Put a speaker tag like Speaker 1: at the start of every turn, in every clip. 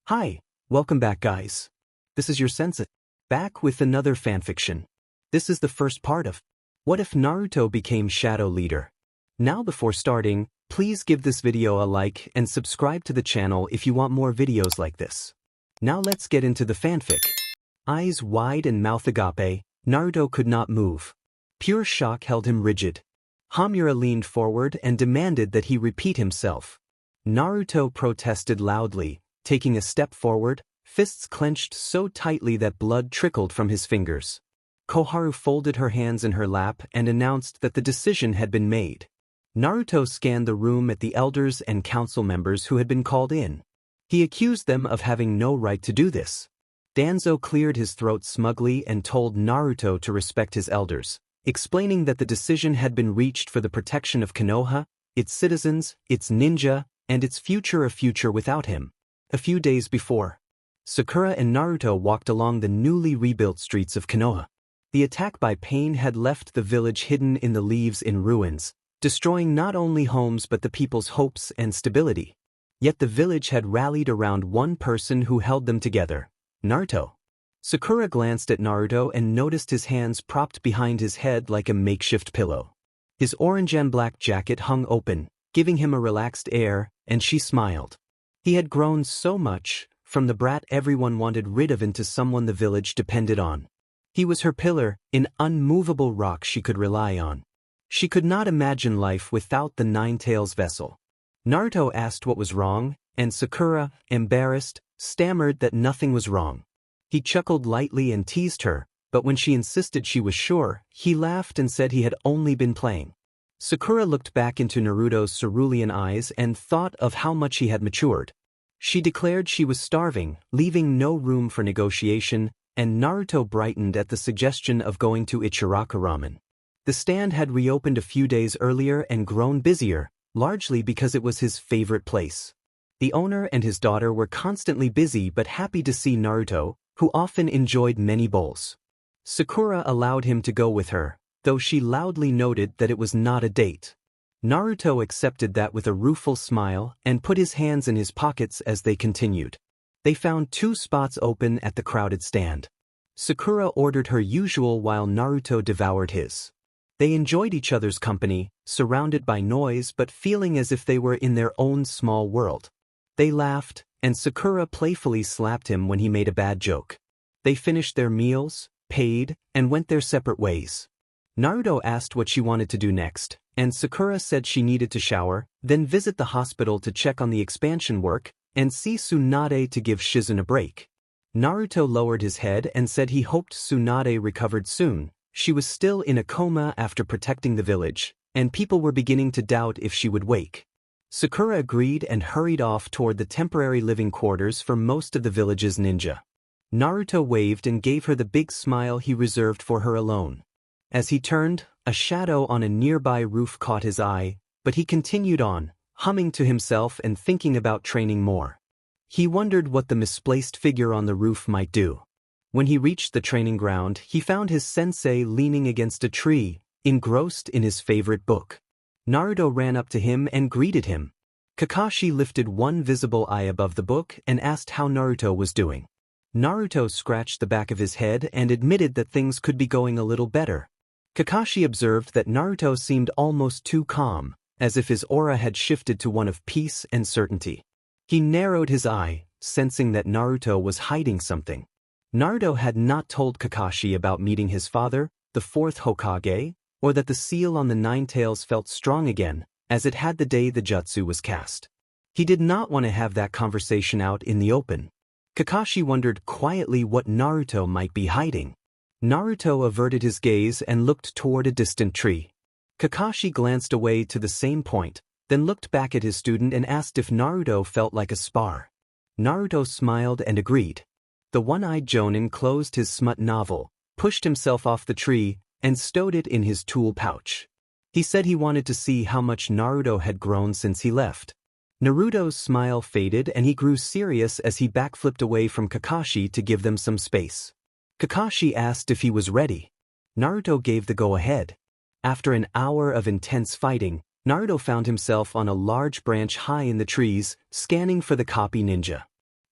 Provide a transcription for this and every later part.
Speaker 1: Hi, welcome back guys. This is your Sensei, back with another fanfiction. This is the first part of What If Naruto Became Shadow Leader? Now before starting, please give this video a like and subscribe to the channel if you want more videos like this. Now let's get into the fanfic. Eyes wide and mouth agape, Naruto could not move. Pure shock held him rigid. Hamura leaned forward and demanded that he repeat himself. Naruto protested loudly, taking a step forward, fists clenched so tightly that blood trickled from his fingers. Koharu folded her hands in her lap and announced that the decision had been made. Naruto scanned the room at the elders and council members who had been called in. He accused them of having no right to do this. Danzo cleared his throat smugly and told Naruto to respect his elders, explaining that the decision had been reached for the protection of Konoha, its citizens, its ninja, and its future a future without him. A few days before, Sakura and Naruto walked along the newly rebuilt streets of Konoha. The attack by Pein had left the village hidden in the leaves in ruins, destroying not only homes but the people's hopes and stability. Yet the village had rallied around one person who held them together, Naruto. Sakura glanced at Naruto and noticed his hands propped behind his head like a makeshift pillow. His orange and black jacket hung open, giving him a relaxed air, and she smiled. He had grown so much, from the brat everyone wanted rid of into someone the village depended on. He was her pillar, an unmovable rock she could rely on. She could not imagine life without the Nine-Tails vessel. Naruto asked what was wrong, and Sakura, embarrassed, stammered that nothing was wrong. He chuckled lightly and teased her, but when she insisted she was sure, he laughed and said he had only been playing. Sakura looked back into Naruto's cerulean eyes and thought of how much he had matured. She declared she was starving, leaving no room for negotiation, and Naruto brightened at the suggestion of going to Ichiraka Ramen. The stand had reopened a few days earlier and grown busier, largely because it was his favorite place. The owner and his daughter were constantly busy but happy to see Naruto, who often enjoyed many bowls. Sakura allowed him to go with her, though she loudly noted that it was not a date. Naruto accepted that with a rueful smile and put his hands in his pockets as they continued. They found 2 spots open at the crowded stand. Sakura ordered her usual while Naruto devoured his. They enjoyed each other's company, surrounded by noise but feeling as if they were in their own small world. They laughed, and Sakura playfully slapped him when he made a bad joke. They finished their meals, paid, and went their separate ways. Naruto asked what she wanted to do next, and Sakura said she needed to shower, then visit the hospital to check on the expansion work, and see Tsunade to give Shizune a break. Naruto lowered his head and said he hoped Tsunade recovered soon. She was still in a coma after protecting the village, and people were beginning to doubt if she would wake. Sakura agreed and hurried off toward the temporary living quarters for most of the village's ninja. Naruto waved and gave her the big smile he reserved for her alone. As he turned, a shadow on a nearby roof caught his eye, but he continued on, humming to himself and thinking about training more. He wondered what the misplaced figure on the roof might do. When he reached the training ground, he found his sensei leaning against a tree, engrossed in his favorite book. Naruto ran up to him and greeted him. Kakashi lifted one visible eye above the book and asked how Naruto was doing. Naruto scratched the back of his head and admitted that things could be going a little better. Kakashi observed that Naruto seemed almost too calm, as if his aura had shifted to one of peace and certainty. He narrowed his eye, sensing that Naruto was hiding something. Naruto had not told Kakashi about meeting his father, the 4th Hokage, or that the seal on the Nine-Tails felt strong again, as it had the day the jutsu was cast. He did not want to have that conversation out in the open. Kakashi wondered quietly what Naruto might be hiding. Naruto averted his gaze and looked toward a distant tree. Kakashi glanced away to the same point, then looked back at his student and asked if Naruto felt like a spar. Naruto smiled and agreed. The one-eyed jonin closed his smut novel, pushed himself off the tree, and stowed it in his tool pouch. He said he wanted to see how much Naruto had grown since he left. Naruto's smile faded and he grew serious as he backflipped away from Kakashi to give them some space. Kakashi asked if he was ready. Naruto gave the go-ahead. After an hour of intense fighting, Naruto found himself on a large branch high in the trees, scanning for the copy ninja.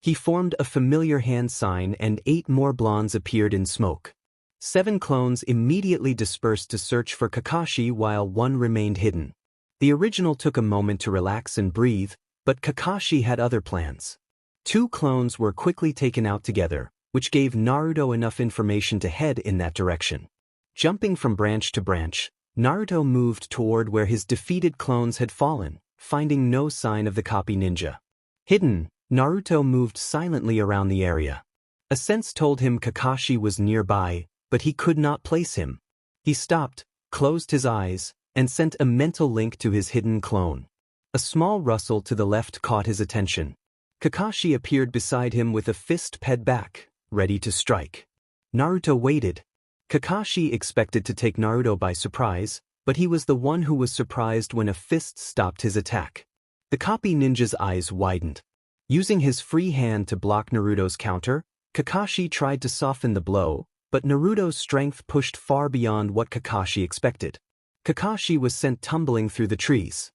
Speaker 1: He formed a familiar hand sign and 8 more blondes appeared in smoke. 7 clones immediately dispersed to search for Kakashi while 1 remained hidden. The original took a moment to relax and breathe, but Kakashi had other plans. 2 clones were quickly taken out together, which gave Naruto enough information to head in that direction. Jumping from branch to branch, Naruto moved toward where his defeated clones had fallen, finding no sign of the copy ninja. Hidden, Naruto moved silently around the area. A sense told him Kakashi was nearby, but he could not place him. He stopped, closed his eyes, and sent a mental link to his hidden clone. A small rustle to the left caught his attention. Kakashi appeared beside him with a fist ped back, ready to strike. Naruto waited. Kakashi expected to take Naruto by surprise, but he was the one who was surprised when a fist stopped his attack. The copy ninja's eyes widened. Using his free hand to block Naruto's counter, Kakashi tried to soften the blow, but Naruto's strength pushed far beyond what Kakashi expected. Kakashi was sent tumbling through the trees.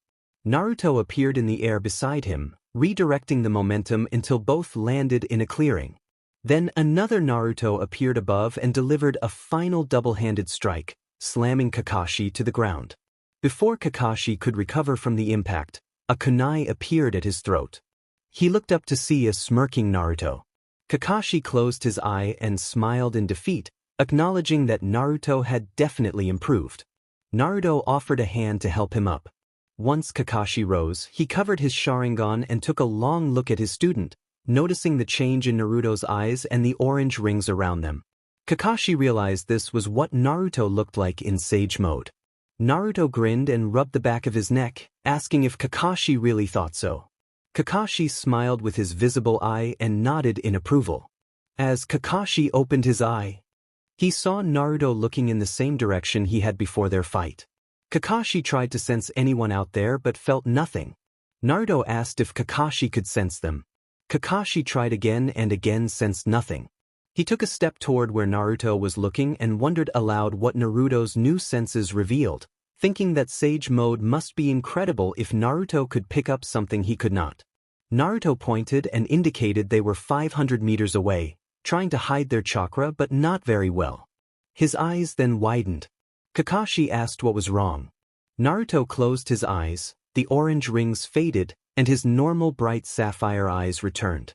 Speaker 1: Naruto appeared in the air beside him, redirecting the momentum until both landed in a clearing. Then another Naruto appeared above and delivered a final double-handed strike, slamming Kakashi to the ground. Before Kakashi could recover from the impact, a kunai appeared at his throat. He looked up to see a smirking Naruto. Kakashi closed his eye and smiled in defeat, acknowledging that Naruto had definitely improved. Naruto offered a hand to help him up. Once Kakashi rose, he covered his Sharingan and took a long look at his student, noticing the change in Naruto's eyes and the orange rings around them. Kakashi realized this was what Naruto looked like in Sage mode. Naruto grinned and rubbed the back of his neck, asking if Kakashi really thought so. Kakashi smiled with his visible eye and nodded in approval. As Kakashi opened his eye, he saw Naruto looking in the same direction he had before their fight. Kakashi tried to sense anyone out there but felt nothing. Naruto asked if Kakashi could sense them. Kakashi tried again and again, sensed nothing. He took a step toward where Naruto was looking and wondered aloud what Naruto's new senses revealed, thinking that Sage mode must be incredible if Naruto could pick up something he could not. Naruto pointed and indicated they were 500 meters away, trying to hide their chakra but not very well. His eyes then widened. Kakashi asked what was wrong. Naruto closed his eyes, the orange rings faded, and his normal bright sapphire eyes returned.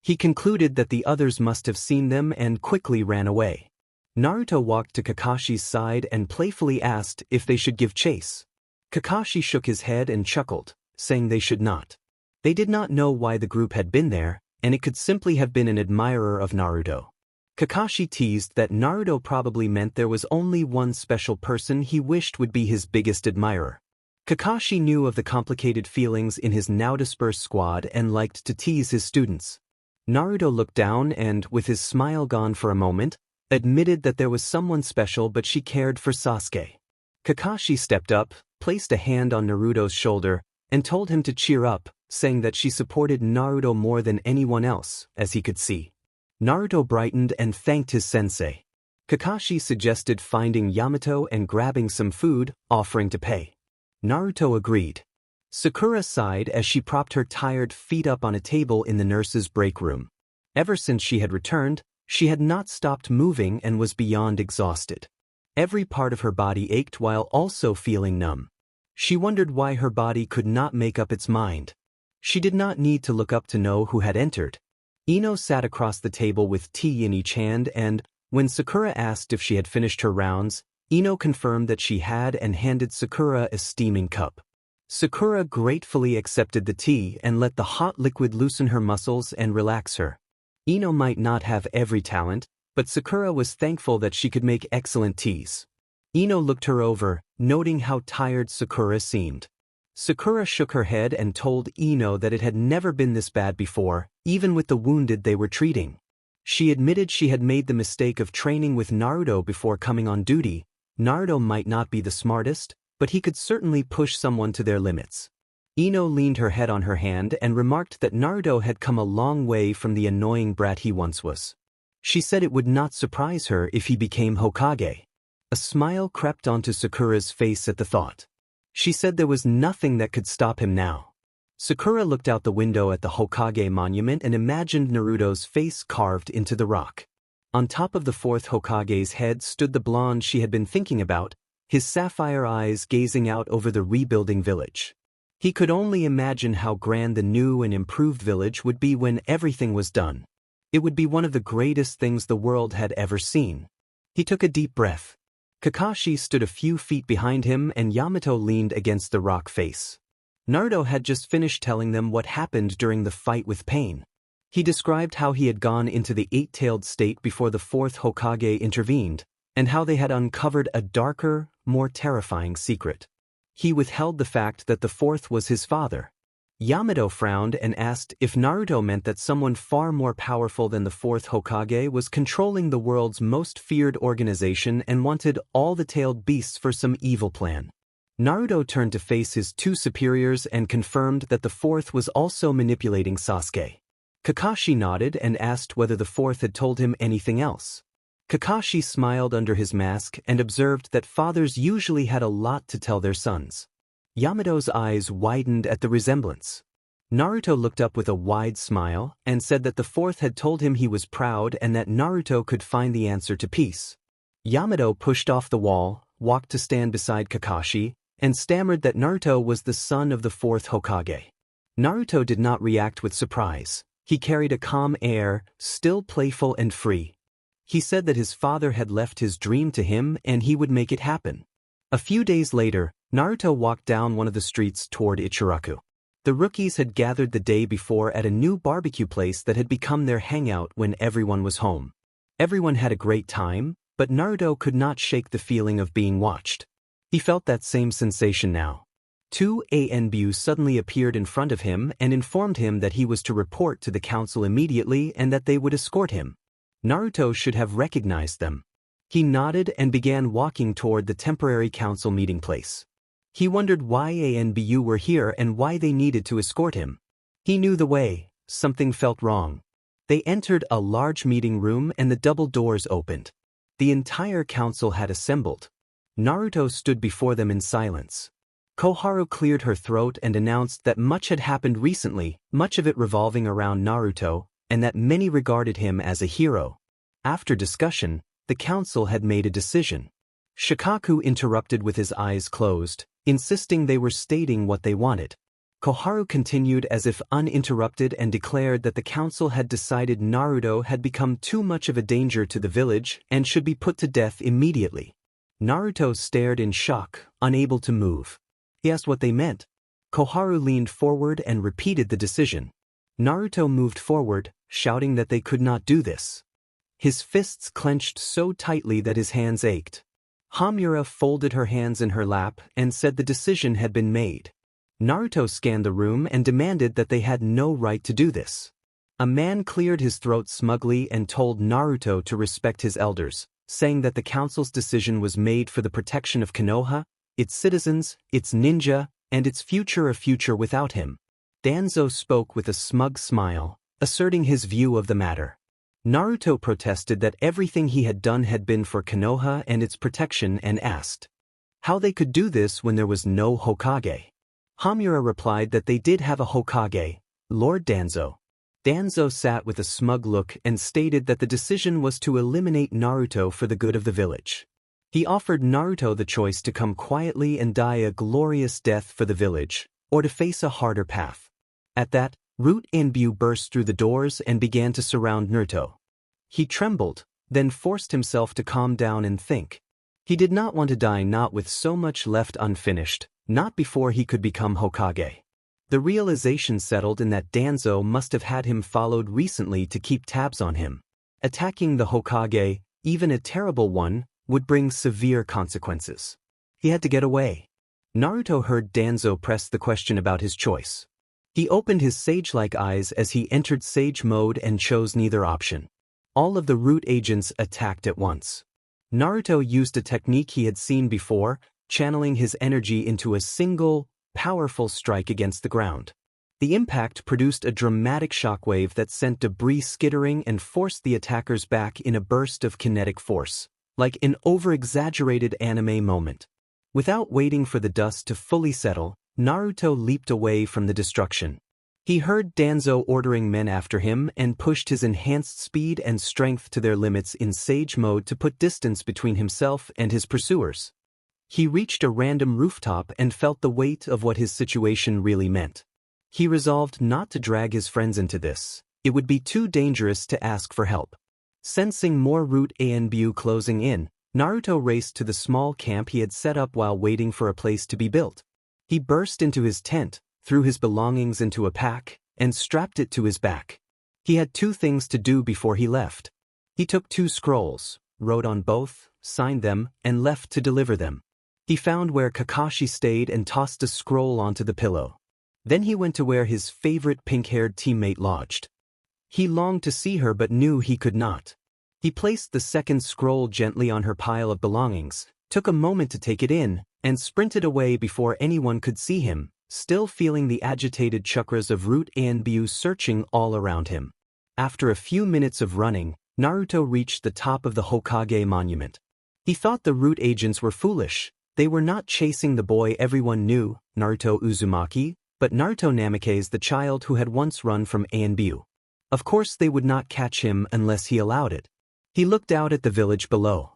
Speaker 1: He concluded that the others must have seen them and quickly ran away. Naruto walked to Kakashi's side and playfully asked if they should give chase. Kakashi shook his head and chuckled, saying they should not. They did not know why the group had been there, and it could simply have been an admirer of Naruto. Kakashi teased that Naruto probably meant there was only one special person he wished would be his biggest admirer. Kakashi knew of the complicated feelings in his now dispersed squad and liked to tease his students. Naruto looked down and, with his smile gone for a moment, admitted that there was someone special but she cared for Sasuke. Kakashi stepped up, placed a hand on Naruto's shoulder, and told him to cheer up, saying that she supported Naruto more than anyone else, as he could see. Naruto brightened and thanked his sensei. Kakashi suggested finding Yamato and grabbing some food, offering to pay. Naruto agreed. Sakura sighed as she propped her tired feet up on a table in the nurse's break room. Ever since she had returned, she had not stopped moving and was beyond exhausted. Every part of her body ached while also feeling numb. She wondered why her body could not make up its mind. She did not need to look up to know who had entered. Ino sat across the table with tea in each hand and, when Sakura asked if she had finished her rounds, Ino confirmed that she had and handed Sakura a steaming cup. Sakura gratefully accepted the tea and let the hot liquid loosen her muscles and relax her. Ino might not have every talent, but Sakura was thankful that she could make excellent teas. Ino looked her over, noting how tired Sakura seemed. Sakura shook her head and told Ino that it had never been this bad before, even with the wounded they were treating. She admitted she had made the mistake of training with Naruto before coming on duty. Naruto might not be the smartest, but he could certainly push someone to their limits. Ino leaned her head on her hand and remarked that Naruto had come a long way from the annoying brat he once was. She said it would not surprise her if he became Hokage. A smile crept onto Sakura's face at the thought. She said there was nothing that could stop him now. Sakura looked out the window at the Hokage monument and imagined Naruto's face carved into the rock. On top of the fourth Hokage's head stood the blonde she had been thinking about, his sapphire eyes gazing out over the rebuilding village. He could only imagine how grand the new and improved village would be when everything was done. It would be one of the greatest things the world had ever seen. He took a deep breath. Kakashi stood a few feet behind him and Yamato leaned against the rock face. Naruto had just finished telling them what happened during the fight with Pain. He described how he had gone into the eight-tailed state before the fourth Hokage intervened, and how they had uncovered a darker, more terrifying secret. He withheld the fact that the fourth was his father. Yamato frowned and asked if Naruto meant that someone far more powerful than the fourth Hokage was controlling the world's most feared organization and wanted all the tailed beasts for some evil plan. Naruto turned to face his two superiors and confirmed that the fourth was also manipulating Sasuke. Kakashi nodded and asked whether the fourth had told him anything else. Kakashi smiled under his mask and observed that fathers usually had a lot to tell their sons. Yamato's eyes widened at the resemblance. Naruto looked up with a wide smile and said that the fourth had told him he was proud and that Naruto could find the answer to peace. Yamato pushed off the wall, walked to stand beside Kakashi, and stammered that Naruto was the son of the fourth Hokage. Naruto did not react with surprise. He carried a calm air, still playful and free. He said that his father had left his dream to him and he would make it happen. A few days later, Naruto walked down one of the streets toward Ichiraku. The rookies had gathered the day before at a new barbecue place that had become their hangout when everyone was home. Everyone had a great time, but Naruto could not shake the feeling of being watched. He felt that same sensation now. Two ANBU suddenly appeared in front of him and informed him that he was to report to the council immediately and that they would escort him. Naruto should have recognized them. He nodded and began walking toward the temporary council meeting place. He wondered why ANBU were here and why they needed to escort him. He knew the way. Something felt wrong. They entered a large meeting room and the double doors opened. The entire council had assembled. Naruto stood before them in silence. Koharu cleared her throat and announced that much had happened recently, much of it revolving around Naruto, and that many regarded him as a hero. After discussion, the council had made a decision. Shikaku interrupted with his eyes closed, insisting they were stating what they wanted. Koharu continued as if uninterrupted and declared that the council had decided Naruto had become too much of a danger to the village and should be put to death immediately. Naruto stared in shock, unable to move. He asked what they meant. Koharu leaned forward and repeated the decision. Naruto moved forward, shouting that they could not do this. His fists clenched so tightly that his hands ached. Hamura folded her hands in her lap and said the decision had been made. Naruto scanned the room and demanded that they had no right to do this. A man cleared his throat smugly and told Naruto to respect his elders, saying that the council's decision was made for the protection of Konoha, its citizens, its ninja, and its future a future without him. Danzo spoke with a smug smile, asserting his view of the matter. Naruto protested that everything he had done had been for Konoha and its protection and asked how they could do this when there was no Hokage. Hamura replied that they did have a Hokage, Lord Danzo. Danzo sat with a smug look and stated that the decision was to eliminate Naruto for the good of the village. He offered Naruto the choice to come quietly and die a glorious death for the village, or to face a harder path. At that, Root and Bu burst through the doors and began to surround Naruto. He trembled, then forced himself to calm down and think. He did not want to die, not with so much left unfinished, not before he could become Hokage. The realization settled in that Danzo must have had him followed recently to keep tabs on him. Attacking the Hokage, even a terrible one, would bring severe consequences. He had to get away. Naruto heard Danzo press the question about his choice. He opened his sage-like eyes as he entered sage mode and chose neither option. All of the Root agents attacked at once. Naruto used a technique he had seen before, channeling his energy into a single, powerful strike against the ground. The impact produced a dramatic shockwave that sent debris skittering and forced the attackers back in a burst of kinetic force, like an over-exaggerated anime moment. Without waiting for the dust to fully settle, Naruto leaped away from the destruction. He heard Danzo ordering men after him and pushed his enhanced speed and strength to their limits in Sage mode to put distance between himself and his pursuers. He reached a random rooftop and felt the weight of what his situation really meant. He resolved not to drag his friends into this. It would be too dangerous to ask for help. Sensing more Root Anbu closing in, Naruto raced to the small camp he had set up while waiting for a place to be built. He burst into his tent, threw his belongings into a pack, and strapped it to his back. He had 2 things to do before he left. He took 2 scrolls, wrote on both, signed them, and left to deliver them. He found where Kakashi stayed and tossed a scroll onto the pillow. Then he went to where his favorite pink-haired teammate lodged. He longed to see her but knew he could not. He placed the second scroll gently on her pile of belongings, took a moment to take it in, and sprinted away before anyone could see him, still feeling the agitated chakras of Root Anbu searching all around him. After a few minutes of running, Naruto reached the top of the Hokage monument. He thought the Root agents were foolish. They were not chasing the boy everyone knew, Naruto Uzumaki, but Naruto Namikaze, the child who had once run from Anbu. Of course they would not catch him unless he allowed it. He looked out at the village below.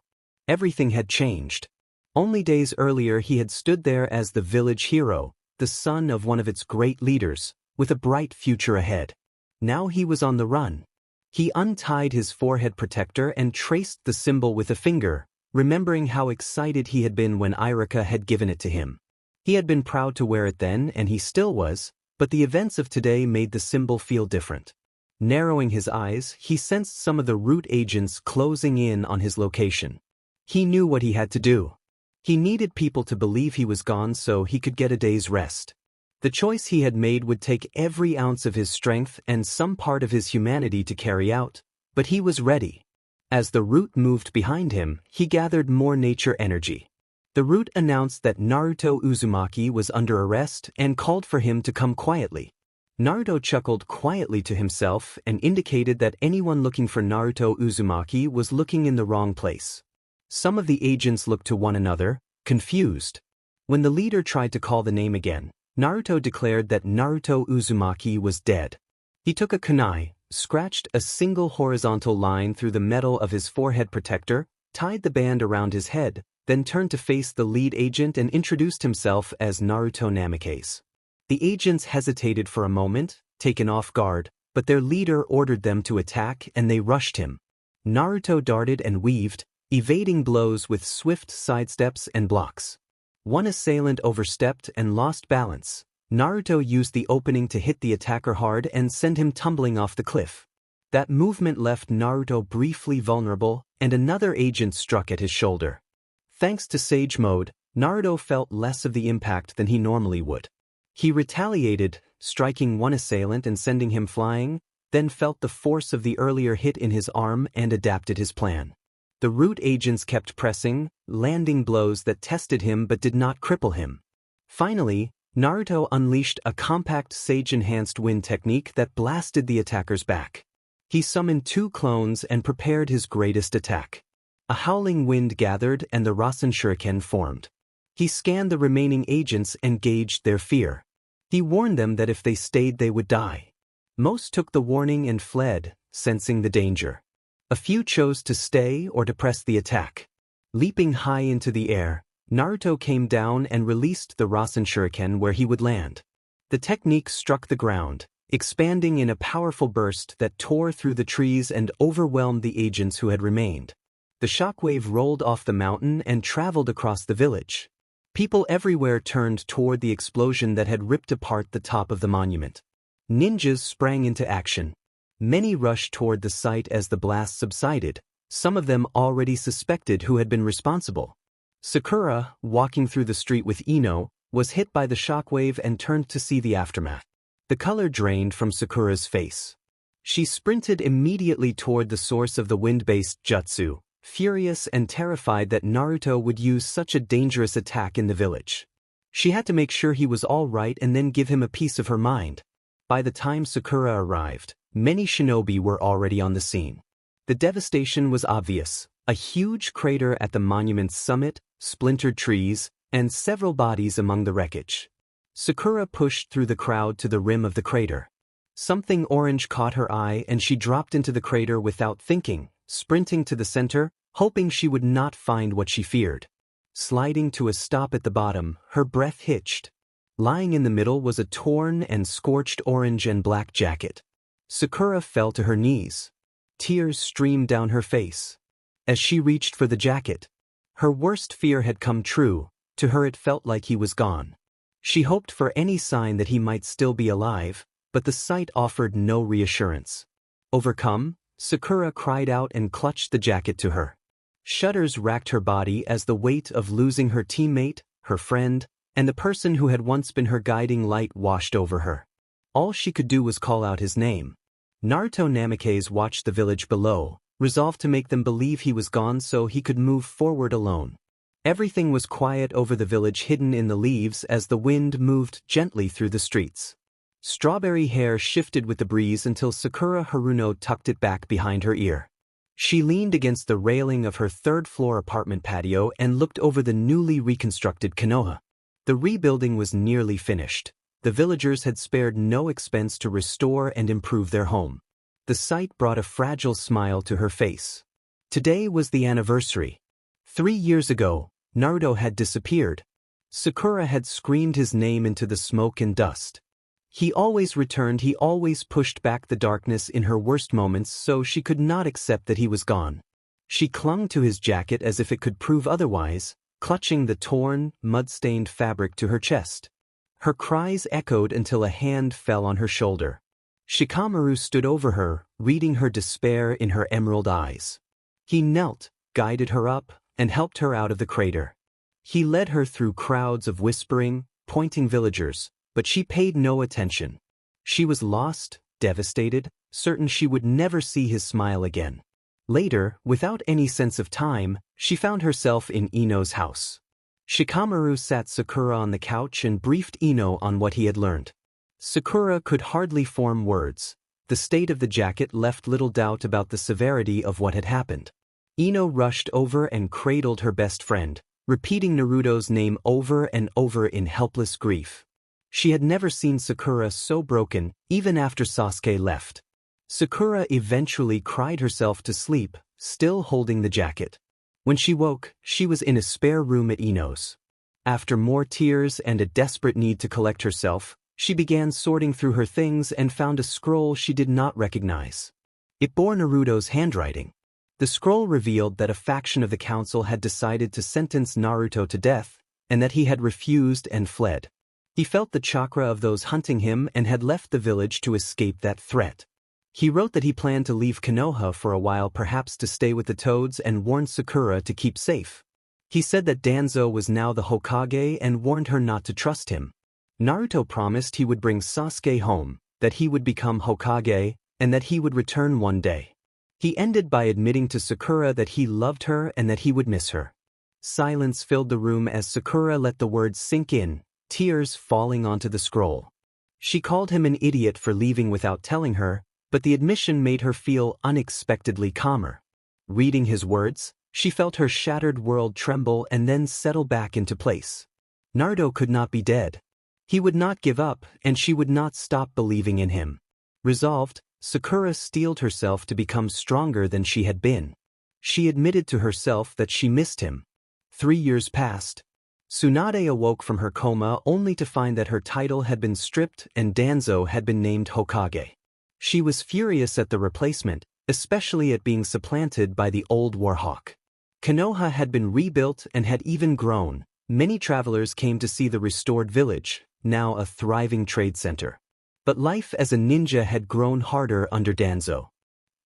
Speaker 1: Everything had changed. Only days earlier he had stood there as the village hero, the son of one of its great leaders, with a bright future ahead. Now he was on the run. He untied his forehead protector and traced the symbol with a finger, remembering how excited he had been when Irika had given it to him. He had been proud to wear it then, and he still was, but the events of today made the symbol feel different. Narrowing his eyes, he sensed some of the Root agents closing in on his location. He knew what he had to do. He needed people to believe he was gone so he could get a day's rest. The choice he had made would take every ounce of his strength and some part of his humanity to carry out, but he was ready. As the Root moved behind him, he gathered more nature energy. The Root announced that Naruto Uzumaki was under arrest and called for him to come quietly. Naruto chuckled quietly to himself and indicated that anyone looking for Naruto Uzumaki was looking in the wrong place. Some of the agents looked to one another, confused. When the leader tried to call the name again, Naruto declared that Naruto Uzumaki was dead. He took a kunai, scratched a single horizontal line through the metal of his forehead protector, tied the band around his head, then turned to face the lead agent and introduced himself as Naruto Namikaze. The agents hesitated for a moment, taken off guard, but their leader ordered them to attack and they rushed him. Naruto darted and weaved, evading blows with swift sidesteps and blocks. One assailant overstepped and lost balance. Naruto used the opening to hit the attacker hard and send him tumbling off the cliff. That movement left Naruto briefly vulnerable, and another agent struck at his shoulder. Thanks to Sage Mode, Naruto felt less of the impact than he normally would. He retaliated, striking one assailant and sending him flying, then felt the force of the earlier hit in his arm and adapted his plan. The Root agents kept pressing, landing blows that tested him but did not cripple him. Finally, Naruto unleashed a compact Sage-enhanced wind technique that blasted the attacker's back. He summoned 2 clones and prepared his greatest attack. A howling wind gathered and the Rasen Shuriken formed. He scanned the remaining agents and gauged their fear. He warned them that if they stayed they would die. Most took the warning and fled, sensing the danger. A few chose to stay or to press the attack. Leaping high into the air, Naruto came down and released the Rasen Shuriken where he would land. The technique struck the ground, expanding in a powerful burst that tore through the trees and overwhelmed the agents who had remained. The shockwave rolled off the mountain and traveled across the village. People everywhere turned toward the explosion that had ripped apart the top of the monument. Ninjas sprang into action. Many rushed toward the site as the blast subsided, some of them already suspected who had been responsible. Sakura, walking through the street with Ino, was hit by the shockwave and turned to see the aftermath. The color drained from Sakura's face. She sprinted immediately toward the source of the wind-based jutsu, furious and terrified that Naruto would use such a dangerous attack in the village. She had to make sure he was all right and then give him a piece of her mind. By the time Sakura arrived, many shinobi were already on the scene. The devastation was obvious: a huge crater at the monument's summit, splintered trees, and several bodies among the wreckage. Sakura pushed through the crowd to the rim of the crater. Something orange caught her eye and she dropped into the crater without thinking, sprinting to the center, hoping she would not find what she feared. Sliding to a stop at the bottom, her breath hitched. Lying in the middle was a torn and scorched orange and black jacket. Sakura fell to her knees. Tears streamed down her face. As she reached for the jacket, her worst fear had come true. To her it felt like he was gone. She hoped for any sign that he might still be alive, but the sight offered no reassurance. Overcome, Sakura cried out and clutched the jacket to her. Shudders racked her body as the weight of losing her teammate, her friend, and the person who had once been her guiding light washed over her. All she could do was call out his name. Naruto Namikaze watched the village below, resolved to make them believe he was gone so he could move forward alone. Everything was quiet over the village, hidden in the leaves as the wind moved gently through the streets. Strawberry hair shifted with the breeze until Sakura Haruno tucked it back behind her ear. She leaned against the railing of her third-floor apartment patio and looked over the newly reconstructed Konoha. The rebuilding was nearly finished. The villagers had spared no expense to restore and improve their home. The sight brought a fragile smile to her face. Today was the anniversary. 3 years ago, Naruto had disappeared. Sakura had screamed his name into the smoke and dust. He always returned, he always pushed back the darkness in her worst moments, so she could not accept that he was gone. She clung to his jacket as if it could prove otherwise, clutching the torn, mud-stained fabric to her chest. Her cries echoed until a hand fell on her shoulder. Shikamaru stood over her, reading her despair in her emerald eyes. He knelt, guided her up, and helped her out of the crater. He led her through crowds of whispering, pointing villagers, but she paid no attention. She was lost, devastated, certain she would never see his smile again. Later, without any sense of time, she found herself in Ino's house. Shikamaru sat Sakura on the couch and briefed Ino on what he had learned. Sakura could hardly form words. The state of the jacket left little doubt about the severity of what had happened. Ino rushed over and cradled her best friend, repeating Naruto's name over and over in helpless grief. She had never seen Sakura so broken, even after Sasuke left. Sakura eventually cried herself to sleep, still holding the jacket. When she woke, she was in a spare room at Ino's. After more tears and a desperate need to collect herself, she began sorting through her things and found a scroll she did not recognize. It bore Naruto's handwriting. The scroll revealed that a faction of the council had decided to sentence Naruto to death, and that he had refused and fled. He felt the chakra of those hunting him and had left the village to escape that threat. He wrote that he planned to leave Konoha for a while, perhaps to stay with the Toads, and warned Sakura to keep safe. He said that Danzo was now the Hokage and warned her not to trust him. Naruto promised he would bring Sasuke home, that he would become Hokage, and that he would return one day. He ended by admitting to Sakura that he loved her and that he would miss her. Silence filled the room as Sakura let the words sink in, tears falling onto the scroll. She called him an idiot for leaving without telling her, but the admission made her feel unexpectedly calmer. Reading his words, she felt her shattered world tremble and then settle back into place. Naruto could not be dead. He would not give up, and she would not stop believing in him. Resolved, Sakura steeled herself to become stronger than she had been. She admitted to herself that she missed him. 3 years passed. Tsunade awoke from her coma only to find that her title had been stripped and Danzo had been named Hokage. She was furious at the replacement, especially at being supplanted by the old Warhawk. Konoha had been rebuilt and had even grown. Many travelers came to see the restored village, now a thriving trade center. But life as a ninja had grown harder under Danzo.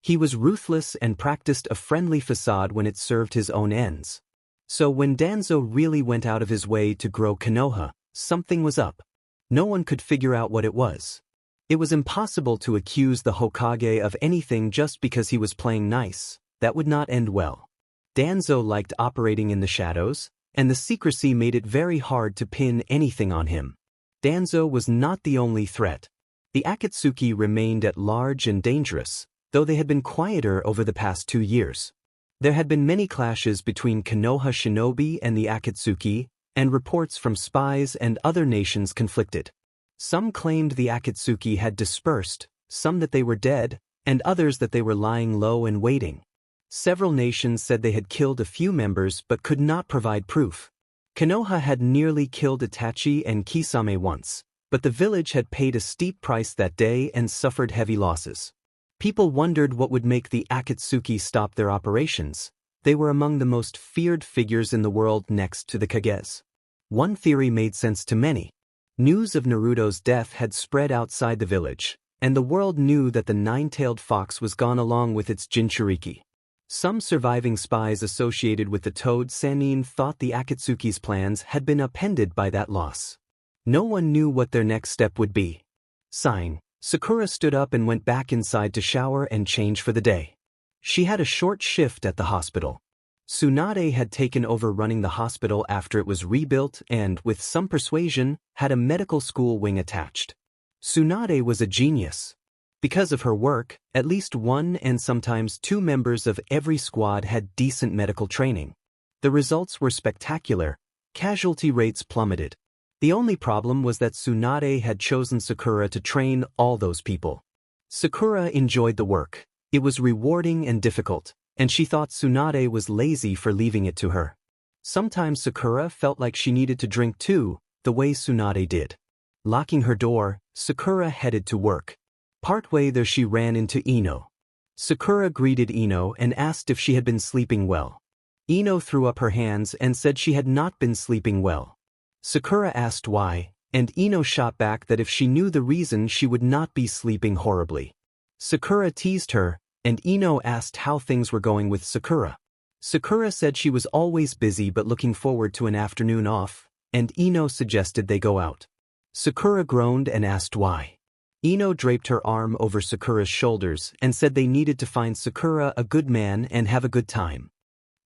Speaker 1: He was ruthless and practiced a friendly facade when it served his own ends. So when Danzo really went out of his way to grow Konoha, something was up. No one could figure out what it was. It was impossible to accuse the Hokage of anything just because he was playing nice. That would not end well. Danzo liked operating in the shadows, and the secrecy made it very hard to pin anything on him. Danzo was not the only threat. The Akatsuki remained at large and dangerous, though they had been quieter over the past 2 years. There had been many clashes between Konoha shinobi and the Akatsuki, and reports from spies and other nations conflicted. Some claimed the Akatsuki had dispersed, some that they were dead, and others that they were lying low and waiting. Several nations said they had killed a few members but could not provide proof. Konoha had nearly killed Itachi and Kisame once, but the village had paid a steep price that day and suffered heavy losses. People wondered what would make the Akatsuki stop their operations. They were among the most feared figures in the world next to the Kages. One theory made sense to many. News of Naruto's death had spread outside the village, and the world knew that the nine-tailed fox was gone along with its Jinchuriki. Some surviving spies associated with the Toad Sannin thought the Akatsuki's plans had been upended by that loss. No one knew what their next step would be. Sighing, Sakura stood up and went back inside to shower and change for the day. She had a short shift at the hospital. Tsunade had taken over running the hospital after it was rebuilt and, with some persuasion, had a medical school wing attached. Tsunade was a genius. Because of her work, at least one and sometimes two members of every squad had decent medical training. The results were spectacular. Casualty rates plummeted. The only problem was that Tsunade had chosen Sakura to train all those people. Sakura enjoyed the work. It was rewarding and difficult, and she thought Tsunade was lazy for leaving it to her. Sometimes Sakura felt like she needed to drink too, the way Tsunade did. Locking her door, Sakura headed to work. Partway there she ran into Ino. Sakura greeted Ino and asked if she had been sleeping well. Ino threw up her hands and said she had not been sleeping well. Sakura asked why, and Ino shot back that if she knew the reason she would not be sleeping horribly. Sakura teased her, and Ino asked how things were going with Sakura. Sakura said she was always busy but looking forward to an afternoon off, and Ino suggested they go out. Sakura groaned and asked why. Ino draped her arm over Sakura's shoulders and said they needed to find Sakura a good man and have a good time.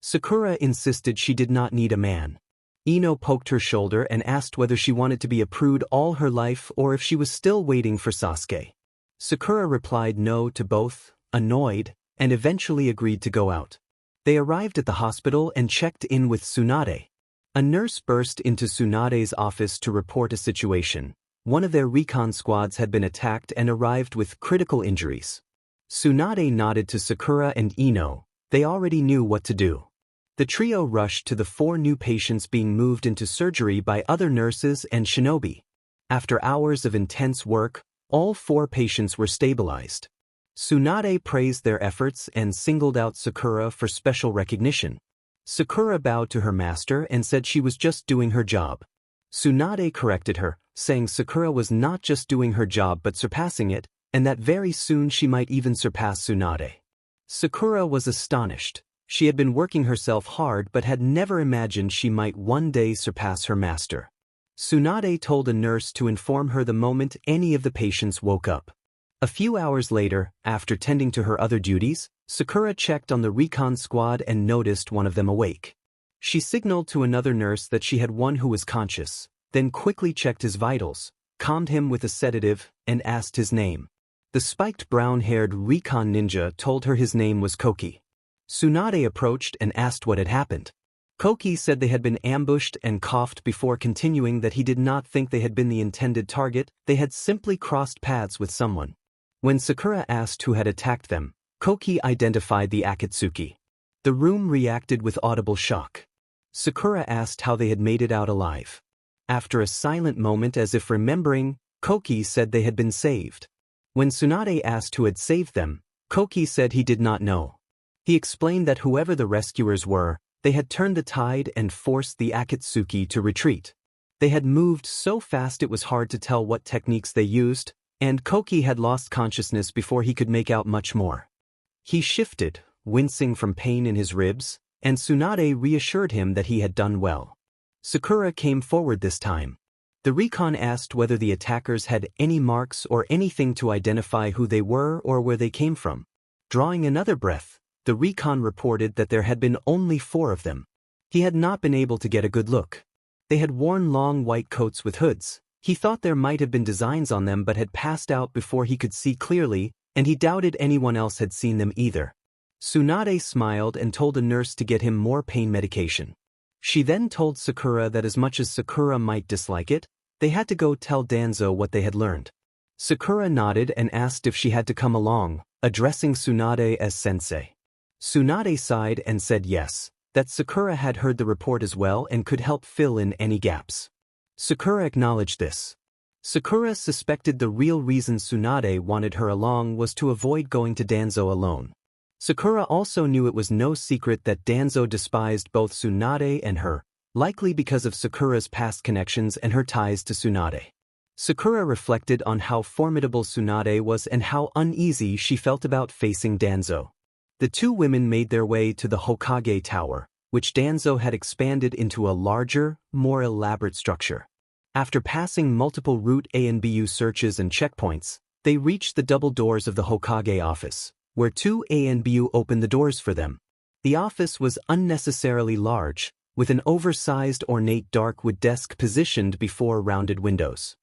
Speaker 1: Sakura insisted she did not need a man. Ino poked her shoulder and asked whether she wanted to be a prude all her life or if she was still waiting for Sasuke. Sakura replied no to both, annoyed, and eventually agreed to go out. They arrived at the hospital and checked in with Tsunade. A nurse burst into Tsunade's office to report a situation. One of their recon squads had been attacked and arrived with critical injuries. Tsunade nodded to Sakura and Ino. They already knew what to do. The trio rushed to the 4 new patients being moved into surgery by other nurses and shinobi. After hours of intense work, all 4 patients were stabilized. Tsunade praised their efforts and singled out Sakura for special recognition. Sakura bowed to her master and said she was just doing her job. Tsunade corrected her, saying Sakura was not just doing her job but surpassing it, and that very soon she might even surpass Tsunade. Sakura was astonished. She had been working herself hard but had never imagined she might one day surpass her master. Tsunade told a nurse to inform her the moment any of the patients woke up. A few hours later, after tending to her other duties, Sakura checked on the recon squad and noticed one of them awake. She signaled to another nurse that she had one who was conscious, then quickly checked his vitals, calmed him with a sedative, and asked his name. The spiked brown-haired recon ninja told her his name was Koki. Tsunade approached and asked what had happened. Koki said they had been ambushed and coughed before continuing that he did not think they had been the intended target, they had simply crossed paths with someone. When Sakura asked who had attacked them, Koki identified the Akatsuki. The room reacted with audible shock. Sakura asked how they had made it out alive. After a silent moment as if remembering, Koki said they had been saved. When Tsunade asked who had saved them, Koki said he did not know. He explained that whoever the rescuers were, they had turned the tide and forced the Akatsuki to retreat. They had moved so fast it was hard to tell what techniques they used, and Koki had lost consciousness before he could make out much more. He shifted, wincing from pain in his ribs, and Tsunade reassured him that he had done well. Sakura came forward this time. The recon asked whether the attackers had any marks or anything to identify who they were or where they came from. Drawing another breath, the recon reported that there had been only 4 of them. He had not been able to get a good look. They had worn long white coats with hoods. He thought there might have been designs on them but had passed out before he could see clearly, and he doubted anyone else had seen them either. Tsunade smiled and told a nurse to get him more pain medication. She then told Sakura that as much as Sakura might dislike it, they had to go tell Danzo what they had learned. Sakura nodded and asked if she had to come along, addressing Tsunade as sensei. Tsunade sighed and said yes, that Sakura had heard the report as well and could help fill in any gaps. Sakura acknowledged this. Sakura suspected the real reason Tsunade wanted her along was to avoid going to Danzo alone. Sakura also knew it was no secret that Danzo despised both Tsunade and her, likely because of Sakura's past connections and her ties to Tsunade. Sakura reflected on how formidable Tsunade was and how uneasy she felt about facing Danzo. The two women made their way to the Hokage Tower, which Danzo had expanded into a larger, more elaborate structure. After passing multiple Route A and BU searches and checkpoints, they reached the double doors of the Hokage office, where 2A and BU opened the doors for them. The office was unnecessarily large, with an oversized ornate dark wood desk positioned before rounded windows.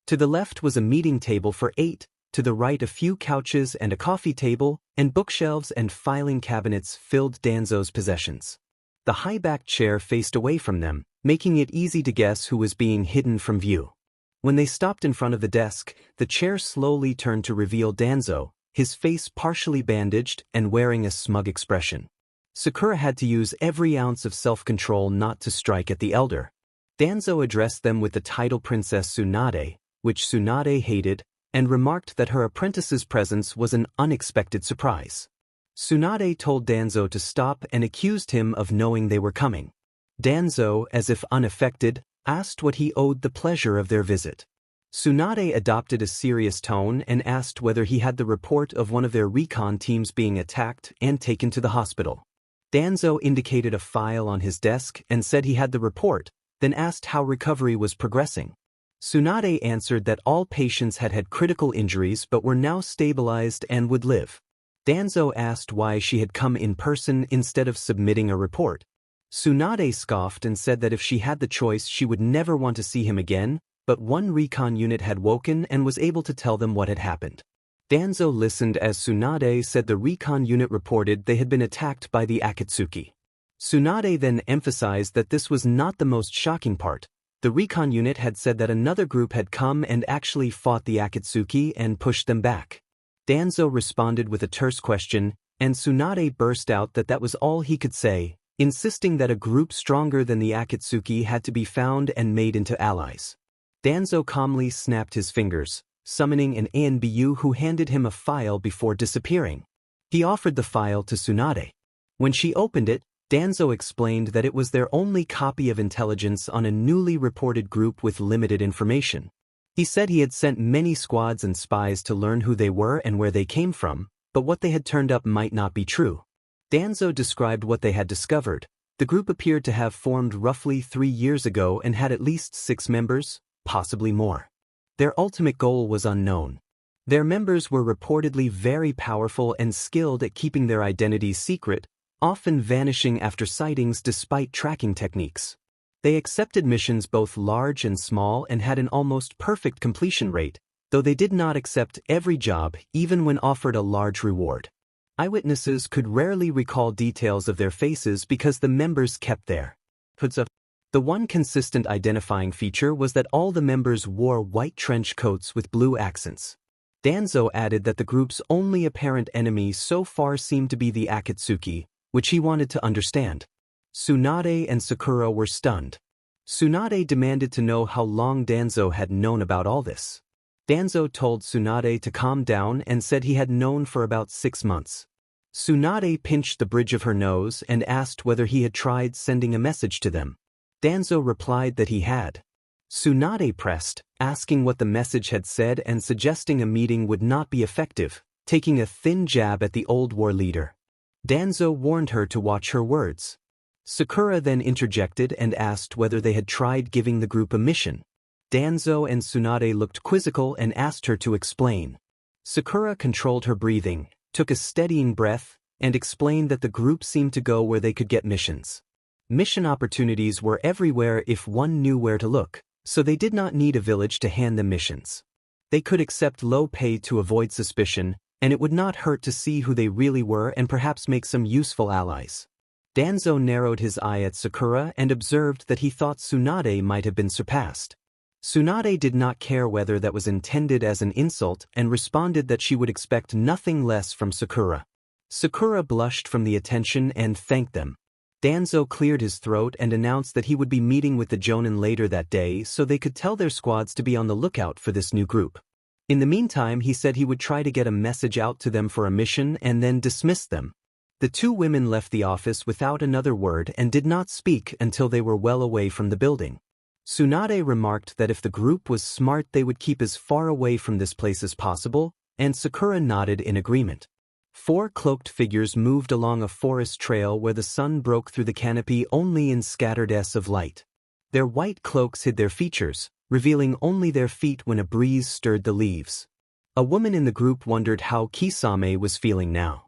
Speaker 1: To the left was a meeting table for 8, to the right a few couches and a coffee table, and bookshelves and filing cabinets filled Danzo's possessions. The high-backed chair faced away from them, making it easy to guess who was being hidden from view. When they stopped in front of the desk, the chair slowly turned to reveal Danzo, his face partially bandaged and wearing a smug expression. Sakura had to use every ounce of self-control not to strike at the elder. Danzo addressed them with the title Princess Tsunade, which Tsunade hated, and remarked that her apprentice's presence was an unexpected surprise. Tsunade told Danzo to stop and accused him of knowing they were coming. Danzo, as if unaffected, asked what he owed the pleasure of their visit. Tsunade adopted a serious tone and asked whether he had the report of one of their recon teams being attacked and taken to the hospital. Danzo indicated a file on his desk and said he had the report, then asked how recovery was progressing. Tsunade answered that all patients had had critical injuries but were now stabilized and would live. Danzo asked why she had come in person instead of submitting a report. Tsunade scoffed and said that if she had the choice she would never want to see him again, but one recon unit had woken and was able to tell them what had happened. Danzo listened as Tsunade said the recon unit reported they had been attacked by the Akatsuki. Tsunade then emphasized that this was not the most shocking part. The recon unit had said that another group had come and actually fought the Akatsuki and pushed them back. Danzo responded with a terse question, and Tsunade burst out that was all he could say, insisting that a group stronger than the Akatsuki had to be found and made into allies. Danzo calmly snapped his fingers, summoning an ANBU who handed him a file before disappearing. He offered the file to Tsunade. When she opened it, Danzo explained that it was their only copy of intelligence on a newly reported group with limited information. He said he had sent many squads and spies to learn who they were and where they came from, but what they had turned up might not be true. Danzo described what they had discovered. The group appeared to have formed roughly 3 years ago and had at least 6 members, possibly more. Their ultimate goal was unknown. Their members were reportedly very powerful and skilled at keeping their identities secret, often vanishing after sightings despite tracking techniques. They accepted missions both large and small and had an almost perfect completion rate, though they did not accept every job even when offered a large reward. Eyewitnesses could rarely recall details of their faces because the members kept their hoods up. The one consistent identifying feature was that all the members wore white trench coats with blue accents. Danzo added that the group's only apparent enemy so far seemed to be the Akatsuki, which he wanted to understand. Tsunade and Sakura were stunned. Tsunade demanded to know how long Danzo had known about all this. Danzo told Tsunade to calm down and said he had known for about 6 months. Tsunade pinched the bridge of her nose and asked whether he had tried sending a message to them. Danzo replied that he had. Tsunade pressed, asking what the message had said and suggesting a meeting would not be effective, taking a thin jab at the old war leader. Danzo warned her to watch her words. Sakura then interjected and asked whether they had tried giving the group a mission. Danzo and Tsunade looked quizzical and asked her to explain. Sakura controlled her breathing, took a steadying breath, and explained that the group seemed to go where they could get missions. Mission opportunities were everywhere if one knew where to look, so they did not need a village to hand them missions. They could accept low pay to avoid suspicion, and it would not hurt to see who they really were and perhaps make some useful allies. Danzo narrowed his eye at Sakura and observed that he thought Tsunade might have been surpassed. Tsunade did not care whether that was intended as an insult and responded that she would expect nothing less from Sakura. Sakura blushed from the attention and thanked them. Danzo cleared his throat and announced that he would be meeting with the Jonin later that day so they could tell their squads to be on the lookout for this new group. In the meantime, he said he would try to get a message out to them for a mission and then dismiss them. The two women left the office without another word and did not speak until they were well away from the building. Tsunade remarked that if the group was smart they would keep as far away from this place as possible, and Sakura nodded in agreement. 4 cloaked figures moved along a forest trail where the sun broke through the canopy only in scattered s of light. Their white cloaks hid their features, revealing only their feet when a breeze stirred the leaves. A woman in the group wondered how Kisame was feeling now.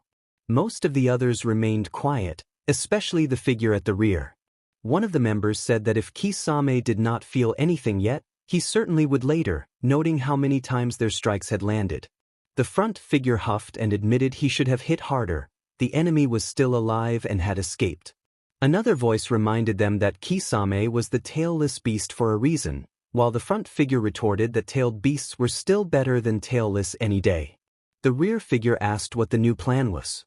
Speaker 1: Most of the others remained quiet, especially the figure at the rear. One of the members said that if Kisame did not feel anything yet, he certainly would later, noting how many times their strikes had landed. The front figure huffed and admitted he should have hit harder. The enemy was still alive and had escaped. Another voice reminded them that Kisame was the tailless beast for a reason, while the front figure retorted that tailed beasts were still better than tailless any day. The rear figure asked what the new plan was.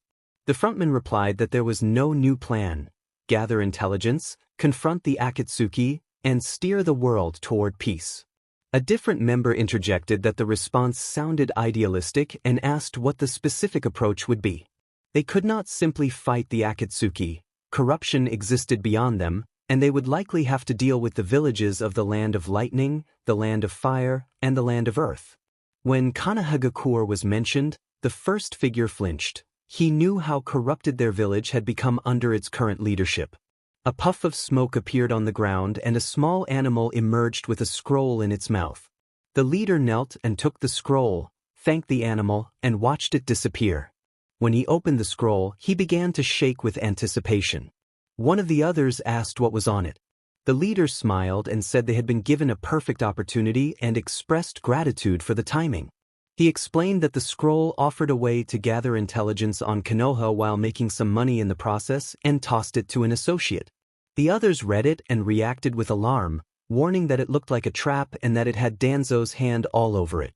Speaker 1: The frontman replied that there was no new plan: gather intelligence, confront the Akatsuki, and steer the world toward peace. A different member interjected that the response sounded idealistic and asked what the specific approach would be. They could not simply fight the Akatsuki. Corruption existed beyond them, and they would likely have to deal with the villages of the Land of Lightning, the Land of Fire, and the Land of Earth. When Kanahagakure was mentioned, the first figure flinched. He knew how corrupted their village had become under its current leadership. A puff of smoke appeared on the ground and a small animal emerged with a scroll in its mouth. The leader knelt and took the scroll, thanked the animal, and watched it disappear. When he opened the scroll, he began to shake with anticipation. One of the others asked what was on it. The leader smiled and said they had been given a perfect opportunity and expressed gratitude for the timing. He explained that the scroll offered a way to gather intelligence on Konoha while making some money in the process and tossed it to an associate. The others read it and reacted with alarm, warning that it looked like a trap and that it had Danzo's hand all over it.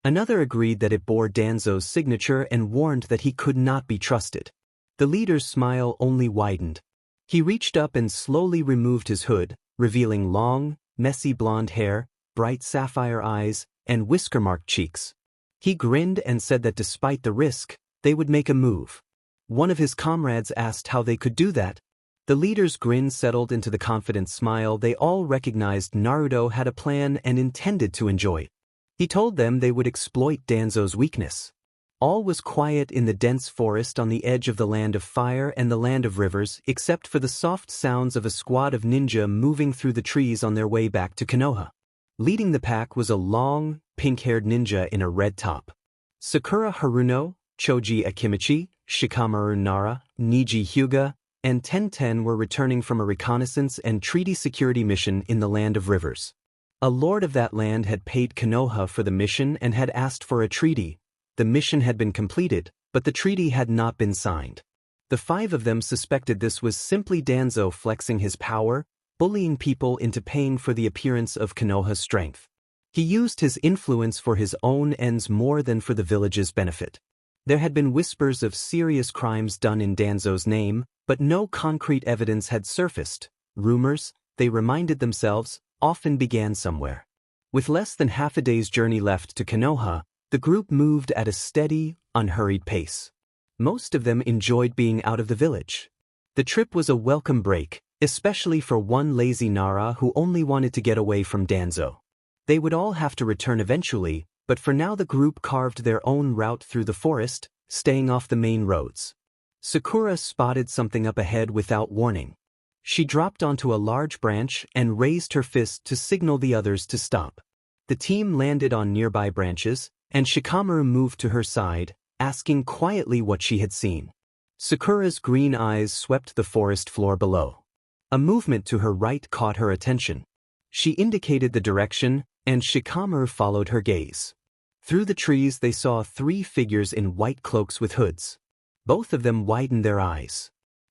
Speaker 1: Another agreed that it bore Danzo's signature and warned that he could not be trusted. The leader's smile only widened. He reached up and slowly removed his hood, revealing long, messy blonde hair, bright sapphire eyes, and whisker-marked cheeks. He grinned and said that despite the risk, they would make a move. One of his comrades asked how they could do that. The leader's grin settled into the confident smile. They all recognized Naruto had a plan and intended to enjoy it. He told them they would exploit Danzo's weakness. All was quiet in the dense forest on the edge of the Land of Fire and the Land of Rivers, except for the soft sounds of a squad of ninja moving through the trees on their way back to Konoha. Leading the pack was a long, pink-haired ninja in a red top. Sakura Haruno, Choji Akimichi, Shikamaru Nara, Niji Hyuga, and Tenten were returning from a reconnaissance and treaty security mission in the Land of Rivers. A lord of that land had paid Konoha for the mission and had asked for a treaty. The mission had been completed, but the treaty had not been signed. The 5 of them suspected this was simply Danzo flexing his power, bullying people into paying for the appearance of Konoha's strength. He used his influence for his own ends more than for the village's benefit. There had been whispers of serious crimes done in Danzo's name, but no concrete evidence had surfaced. Rumors, they reminded themselves, often began somewhere. With less than half a day's journey left to Konoha, the group moved at a steady, unhurried pace. Most of them enjoyed being out of the village. The trip was a welcome break, especially for one lazy Nara who only wanted to get away from Danzo. They would all have to return eventually, but for now the group carved their own route through the forest, staying off the main roads. Sakura spotted something up ahead without warning. She dropped onto a large branch and raised her fist to signal the others to stop. The team landed on nearby branches, and Shikamaru moved to her side, asking quietly what she had seen. Sakura's green eyes swept the forest floor below. A movement to her right caught her attention. She indicated the direction, and Shikamaru followed her gaze. Through the trees they saw 3 figures in white cloaks with hoods. Both of them widened their eyes.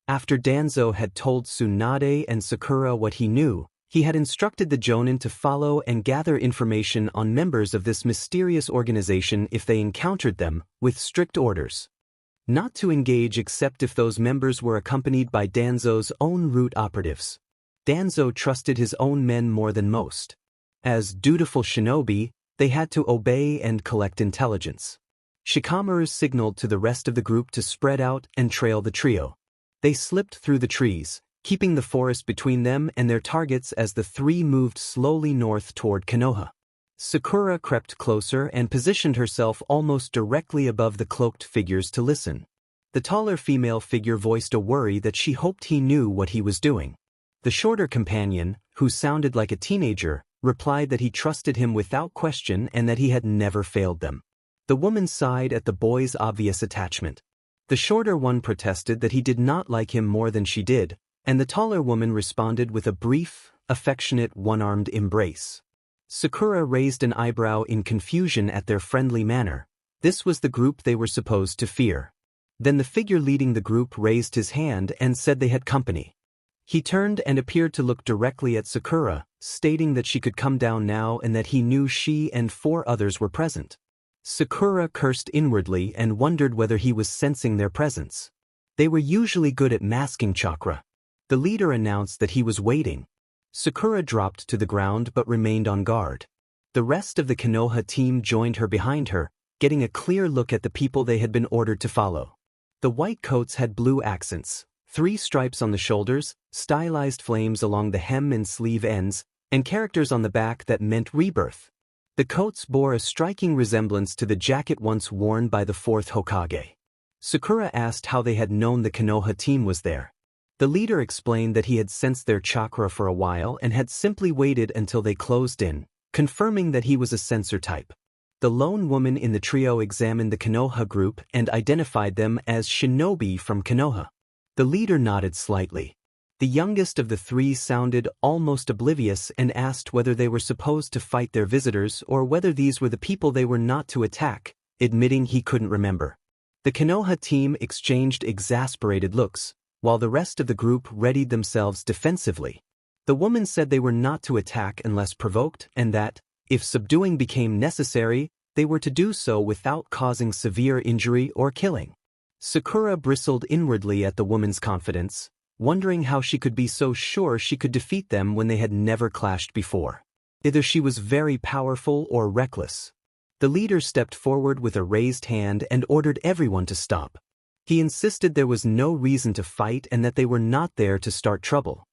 Speaker 1: After Danzo had told Tsunade and Sakura what he knew, he had instructed the Jonin to follow and gather information on members of this mysterious organization if they encountered them, with strict orders. Not to engage except if those members were accompanied by Danzo's own root operatives. Danzo trusted his own men more than most. As dutiful shinobi, they had to obey and collect intelligence. Shikamaru signaled to the rest of the group to spread out and trail the trio. They slipped through the trees, keeping the forest between them and their targets as the three moved slowly north toward Konoha. Sakura crept closer and positioned herself almost directly above the cloaked figures to listen. The taller female figure voiced a worry that she hoped he knew what he was doing. The shorter companion, who sounded like a teenager, replied that he trusted him without question and that he had never failed them. The woman sighed at the boy's obvious attachment. The shorter one protested that he did not like him more than she did, and the taller woman responded with a brief, affectionate one-armed embrace. Sakura raised an eyebrow in confusion at their friendly manner. This was the group they were supposed to fear. Then the figure leading the group raised his hand and said they had company. He turned and appeared to look directly at Sakura, stating that she could come down now and that he knew she and 4 others were present. Sakura cursed inwardly and wondered whether he was sensing their presence. They were usually good at masking chakra. The leader announced that he was waiting. Sakura dropped to the ground but remained on guard. The rest of the Konoha team joined her behind her, getting a clear look at the people they had been ordered to follow. The white coats had blue accents, 3 stripes on the shoulders, stylized flames along the hem and sleeve ends, and characters on the back that meant rebirth. The coats bore a striking resemblance to the jacket once worn by the 4th Hokage. Sakura asked how they had known the Konoha team was there. The leader explained that he had sensed their chakra for a while and had simply waited until they closed in, confirming that he was a sensor type. The lone woman in the trio examined the Konoha group and identified them as shinobi from Konoha. The leader nodded slightly. The youngest of the 3 sounded almost oblivious and asked whether they were supposed to fight their visitors or whether these were the people they were not to attack, admitting he couldn't remember. The Konoha team exchanged exasperated looks, while the rest of the group readied themselves defensively. The woman said they were not to attack unless provoked and that, if subduing became necessary, they were to do so without causing severe injury or killing. Sakura bristled inwardly at the woman's confidence, wondering how she could be so sure she could defeat them when they had never clashed before. Either she was very powerful or reckless. The leader stepped forward with a raised hand and ordered everyone to stop. He insisted there was no reason to fight and that they were not there to start trouble.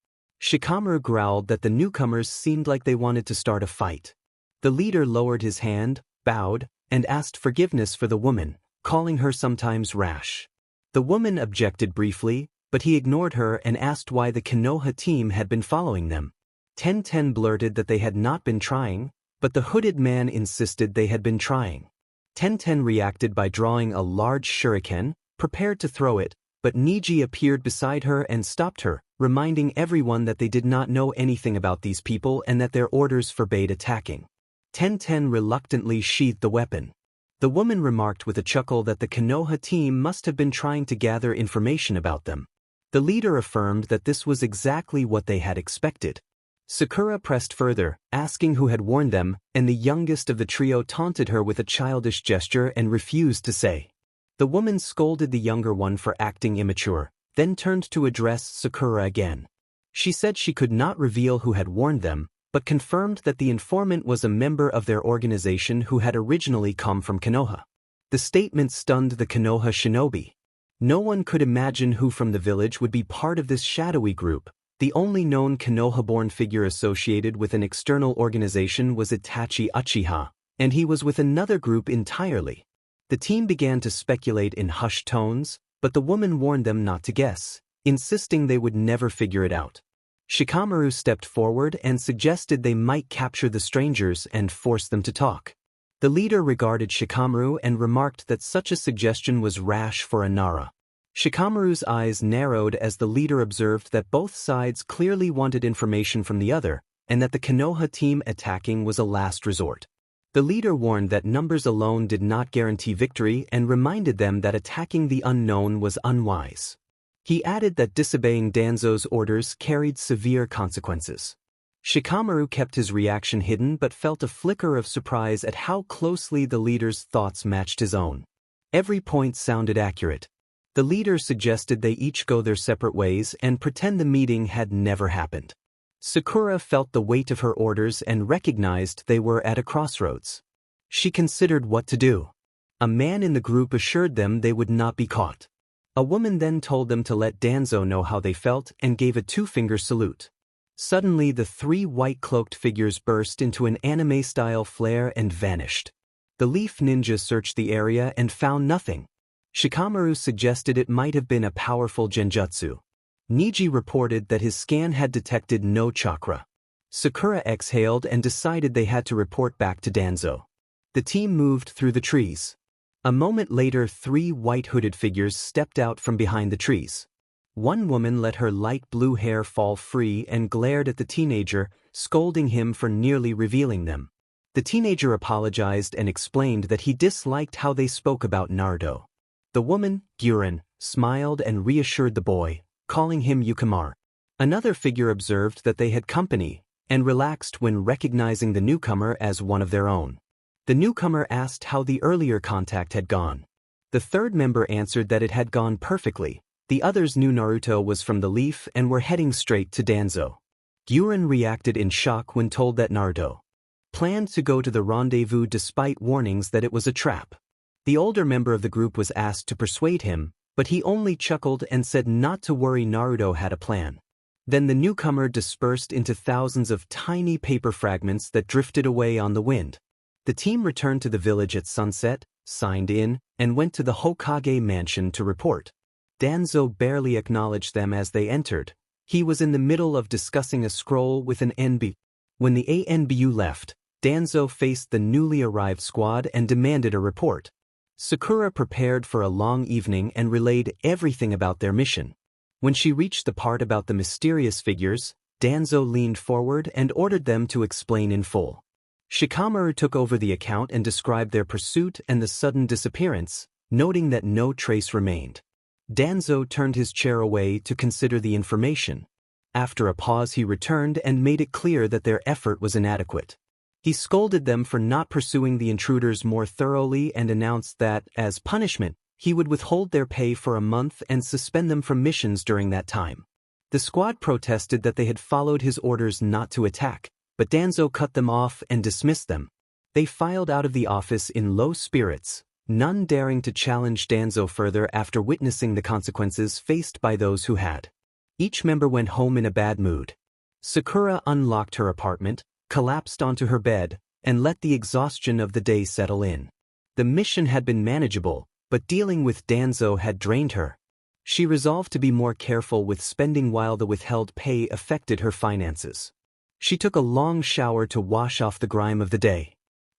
Speaker 1: Shikamaru growled that the newcomers seemed like they wanted to start a fight. The leader lowered his hand, bowed, and asked forgiveness for the woman, calling her sometimes rash. The woman objected briefly, but he ignored her and asked why the Konoha team had been following them. Ten blurted that they had not been trying, but the hooded man insisted they had been trying. Ten reacted by drawing a large shuriken, prepared to throw it, but Niji appeared beside her and stopped her, reminding everyone that they did not know anything about these people and that their orders forbade attacking. Ten reluctantly sheathed the weapon. The woman remarked with a chuckle that the Konoha team must have been trying to gather information about them. The leader affirmed that this was exactly what they had expected. Sakura pressed further, asking who had warned them, and the youngest of the trio taunted her with a childish gesture and refused to say. The woman scolded the younger one for acting immature, then turned to address Sakura again. She said she could not reveal who had warned them, but confirmed that the informant was a member of their organization who had originally come from Konoha. The statement stunned the Konoha shinobi. No one could imagine who from the village would be part of this shadowy group. The only known Konoha-born figure associated with an external organization was Itachi Uchiha, and he was with another group entirely. The team began to speculate in hushed tones, but the woman warned them not to guess, insisting they would never figure it out. Shikamaru stepped forward and suggested they might capture the strangers and force them to talk. The leader regarded Shikamaru and remarked that such a suggestion was rash for a Nara. Shikamaru's eyes narrowed as the leader observed that both sides clearly wanted information from the other, and that the Konoha team attacking was a last resort. The leader warned that numbers alone did not guarantee victory and reminded them that attacking the unknown was unwise. He added that disobeying Danzo's orders carried severe consequences. Shikamaru kept his reaction hidden but felt a flicker of surprise at how closely the leader's thoughts matched his own. Every point sounded accurate. The leader suggested they each go their separate ways and pretend the meeting had never happened. Sakura felt the weight of her orders and recognized they were at a crossroads. She considered what to do. A man in the group assured them they would not be caught. A woman then told them to let Danzo know how they felt and gave a two-finger salute. Suddenly the three white-cloaked figures burst into an anime-style flare and vanished. The leaf ninja searched the area and found nothing. Shikamaru suggested it might have been a powerful genjutsu. Niji reported that his scan had detected no chakra. Sakura exhaled and decided they had to report back to Danzo. The team moved through the trees. A moment later, three white-hooded figures stepped out from behind the trees. One woman let her light blue hair fall free and glared at the teenager, scolding him for nearly revealing them. The teenager apologized and explained that he disliked how they spoke about Naruto. The woman, Guren, smiled and reassured the boy, calling him Yukamar. Another figure observed that they had company, and relaxed when recognizing the newcomer as one of their own. The newcomer asked how the earlier contact had gone. The third member answered that it had gone perfectly. The others knew Naruto was from the Leaf and were heading straight to Danzo. Guren reacted in shock when told that Naruto planned to go to the rendezvous despite warnings that it was a trap. The older member of the group was asked to persuade him, but he only chuckled and said not to worry, Naruto had a plan. Then the newcomer dispersed into thousands of tiny paper fragments that drifted away on the wind. The team returned to the village at sunset, signed in, and went to the Hokage mansion to report. Danzo barely acknowledged them as they entered. He was in the middle of discussing a scroll with an NB. When the ANBU left, Danzo faced the newly arrived squad and demanded a report. Sakura prepared for a long evening and relayed everything about their mission. When she reached the part about the mysterious figures, Danzo leaned forward and ordered them to explain in full. Shikamaru took over the account and described their pursuit and the sudden disappearance, noting that no trace remained. Danzo turned his chair away to consider the information. After a pause, he returned and made it clear that their effort was inadequate. He scolded them for not pursuing the intruders more thoroughly and announced that, as punishment, he would withhold their pay for a month and suspend them from missions during that time. The squad protested that they had followed his orders not to attack, but Danzo cut them off and dismissed them. They filed out of the office in low spirits, none daring to challenge Danzo further after witnessing the consequences faced by those who had. Each member went home in a bad mood. Sakura unlocked her apartment, collapsed onto her bed, and let the exhaustion of the day settle in. The mission had been manageable, but dealing with Danzo had drained her. She resolved to be more careful with spending while the withheld pay affected her finances. She took a long shower to wash off the grime of the day.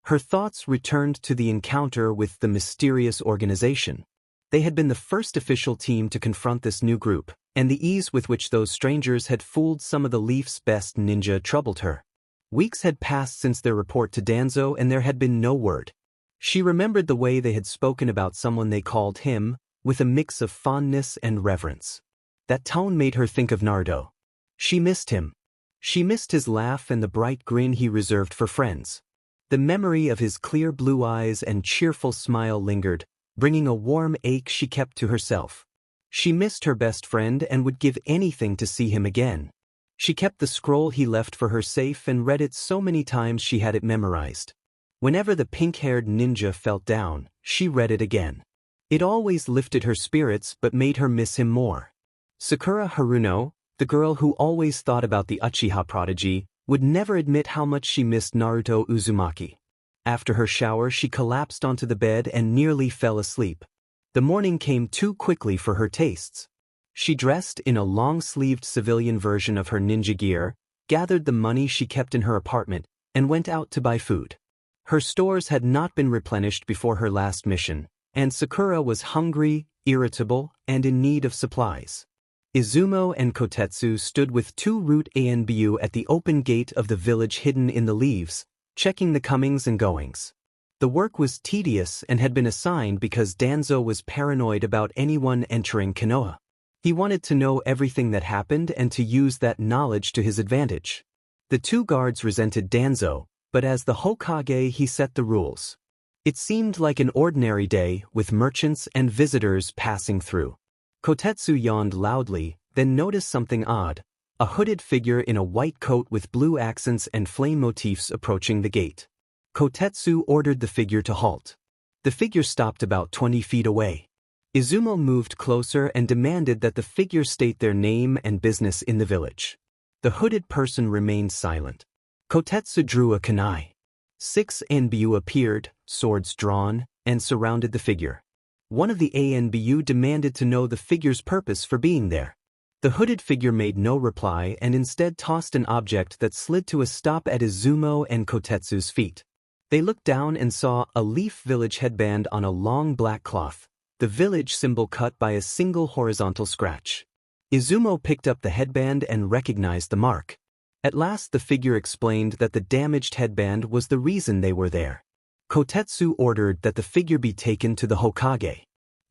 Speaker 1: Her thoughts returned to the encounter with the mysterious organization. They had been the first official team to confront this new group, and the ease with which those strangers had fooled some of the Leaf's best ninja troubled her. Weeks had passed since their report to Danzo and there had been no word. She remembered the way they had spoken about someone they called him, with a mix of fondness and reverence. That tone made her think of Naruto. She missed him. She missed his laugh and the bright grin he reserved for friends. The memory of his clear blue eyes and cheerful smile lingered, bringing a warm ache she kept to herself. She missed her best friend and would give anything to see him again. She kept the scroll he left for her safe and read it so many times she had it memorized. Whenever the pink-haired ninja felt down, she read it again. It always lifted her spirits but made her miss him more. Sakura Haruno, the girl who always thought about the Uchiha prodigy, would never admit how much she missed Naruto Uzumaki. After her shower, she collapsed onto the bed and nearly fell asleep. The morning came too quickly for her tastes. She dressed in a long-sleeved civilian version of her ninja gear, gathered the money she kept in her apartment, and went out to buy food. Her stores had not been replenished before her last mission, and Sakura was hungry, irritable, and in need of supplies. Izumo and Kotetsu stood with two root ANBU at the open gate of the village hidden in the leaves, checking the comings and goings. The work was tedious and had been assigned because Danzo was paranoid about anyone entering Konoha. He wanted to know everything that happened and to use that knowledge to his advantage. The two guards resented Danzo, but as the Hokage he set the rules. It seemed like an ordinary day with merchants and visitors passing through. Kotetsu yawned loudly, then noticed something odd. A hooded figure in a white coat with blue accents and flame motifs approaching the gate. Kotetsu ordered the figure to halt. The figure stopped about 20 feet away. Izumo moved closer and demanded that the figure state their name and business in the village. The hooded person remained silent. Kotetsu drew a kunai. 6 ANBU appeared, swords drawn, and surrounded the figure. One of the ANBU demanded to know the figure's purpose for being there. The hooded figure made no reply and instead tossed an object that slid to a stop at Izumo and Kotetsu's feet. They looked down and saw a leaf village headband on a long black cloth, the village symbol cut by a single horizontal scratch. Izumo picked up the headband and recognized the mark. At last the figure explained that the damaged headband was the reason they were there. Kotetsu ordered that the figure be taken to the Hokage.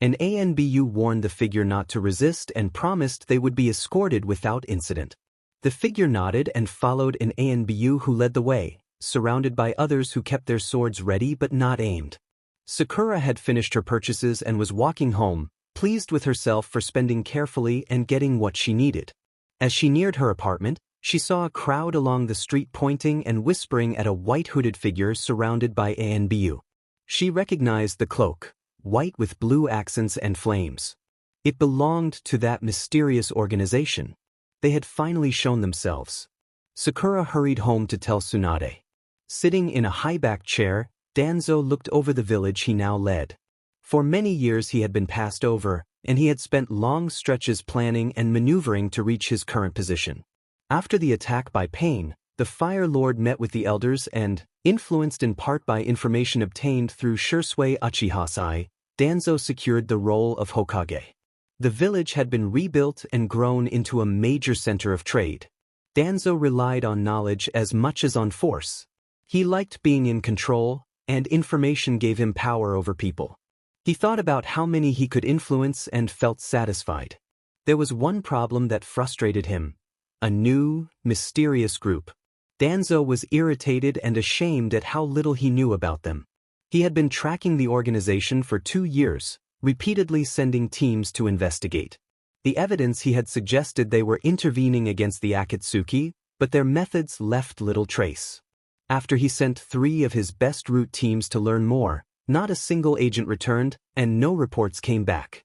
Speaker 1: An ANBU warned the figure not to resist and promised they would be escorted without incident. The figure nodded and followed an ANBU who led the way, surrounded by others who kept their swords ready but not aimed. Sakura had finished her purchases and was walking home, pleased with herself for spending carefully and getting what she needed. As she neared her apartment, she saw a crowd along the street pointing and whispering at a white hooded figure surrounded by ANBU. She recognized the cloak, white with blue accents and flames. It belonged to that mysterious organization. They had finally shown themselves. Sakura hurried home to tell Tsunade. Sitting in a high-backed chair, Danzo looked over the village he now led. For many years he had been passed over, and he had spent long stretches planning and maneuvering to reach his current position. After the attack by Pein, the Fire Lord met with the elders and, influenced in part by information obtained through Shursui Achihasai, Danzo secured the role of Hokage. The village had been rebuilt and grown into a major center of trade. Danzo relied on knowledge as much as on force. He liked being in control, and information gave him power over people. He thought about how many he could influence and felt satisfied. There was one problem that frustrated him: a new, mysterious group. Danzo was irritated and ashamed at how little he knew about them. He had been tracking the organization for 2 years, repeatedly sending teams to investigate. The evidence he had suggested they were intervening against the Akatsuki, but their methods left little trace. After he sent 3 of his best route teams to learn more, not a single agent returned, and no reports came back.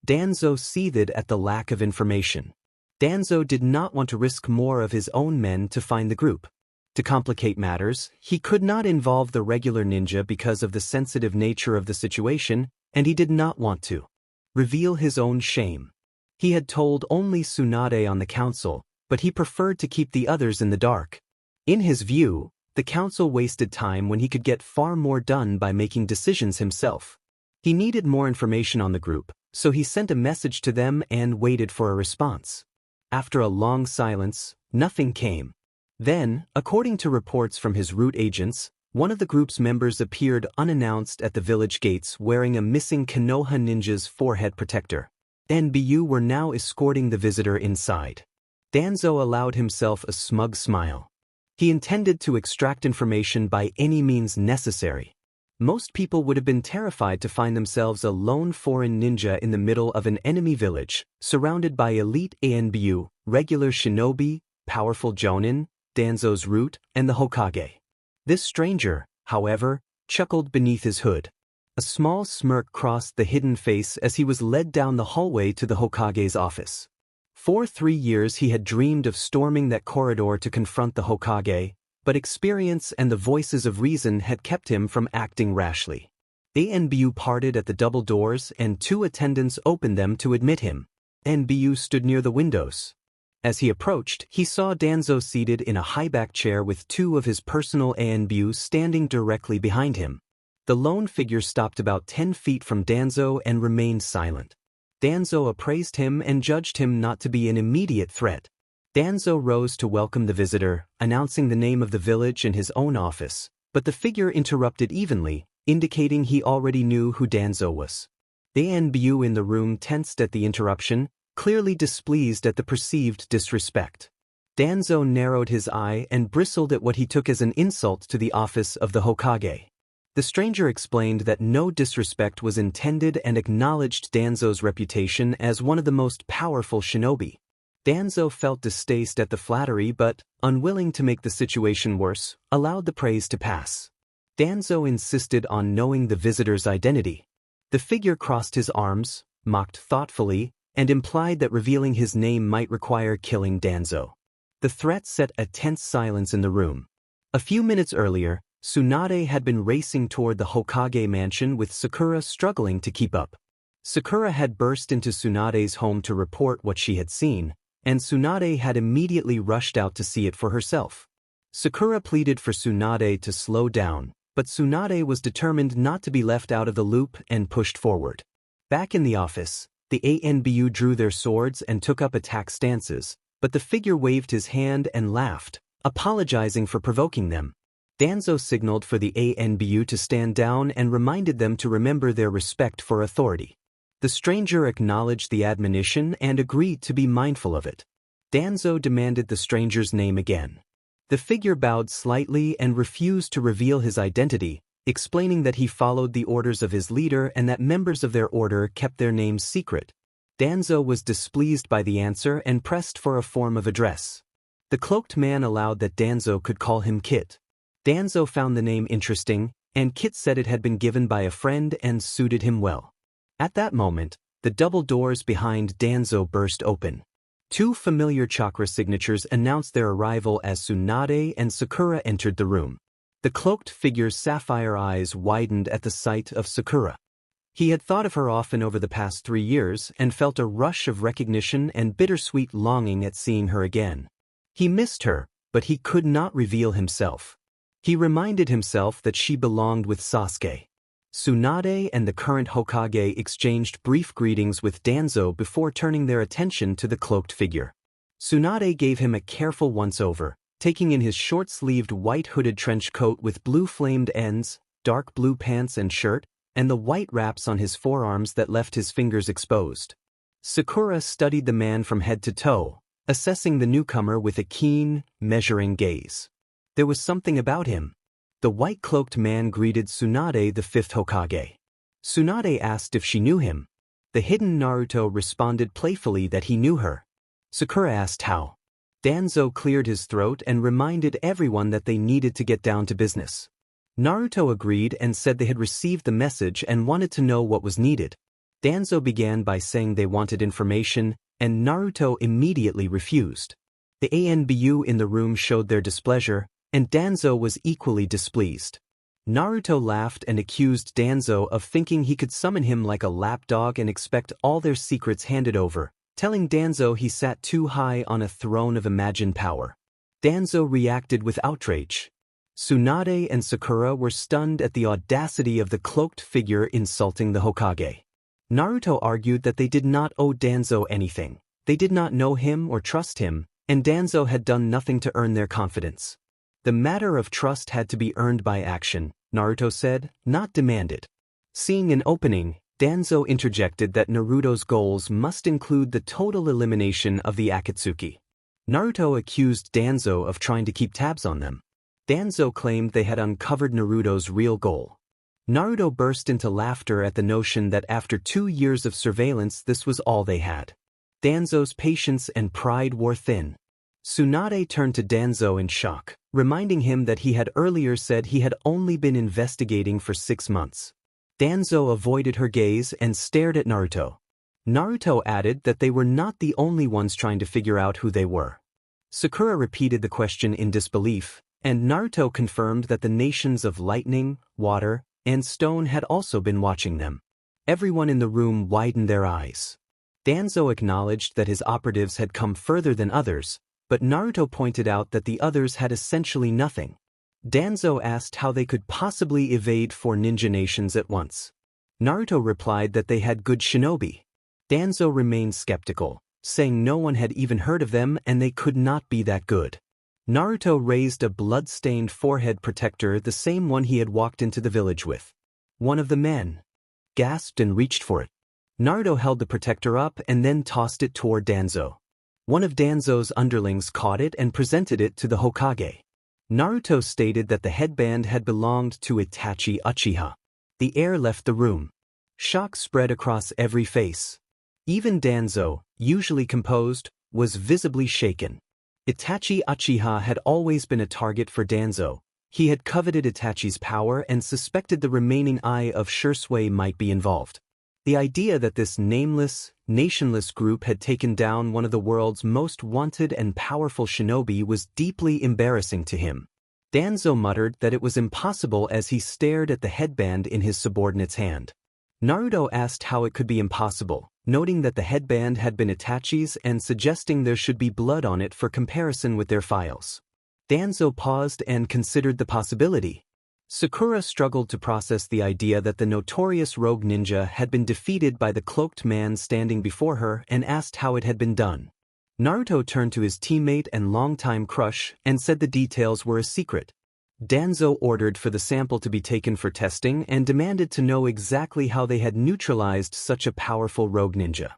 Speaker 1: Danzo seethed at the lack of information. Danzo did not want to risk more of his own men to find the group. To complicate matters, he could not involve the regular ninja because of the sensitive nature of the situation, and he did not want to reveal his own shame. He had told only Tsunade on the council, but he preferred to keep the others in the dark. In his view, the council wasted time when he could get far more done by making decisions himself. He needed more information on the group, so he sent a message to them and waited for a response. After a long silence, nothing came. Then, according to reports from his route agents, one of the group's members appeared unannounced at the village gates wearing a missing Konoha ninja's forehead protector. NBU were now escorting the visitor inside. Danzo allowed himself a smug smile. He intended to extract information by any means necessary. Most people would have been terrified to find themselves a lone foreign ninja in the middle of an enemy village, surrounded by elite ANBU, regular shinobi, powerful jonin, Danzo's route, and the Hokage. This stranger, however, chuckled beneath his hood. A small smirk crossed the hidden face as he was led down the hallway to the Hokage's office. For 3 years he had dreamed of storming that corridor to confront the Hokage, but experience and the voices of reason had kept him from acting rashly. ANBU parted at the double doors and 2 attendants opened them to admit him. NBU stood near the windows. As he approached, he saw Danzo seated in a high-back chair with 2 of his personal ANBU standing directly behind him. The lone figure stopped about 10 feet from Danzo and remained silent. Danzo appraised him and judged him not to be an immediate threat. Danzo rose to welcome the visitor, announcing the name of the village in his own office, but the figure interrupted evenly, indicating he already knew who Danzo was. The NBU in the room tensed at the interruption, clearly displeased at the perceived disrespect. Danzo narrowed his eye and bristled at what he took as an insult to the office of the Hokage. The stranger explained that no disrespect was intended and acknowledged Danzo's reputation as one of the most powerful shinobi. Danzo felt distaste at the flattery but, unwilling to make the situation worse, allowed the praise to pass. Danzo insisted on knowing the visitor's identity. The figure crossed his arms, mocked thoughtfully, and implied that revealing his name might require killing Danzo. The threat set a tense silence in the room. A few minutes earlier, Tsunade had been racing toward the Hokage mansion with Sakura struggling to keep up. Sakura had burst into Tsunade's home to report what she had seen, and Tsunade had immediately rushed out to see it for herself. Sakura pleaded for Tsunade to slow down, but Tsunade was determined not to be left out of the loop and pushed forward. Back in the office, the ANBU drew their swords and took up attack stances, but the figure waved his hand and laughed, apologizing for provoking them. Danzo signaled for the ANBU to stand down and reminded them to remember their respect for authority. The stranger acknowledged the admonition and agreed to be mindful of it. Danzo demanded the stranger's name again. The figure bowed slightly and refused to reveal his identity, explaining that he followed the orders of his leader and that members of their order kept their names secret. Danzo was displeased by the answer and pressed for a form of address. The cloaked man allowed that Danzo could call him Kit. Danzo found the name interesting, and Kit said it had been given by a friend and suited him well. At that moment, the double doors behind Danzo burst open. Two familiar chakra signatures announced their arrival as Tsunade and Sakura entered the room. The cloaked figure's sapphire eyes widened at the sight of Sakura. He had thought of her often over the past 3 years and felt a rush of recognition and bittersweet longing at seeing her again. He missed her, but he could not reveal himself. He reminded himself that she belonged with Sasuke. Tsunade and the current Hokage exchanged brief greetings with Danzo before turning their attention to the cloaked figure. Tsunade gave him a careful once-over, taking in his short-sleeved white hooded trench coat with blue flamed ends, dark blue pants and shirt, and the white wraps on his forearms that left his fingers exposed. Sakura studied the man from head to toe, assessing the newcomer with a keen, measuring gaze. There was something about him. The white-cloaked man greeted Tsunade, the 5th Hokage. Tsunade asked if she knew him. The hidden Naruto responded playfully that he knew her. Sakura asked how. Danzo cleared his throat and reminded everyone that they needed to get down to business. Naruto agreed and said they had received the message and wanted to know what was needed. Danzo began by saying they wanted information, and Naruto immediately refused. The ANBU in the room showed their displeasure, and Danzo was equally displeased. Naruto laughed and accused Danzo of thinking he could summon him like a lapdog and expect all their secrets handed over, telling Danzo he sat too high on a throne of imagined power. Danzo reacted with outrage. Tsunade and Sakura were stunned at the audacity of the cloaked figure insulting the Hokage. Naruto argued that they did not owe Danzo anything. They did not know him or trust him, and Danzo had done nothing to earn their confidence. The matter of trust had to be earned by action, Naruto said, not demanded. Seeing an opening, Danzo interjected that Naruto's goals must include the total elimination of the Akatsuki. Naruto accused Danzo of trying to keep tabs on them. Danzo claimed they had uncovered Naruto's real goal. Naruto burst into laughter at the notion that after 2 years of surveillance this was all they had. Danzo's patience and pride wore thin. Tsunade turned to Danzo in shock, reminding him that he had earlier said he had only been investigating for 6 months. Danzo avoided her gaze and stared at Naruto. Naruto added that they were not the only ones trying to figure out who they were. Sakura repeated the question in disbelief, and Naruto confirmed that the nations of lightning, water, and stone had also been watching them. Everyone in the room widened their eyes. Danzo acknowledged that his operatives had come further than others, but Naruto pointed out that the others had essentially nothing. Danzo asked how they could possibly evade 4 ninja nations at once. Naruto replied that they had good shinobi. Danzo remained skeptical, saying no one had even heard of them and they could not be that good. Naruto raised a blood-stained forehead protector, the same one he had walked into the village with. One of the men gasped and reached for it. Naruto held the protector up and then tossed it toward Danzo. One of Danzo's underlings caught it and presented it to the Hokage. Naruto stated that the headband had belonged to Itachi Uchiha. The air left the room. Shock spread across every face. Even Danzo, usually composed, was visibly shaken. Itachi Uchiha had always been a target for Danzo. He had coveted Itachi's power and suspected the remaining eye of Shisui might be involved. The idea that this nameless, nationless group had taken down one of the world's most wanted and powerful shinobi was deeply embarrassing to him. Danzo muttered that it was impossible as he stared at the headband in his subordinate's hand. Naruto asked how it could be impossible, noting that the headband had been Itachi's and suggesting there should be blood on it for comparison with their files. Danzo paused and considered the possibility. Sakura struggled to process the idea that the notorious rogue ninja had been defeated by the cloaked man standing before her and asked how it had been done. Naruto turned to his teammate and longtime crush and said the details were a secret. Danzo ordered for the sample to be taken for testing and demanded to know exactly how they had neutralized such a powerful rogue ninja.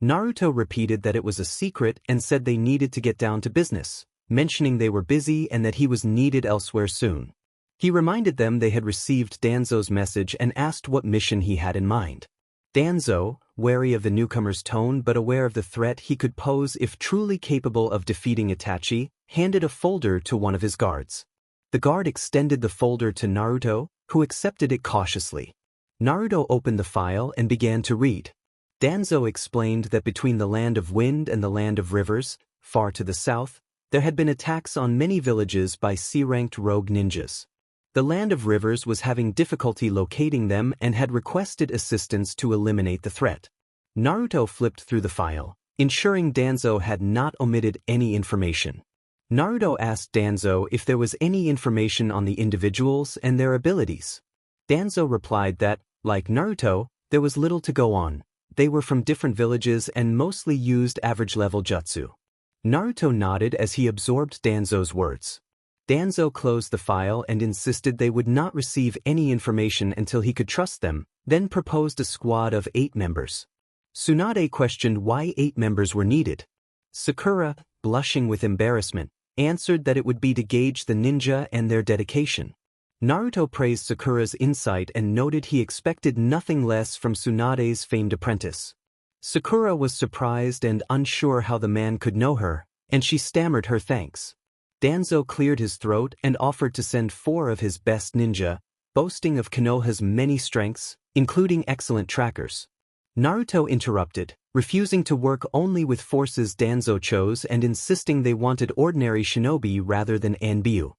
Speaker 1: Naruto repeated that it was a secret and said they needed to get down to business, mentioning they were busy and that he was needed elsewhere soon. He reminded them they had received Danzo's message and asked what mission he had in mind. Danzo, wary of the newcomer's tone but aware of the threat he could pose if truly capable of defeating Itachi, handed a folder to one of his guards. The guard extended the folder to Naruto, who accepted it cautiously. Naruto opened the file and began to read. Danzo explained that between the land of wind and the land of rivers, far to the south, there had been attacks on many villages by C-ranked rogue ninjas. The land of rivers was having difficulty locating them and had requested assistance to eliminate the threat. Naruto flipped through the file, ensuring Danzo had not omitted any information. Naruto asked Danzo if there was any information on the individuals and their abilities. Danzo replied that, like Naruto, there was little to go on. They were from different villages and mostly used average-level jutsu. Naruto nodded as he absorbed Danzo's words. Danzo closed the file and insisted they would not receive any information until he could trust them, then proposed a squad of 8 members. Tsunade questioned why 8 members were needed. Sakura, blushing with embarrassment, answered that it would be to gauge the ninja and their dedication. Naruto praised Sakura's insight and noted he expected nothing less from Tsunade's famed apprentice. Sakura was surprised and unsure how the man could know her, and she stammered her thanks. Danzo cleared his throat and offered to send 4 of his best ninja, boasting of Konoha's many strengths, including excellent trackers. Naruto interrupted, refusing to work only with forces Danzo chose and insisting they wanted ordinary shinobi rather than Anbyu.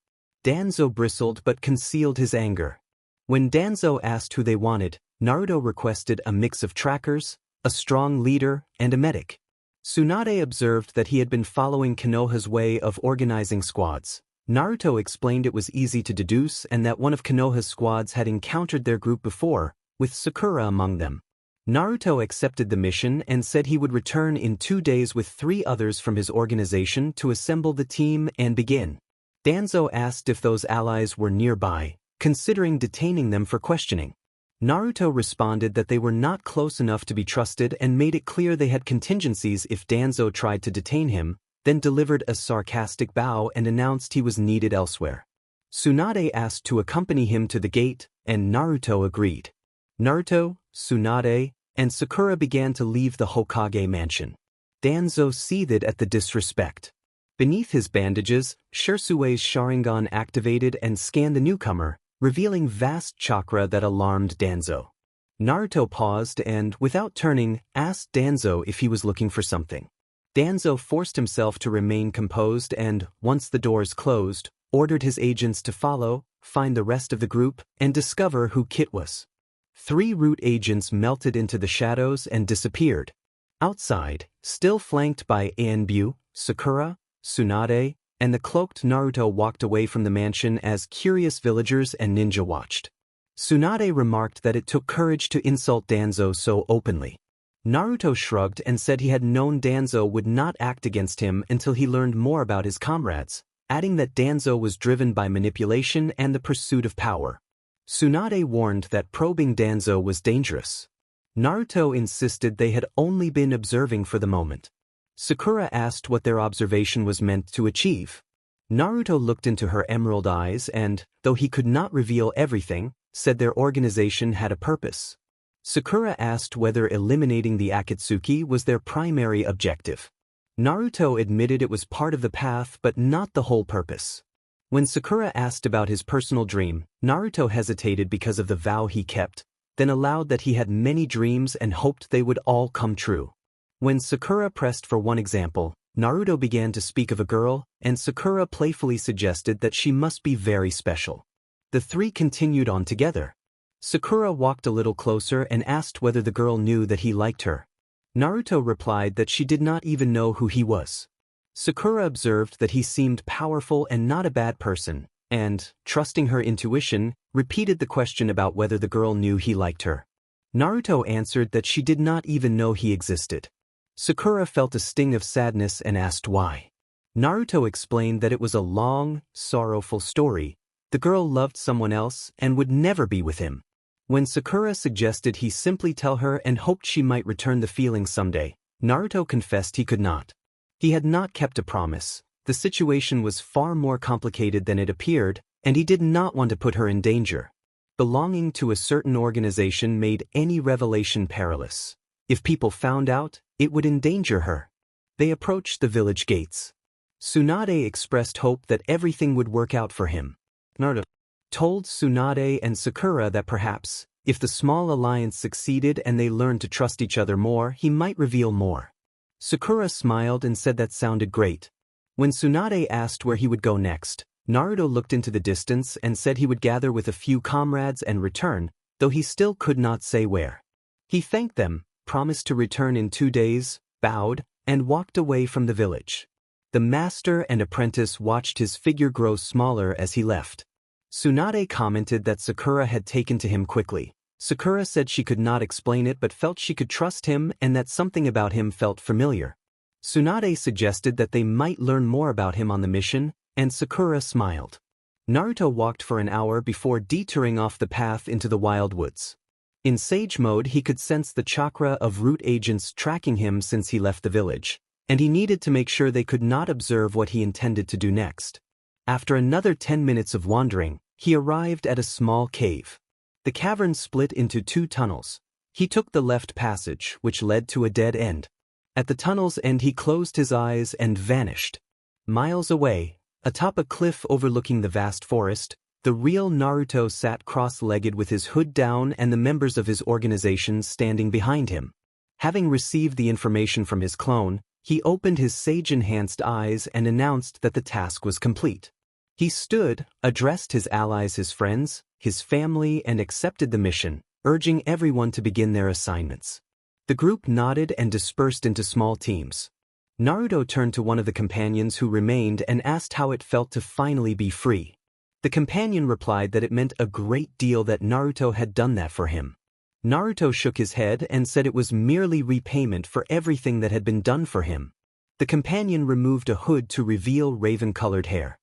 Speaker 1: Danzo bristled but concealed his anger. When Danzo asked who they wanted, Naruto requested a mix of trackers, a strong leader, and a medic. Tsunade observed that he had been following Konoha's way of organizing squads. Naruto explained it was easy to deduce and that one of Konoha's squads had encountered their group before, with Sakura among them. Naruto accepted the mission and said he would return in 2 days with 3 others from his organization to assemble the team and begin. Danzo asked if those allies were nearby, considering detaining them for questioning. Naruto responded that they were not close enough to be trusted and made it clear they had contingencies if Danzo tried to detain him, then delivered a sarcastic bow and announced he was needed elsewhere. Tsunade asked to accompany him to the gate, and Naruto agreed. Naruto, Tsunade, and Sakura began to leave the Hokage mansion. Danzo seethed at the disrespect. Beneath his bandages, Shisui's Sharingan activated and scanned the newcomer, revealing vast chakra that alarmed Danzo. Naruto paused and, without turning, asked Danzo if he was looking for something. Danzo forced himself to remain composed and, once the doors closed, ordered his agents to follow, find the rest of the group, and discover who Kit was. 3 root agents melted into the shadows and disappeared. Outside, still flanked by Anbyu, Sakura, Tsunade, and the cloaked Naruto walked away from the mansion as curious villagers and ninja watched. Tsunade remarked that it took courage to insult Danzo so openly. Naruto shrugged and said he had known Danzo would not act against him until he learned more about his comrades, adding that Danzo was driven by manipulation and the pursuit of power. Tsunade warned that probing Danzo was dangerous. Naruto insisted they had only been observing for the moment. Sakura asked what their observation was meant to achieve. Naruto looked into her emerald eyes and, though he could not reveal everything, said their organization had a purpose. Sakura asked whether eliminating the Akatsuki was their primary objective. Naruto admitted it was part of the path but not the whole purpose. When Sakura asked about his personal dream, Naruto hesitated because of the vow he kept, then allowed that he had many dreams and hoped they would all come true. When Sakura pressed for one example, Naruto began to speak of a girl, and Sakura playfully suggested that she must be very special. The three continued on together. Sakura walked a little closer and asked whether the girl knew that he liked her. Naruto replied that she did not even know who he was. Sakura observed that he seemed powerful and not a bad person, and, trusting her intuition, repeated the question about whether the girl knew he liked her. Naruto answered that she did not even know he existed. Sakura felt a sting of sadness and asked why. Naruto explained that it was a long, sorrowful story. The girl loved someone else and would never be with him. When Sakura suggested he simply tell her and hoped she might return the feeling someday, Naruto confessed he could not. He had not kept a promise. The situation was far more complicated than it appeared, and he did not want to put her in danger. Belonging to a certain organization made any revelation perilous. If people found out, it would endanger her. They approached the village gates. Tsunade expressed hope that everything would work out for him. Naruto told Tsunade and Sakura that perhaps, if the small alliance succeeded and they learned to trust each other more, he might reveal more. Sakura smiled and said that sounded great. When Tsunade asked where he would go next, Naruto looked into the distance and said he would gather with a few comrades and return, though he still could not say where. He thanked them, promised to return in 2 days, bowed, and walked away from the village. The master and apprentice watched his figure grow smaller as he left. Tsunade commented that Sakura had taken to him quickly. Sakura said she could not explain it but felt she could trust him and that something about him felt familiar. Tsunade suggested that they might learn more about him on the mission, and Sakura smiled. Naruto walked for an hour before detouring off the path into the wild woods. In Sage mode he could sense the chakra of root agents tracking him since he left the village, and he needed to make sure they could not observe what he intended to do next. After another 10 minutes of wandering, he arrived at a small cave. The cavern split into 2 tunnels. He took the left passage, which led to a dead end. At the tunnel's end he closed his eyes and vanished. Miles away, atop a cliff overlooking the vast forest, the real Naruto sat cross-legged with his hood down and the members of his organization standing behind him. Having received the information from his clone, he opened his sage-enhanced eyes and announced that the task was complete. He stood, addressed his allies, his friends, his family, and accepted the mission, urging everyone to begin their assignments. The group nodded and dispersed into small teams. Naruto turned to one of the companions who remained and asked how it felt to finally be free. The companion replied that it meant a great deal that Naruto had done that for him. Naruto shook his head and said it was merely repayment for everything that had been done for him. The companion removed a hood to reveal raven-colored hair.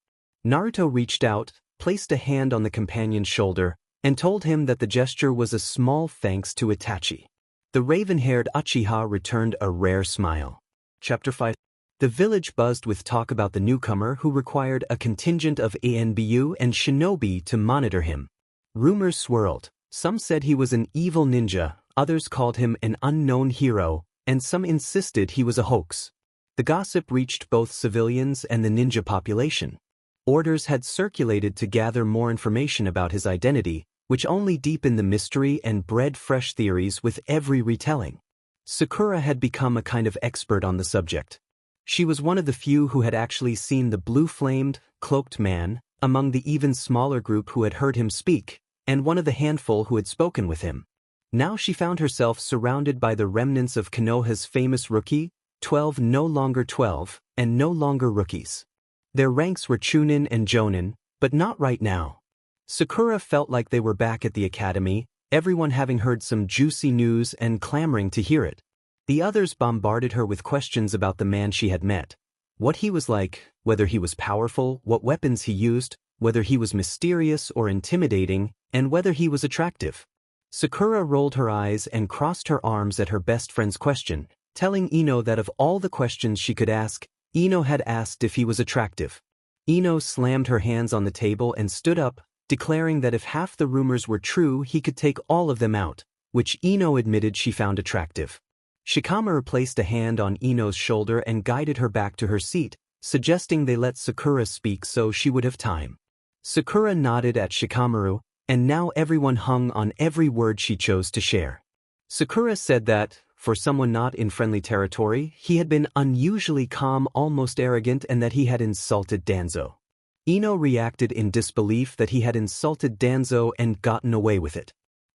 Speaker 1: Naruto reached out, placed a hand on the companion's shoulder, and told him that the gesture was a small thanks to Itachi. The raven-haired Uchiha returned a rare smile. Chapter 5. The village buzzed with talk about the newcomer who required a contingent of ANBU and shinobi to monitor him. Rumors swirled. Some said he was an evil ninja, others called him an unknown hero, and some insisted he was a hoax. The gossip reached both civilians and the ninja population. Orders had circulated to gather more information about his identity, which only deepened the mystery and bred fresh theories with every retelling. Sakura had become a kind of expert on the subject. She was one of the few who had actually seen the blue-flamed, cloaked man, among the even smaller group who had heard him speak, and one of the handful who had spoken with him. Now she found herself surrounded by the remnants of Konoha's famous rookie, 12 no longer 12, and no longer rookies. Their ranks were Chunin and Jonin, but not right now. Sakura felt like they were back at the academy, everyone having heard some juicy news and clamoring to hear it. The others bombarded her with questions about the man she had met. What he was like, whether he was powerful, what weapons he used, whether he was mysterious or intimidating, and whether he was attractive. Sakura rolled her eyes and crossed her arms at her best friend's question, telling Ino that of all the questions she could ask, Ino had asked if he was attractive. Ino slammed her hands on the table and stood up, declaring that if half the rumors were true he could take all of them out, which Ino admitted she found attractive. Shikamaru placed a hand on Ino's shoulder and guided her back to her seat, suggesting they let Sakura speak so she would have time. Sakura nodded at Shikamaru, and now everyone hung on every word she chose to share. Sakura said that, for someone not in friendly territory, he had been unusually calm, almost arrogant, and that he had insulted Danzo. Ino reacted in disbelief that he had insulted Danzo and gotten away with it.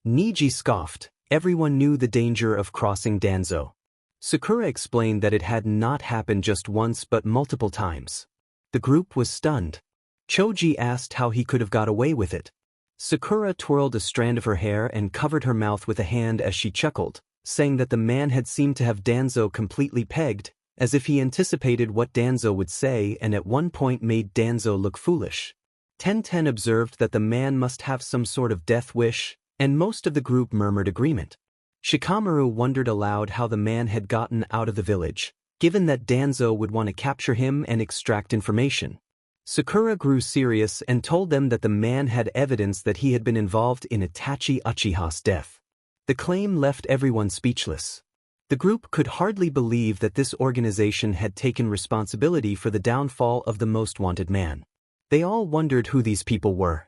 Speaker 1: Niji scoffed. Everyone knew the danger of crossing Danzo. Sakura explained that it had not happened just once but multiple times. The group was stunned. Choji asked how he could have got away with it. Sakura twirled a strand of her hair and covered her mouth with a hand as she chuckled, saying that the man had seemed to have Danzo completely pegged, as if he anticipated what Danzo would say and at one point made Danzo look foolish. Tenten observed that the man must have some sort of death wish, and most of the group murmured agreement. Shikamaru wondered aloud how the man had gotten out of the village, given that Danzo would want to capture him and extract information. Sakura grew serious and told them that the man had evidence that he had been involved in Itachi Uchiha's death. The claim left everyone speechless. The group could hardly believe that this organization had taken responsibility for the downfall of the most wanted man. They all wondered who these people were.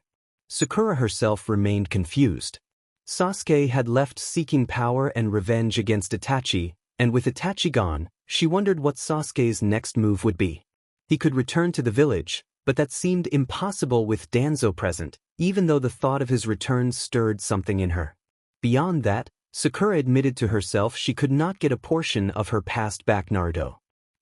Speaker 1: Sakura herself remained confused. Sasuke had left seeking power and revenge against Itachi, and with Itachi gone, she wondered what Sasuke's next move would be. He could return to the village, but that seemed impossible with Danzo present, even though the thought of his return stirred something in her. Beyond that, Sakura admitted to herself she could not get a portion of her past back Naruto.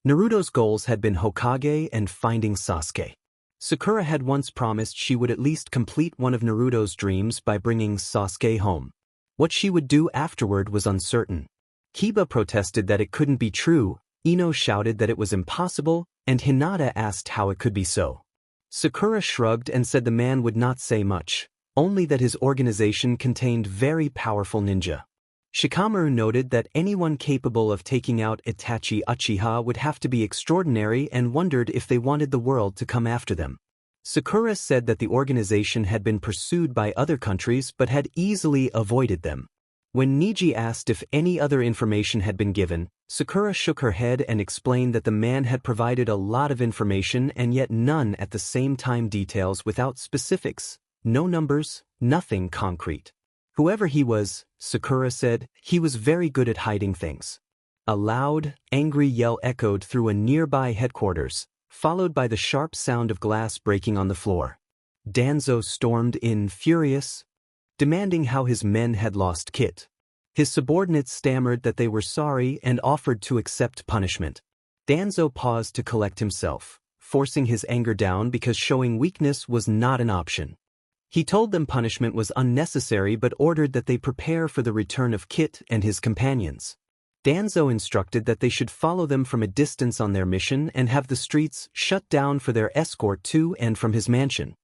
Speaker 1: Naruto's goals had been Hokage and finding Sasuke. Sakura had once promised she would at least complete one of Naruto's dreams by bringing Sasuke home. What she would do afterward was uncertain. Kiba protested that it couldn't be true, Ino shouted that it was impossible, and Hinata asked how it could be so. Sakura shrugged and said the man would not say much, only that his organization contained very powerful ninja. Shikamaru noted that anyone capable of taking out Itachi Uchiha would have to be extraordinary and wondered if they wanted the world to come after them. Sakura said that the organization had been pursued by other countries but had easily avoided them. When Niji asked if any other information had been given, Sakura shook her head and explained that the man had provided a lot of information and yet none at the same time details without specifics, no numbers, nothing concrete. Whoever he was, Sakura said, he was very good at hiding things. A loud, angry yell echoed through a nearby headquarters, followed by the sharp sound of glass breaking on the floor. Danzo stormed in, furious, demanding how his men had lost Kit. His subordinates stammered that they were sorry and offered to accept punishment. Danzo paused to collect himself, forcing his anger down because showing weakness was not an option. He told them punishment was unnecessary but ordered that they prepare for the return of Kit and his companions. Danzo instructed that they should follow them from a distance on their mission and have the streets shut down for their escort to and from his mansion.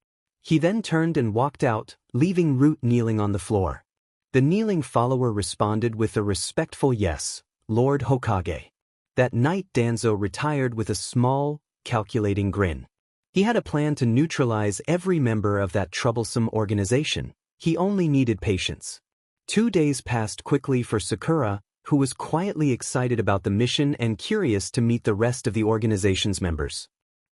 Speaker 1: He then turned and walked out, leaving Root kneeling on the floor. The kneeling follower responded with a respectful yes, Lord Hokage. That night Danzo retired with a small, calculating grin. He had a plan to neutralize every member of that troublesome organization. He only needed patience. 2 days passed quickly for Sakura, who was quietly excited about the mission and curious to meet the rest of the organization's members.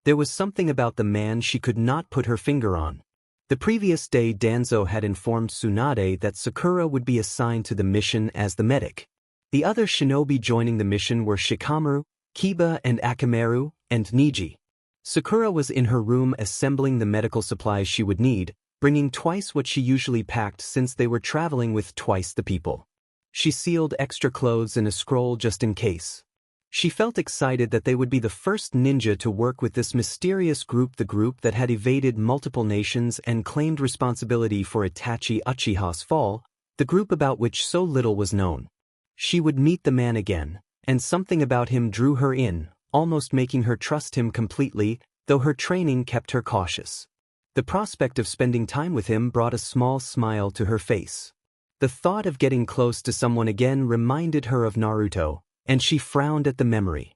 Speaker 1: There was something about the man she could not put her finger on. The previous day Danzo had informed Tsunade that Sakura would be assigned to the mission as the medic. The other shinobi joining the mission were Shikamaru, Kiba and Akamaru, and Niji. Sakura was in her room assembling the medical supplies she would need, bringing twice what she usually packed since they were traveling with twice the people. She sealed extra clothes in a scroll just in case. She felt excited that they would be the first ninja to work with this mysterious group, the group that had evaded multiple nations and claimed responsibility for Itachi Uchiha's fall, the group about which so little was known. She would meet the man again, and something about him drew her in, almost making her trust him completely, though her training kept her cautious. The prospect of spending time with him brought a small smile to her face. The thought of getting close to someone again reminded her of Naruto, and she frowned at the memory.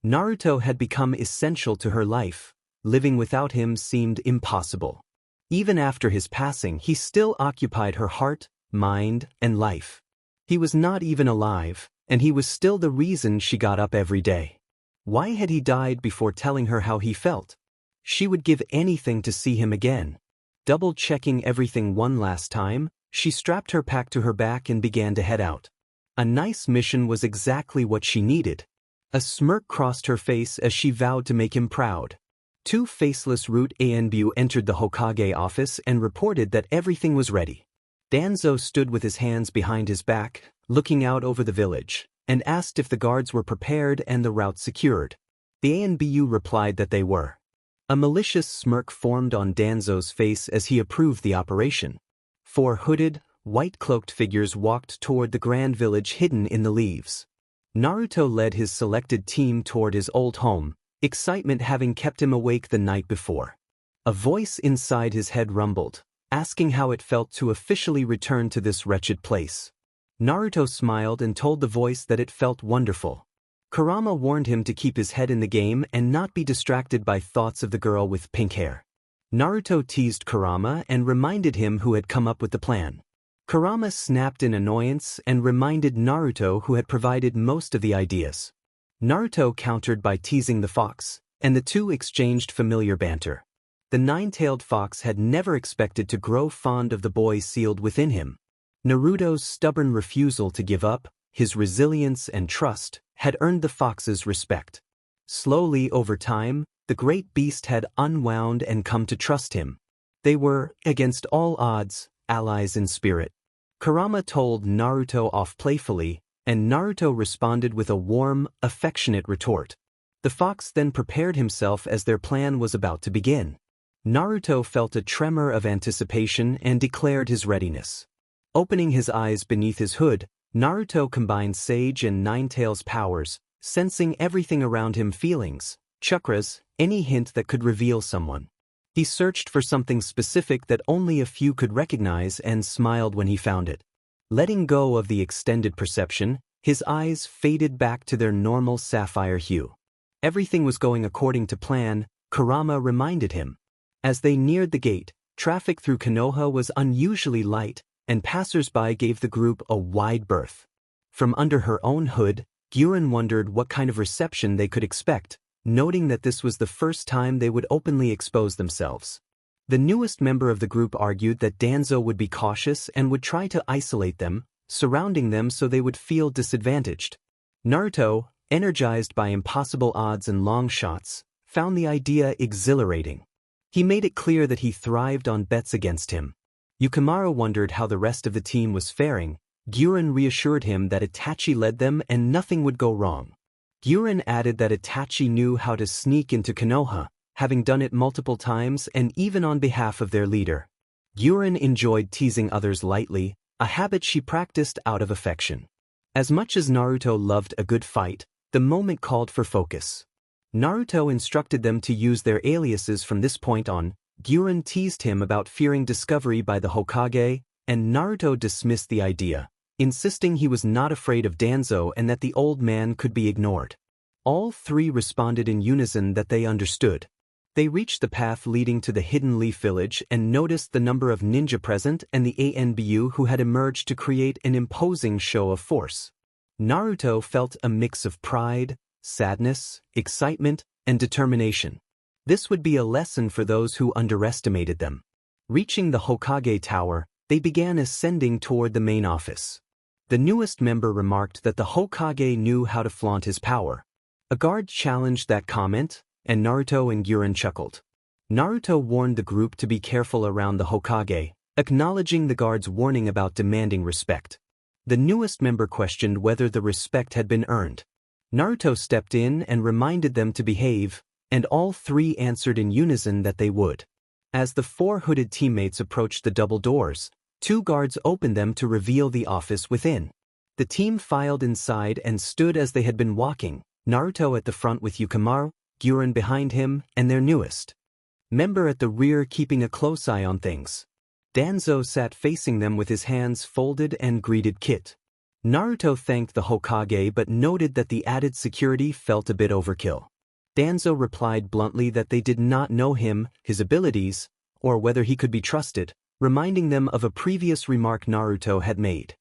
Speaker 1: Naruto had become essential to her life. Living without him seemed impossible. Even after his passing, he still occupied her heart, mind, and life. He was not even alive, and he was still the reason she got up every day. Why had he died before telling her how he felt? She would give anything to see him again. Double-checking everything one last time, she strapped her pack to her back and began to head out. A nice mission was exactly what she needed. A smirk crossed her face as she vowed to make him proud. Two faceless Root Anbu entered the Hokage office and reported that everything was ready. Danzo stood with his hands behind his back, looking out over the village, and asked if the guards were prepared and the route secured. The Anbu replied that they were. A malicious smirk formed on Danzo's face as he approved the operation. Four hooded, white-cloaked figures walked toward the grand village hidden in the leaves. Naruto led his selected team toward his old home, excitement having kept him awake the night before. A voice inside his head rumbled, asking how it felt to officially return to this wretched place. Naruto smiled and told the voice that it felt wonderful. Kurama warned him to keep his head in the game and not be distracted by thoughts of the girl with pink hair. Naruto teased Kurama and reminded him who had come up with the plan. Kurama snapped in annoyance and reminded Naruto who had provided most of the ideas. Naruto countered by teasing the fox, and the two exchanged familiar banter. The nine-tailed fox had never expected to grow fond of the boy sealed within him. Naruto's stubborn refusal to give up, his resilience and trust, had earned the fox's respect. Slowly over time, the great beast had unwound and come to trust him. They were, against all odds, allies in spirit. Kurama told Naruto off playfully, and Naruto responded with a warm, affectionate retort. The fox then prepared himself as their plan was about to begin. Naruto felt a tremor of anticipation and declared his readiness. Opening his eyes beneath his hood, Naruto combined Sage and Nine-Tails powers, sensing everything around him: feelings, chakras, any hint that could reveal someone. He searched for something specific that only a few could recognize and smiled when he found it. Letting go of the extended perception, his eyes faded back to their normal sapphire hue. Everything was going according to plan, Kurama reminded him. As they neared the gate, traffic through Konoha was unusually light, and passers-by gave the group a wide berth. From under her own hood, Gyurin wondered what kind of reception they could expect, noting that this was the first time they would openly expose themselves. The newest member of the group argued that Danzo would be cautious and would try to isolate them, surrounding them so they would feel disadvantaged. Naruto, energized by impossible odds and long shots, found the idea exhilarating. He made it clear that he thrived on bets against him. Yukimaro wondered how the rest of the team was faring. Gyurin reassured him that Itachi led them and nothing would go wrong. Gyurin added that Itachi knew how to sneak into Konoha, having done it multiple times and even on behalf of their leader. Gyurin enjoyed teasing others lightly, a habit she practiced out of affection. As much as Naruto loved a good fight, the moment called for focus. Naruto instructed them to use their aliases from this point on. Gyurin teased him about fearing discovery by the Hokage, and Naruto dismissed the idea, insisting he was not afraid of Danzo and that the old man could be ignored. All three responded in unison that they understood. They reached the path leading to the Hidden Leaf Village and noticed the number of ninja present and the ANBU who had emerged to create an imposing show of force. Naruto felt a mix of pride, sadness, excitement, and determination. This would be a lesson for those who underestimated them. Reaching the Hokage Tower, they began ascending toward the main office. The newest member remarked that the Hokage knew how to flaunt his power. A guard challenged that comment, and Naruto and Gyurin chuckled. Naruto warned the group to be careful around the Hokage, acknowledging the guard's warning about demanding respect. The newest member questioned whether the respect had been earned. Naruto stepped in and reminded them to behave, and all three answered in unison that they would. As the four hooded teammates approached the double doors, two guards opened them to reveal the office within. The team filed inside and stood as they had been walking, Naruto at the front with Yukimaro, Gyurin behind him, and their newest member at the rear keeping a close eye on things. Danzo sat facing them with his hands folded and greeted Kit. Naruto thanked the Hokage but noted that the added security felt a bit overkill. Danzo replied bluntly that they did not know him, his abilities, or whether he could be trusted, reminding them of a previous remark Naruto had made.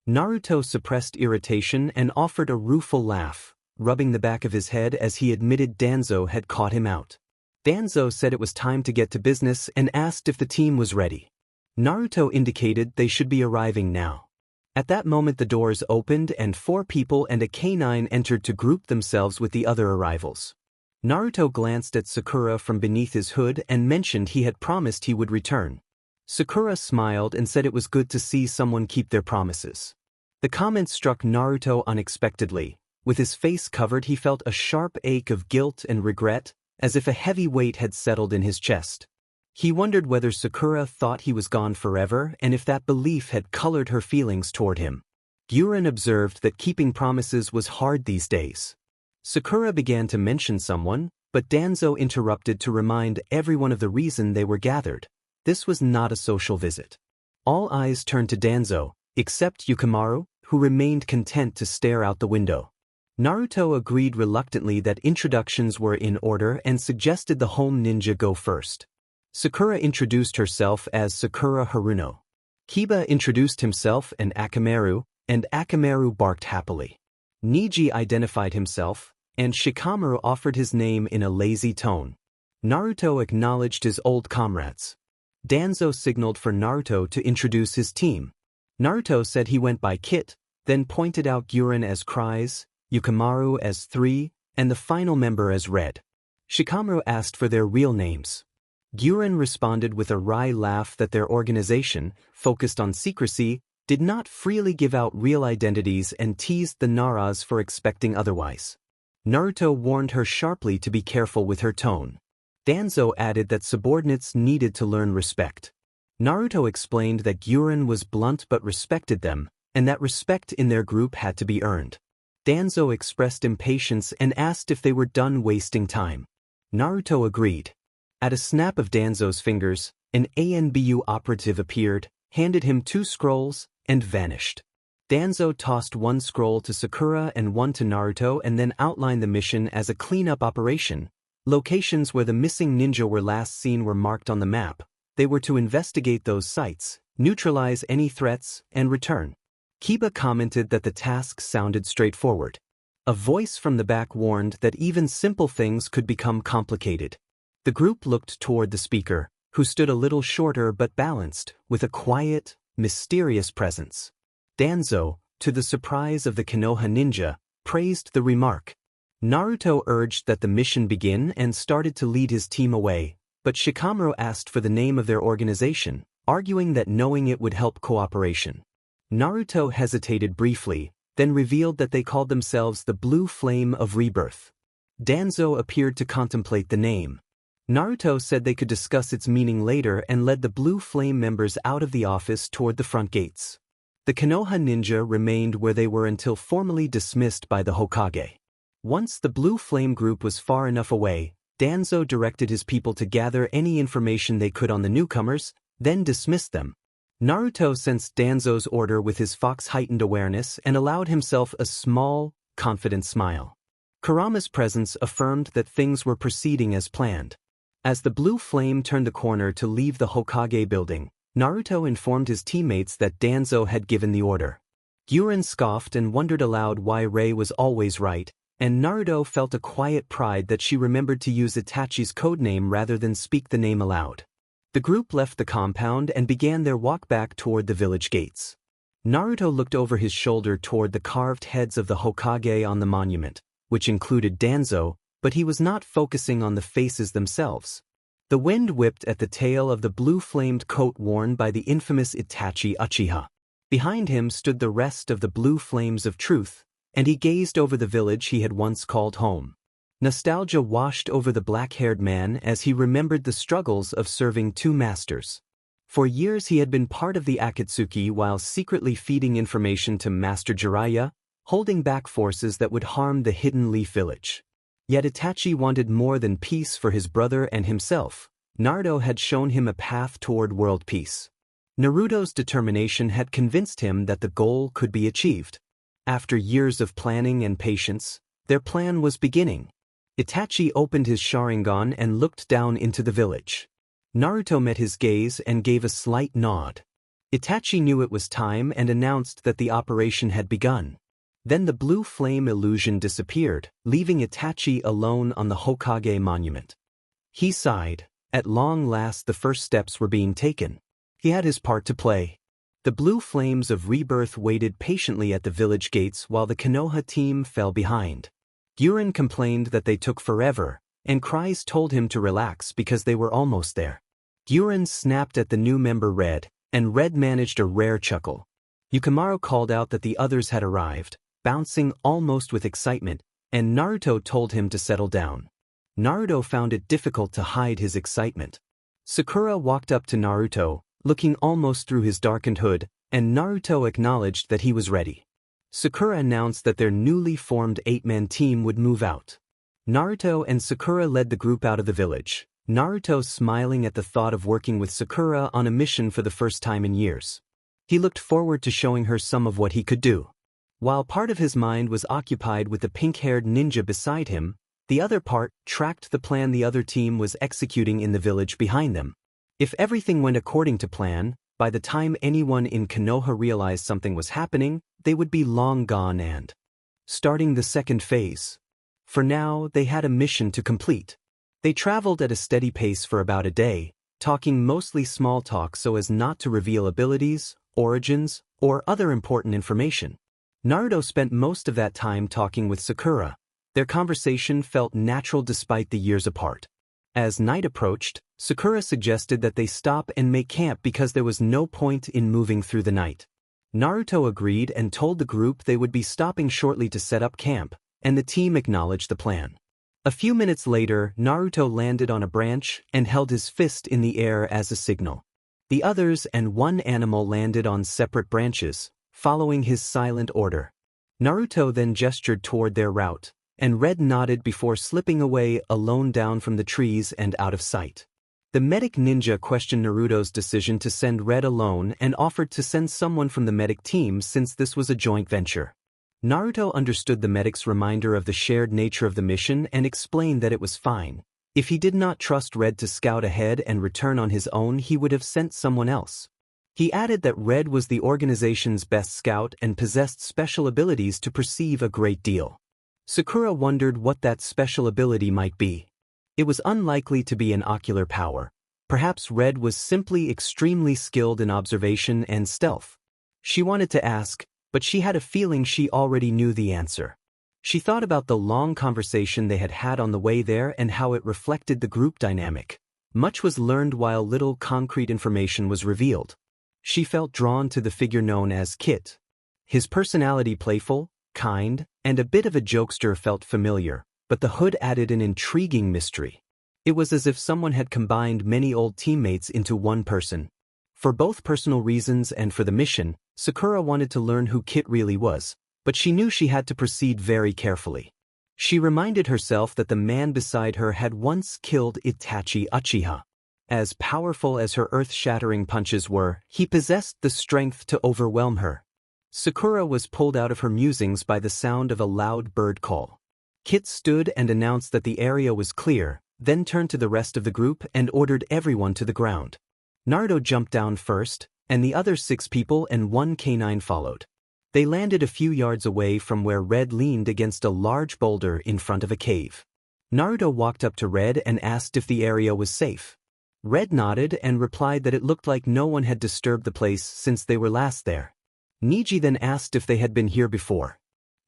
Speaker 1: Naruto suppressed irritation and offered a rueful laugh, rubbing the back of his head as he admitted Danzo had caught him out. Danzo said it was time to get to business and asked if the team was ready. Naruto indicated they should be arriving now. At that moment the doors opened and 4 people and a canine entered to group themselves with the other arrivals. Naruto glanced at Sakura from beneath his hood and mentioned he had promised he would return. Sakura smiled and said it was good to see someone keep their promises. The comment struck Naruto unexpectedly. With his face covered he felt a sharp ache of guilt and regret, as if a heavy weight had settled in his chest. He wondered whether Sakura thought he was gone forever and if that belief had colored her feelings toward him. Guren observed that keeping promises was hard these days. Sakura began to mention someone, but Danzo interrupted to remind everyone of the reason they were gathered. This was not a social visit. All eyes turned to Danzo, except Yukimaru, who remained content to stare out the window. Naruto agreed reluctantly that introductions were in order and suggested the home ninja go first. Sakura introduced herself as Sakura Haruno. Kiba introduced himself and Akamaru barked happily. Niji identified himself, and Shikamaru offered his name in a lazy tone. Naruto acknowledged his old comrades. Danzo signaled for Naruto to introduce his team. Naruto said he went by Kit, then pointed out Guren as Cries, Yukimaru as 3, and the final member as Red. Shikamaru asked for their real names. Guren responded with a wry laugh that their organization, focused on secrecy, did not freely give out real identities and teased the Naras for expecting otherwise. Naruto warned her sharply to be careful with her tone. Danzo added that subordinates needed to learn respect. Naruto explained that Guren was blunt but respected them, and that respect in their group had to be earned. Danzo expressed impatience and asked if they were done wasting time. Naruto agreed. At a snap of Danzo's fingers, an ANBU operative appeared, handed him 2 scrolls, and vanished. Danzo tossed 1 scroll to Sakura and 1 to Naruto and then outlined the mission as a cleanup operation. Locations where the missing ninja were last seen were marked on the map. They were to investigate those sites, neutralize any threats, and return. Kiba commented that the task sounded straightforward. A voice from the back warned that even simple things could become complicated. The group looked toward the speaker, who stood a little shorter but balanced, with a quiet, mysterious presence. Danzo, to the surprise of the Konoha ninja, praised the remark. Naruto urged that the mission begin and started to lead his team away, but Shikamaru asked for the name of their organization, arguing that knowing it would help cooperation. Naruto hesitated briefly, then revealed that they called themselves the Blue Flame of Rebirth. Danzo appeared to contemplate the name. Naruto said they could discuss its meaning later and led the Blue Flame members out of the office toward the front gates. The Konoha ninja remained where they were until formally dismissed by the Hokage. Once the Blue Flame group was far enough away, Danzo directed his people to gather any information they could on the newcomers, then dismissed them. Naruto sensed Danzo's order with his fox-heightened awareness and allowed himself a small, confident smile. Kurama's presence affirmed that things were proceeding as planned. As the Blue Flame turned the corner to leave the Hokage building, Naruto informed his teammates that Danzo had given the order. Guren scoffed and wondered aloud why Rei was always right, and Naruto felt a quiet pride that she remembered to use Itachi's codename rather than speak the name aloud. The group left the compound and began their walk back toward the village gates. Naruto looked over his shoulder toward the carved heads of the Hokage on the monument, which included Danzo, but he was not focusing on the faces themselves. The wind whipped at the tail of the blue-flamed coat worn by the infamous Itachi Uchiha. Behind him stood the rest of the blue flames of truth, and he gazed over the village he had once called home. Nostalgia washed over the black-haired man as he remembered the struggles of serving 2 masters. For years he had been part of the Akatsuki while secretly feeding information to Master Jiraiya, holding back forces that would harm the Hidden Leaf Village. Yet Itachi wanted more than peace for his brother and himself. Naruto had shown him a path toward world peace. Naruto's determination had convinced him that the goal could be achieved. After years of planning and patience, their plan was beginning. Itachi opened his Sharingan and looked down into the village. Naruto met his gaze and gave a slight nod. Itachi knew it was time and announced that the operation had begun. Then the blue flame illusion disappeared, leaving Itachi alone on the Hokage monument. He sighed. At long last the first steps were being taken. He had his part to play. The blue flames of rebirth waited patiently at the village gates while the Konoha team fell behind. Guren complained that they took forever, and Kreis told him to relax because they were almost there. Guren snapped at the new member Red, and Red managed a rare chuckle. Yukimaru called out that the others had arrived, bouncing almost with excitement, and Naruto told him to settle down. Naruto found it difficult to hide his excitement. Sakura walked up to Naruto, looking almost through his darkened hood, and Naruto acknowledged that he was ready. Sakura announced that their newly formed 8-man team would move out. Naruto and Sakura led the group out of the village, Naruto smiling at the thought of working with Sakura on a mission for the first time in years. He looked forward to showing her some of what he could do. While part of his mind was occupied with the pink-haired ninja beside him, the other part tracked the plan the other team was executing in the village behind them. If everything went according to plan, by the time anyone in Konoha realized something was happening, they would be long gone and starting the second phase. For now, they had a mission to complete. They traveled at a steady pace for about a day, talking mostly small talk so as not to reveal abilities, origins, or other important information. Naruto spent most of that time talking with Sakura. Their conversation felt natural despite the years apart. As night approached, Sakura suggested that they stop and make camp because there was no point in moving through the night. Naruto agreed and told the group they would be stopping shortly to set up camp, and the team acknowledged the plan. A few minutes later, Naruto landed on a branch and held his fist in the air as a signal. The others and one animal landed on separate branches, following his silent order. Naruto then gestured toward their route, and Red nodded before slipping away alone down from the trees and out of sight. The medic ninja questioned Naruto's decision to send Red alone and offered to send someone from the medic team since this was a joint venture. Naruto understood the medic's reminder of the shared nature of the mission and explained that it was fine. If he did not trust Red to scout ahead and return on his own, he would have sent someone else. He added that Red was the organization's best scout and possessed special abilities to perceive a great deal. Sakura wondered what that special ability might be. It was unlikely to be an ocular power. Perhaps Red was simply extremely skilled in observation and stealth. She wanted to ask, but she had a feeling she already knew the answer. She thought about the long conversation they had had on the way there and how it reflected the group dynamic. Much was learned while little concrete information was revealed. She felt drawn to the figure known as Kit. His personality playful, kind, and a bit of a jokester felt familiar, but the hood added an intriguing mystery. It was as if someone had combined many old teammates into one person. For both personal reasons and for the mission, Sakura wanted to learn who Kit really was, but she knew she had to proceed very carefully. She reminded herself that the man beside her had once killed Itachi Uchiha. As powerful as her earth-shattering punches were, he possessed the strength to overwhelm her. Sakura was pulled out of her musings by the sound of a loud bird call. Kit stood and announced that the area was clear, then turned to the rest of the group and ordered everyone to the ground. Naruto jumped down first, and the other 6 people and 1 canine followed. They landed a few yards away from where Red leaned against a large boulder in front of a cave. Naruto walked up to Red and asked if the area was safe. Red nodded and replied that it looked like no one had disturbed the place since they were last there. Niji then asked if they had been here before.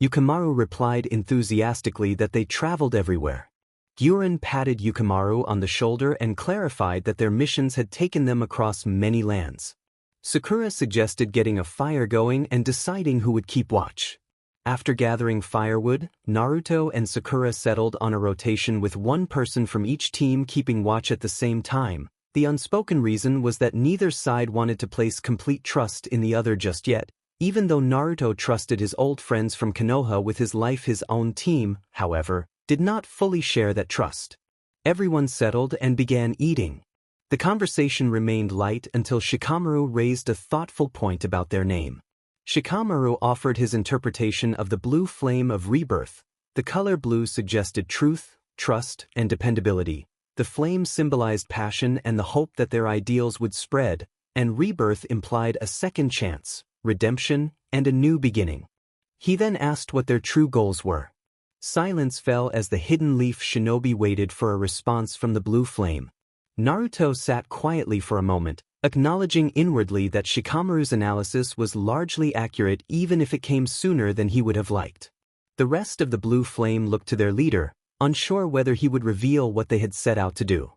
Speaker 1: Yukimaru replied enthusiastically that they traveled everywhere. Guren patted Yukimaru on the shoulder and clarified that their missions had taken them across many lands. Sakura suggested getting a fire going and deciding who would keep watch. After gathering firewood, Naruto and Sakura settled on a rotation with one person from each team keeping watch at the same time. The unspoken reason was that neither side wanted to place complete trust in the other just yet. Even though Naruto trusted his old friends from Konoha with his life, his own team, however, did not fully share that trust. Everyone settled and began eating. The conversation remained light until Shikamaru raised a thoughtful point about their name. Shikamaru offered his interpretation of the blue flame of rebirth. The color blue suggested truth, trust, and dependability. The flame symbolized passion and the hope that their ideals would spread, and rebirth implied a second chance, redemption, and a new beginning. He then asked what their true goals were. Silence fell as the hidden leaf shinobi waited for a response from the blue flame. Naruto sat quietly for a moment, acknowledging inwardly that Shikamaru's analysis was largely accurate even if it came sooner than he would have liked. The rest of the blue flame looked to their leader, unsure whether he would reveal what they had set out to do.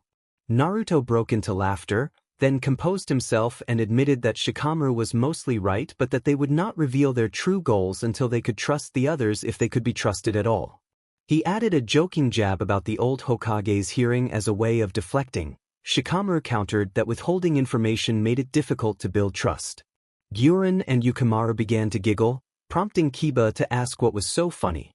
Speaker 1: Naruto broke into laughter, then composed himself and admitted that Shikamaru was mostly right but that they would not reveal their true goals until they could trust the others if they could be trusted at all. He added a joking jab about the old Hokage's hearing as a way of deflecting. Shikamaru countered that withholding information made it difficult to build trust. Gyuren and Yukimaru began to giggle, prompting Kiba to ask what was so funny.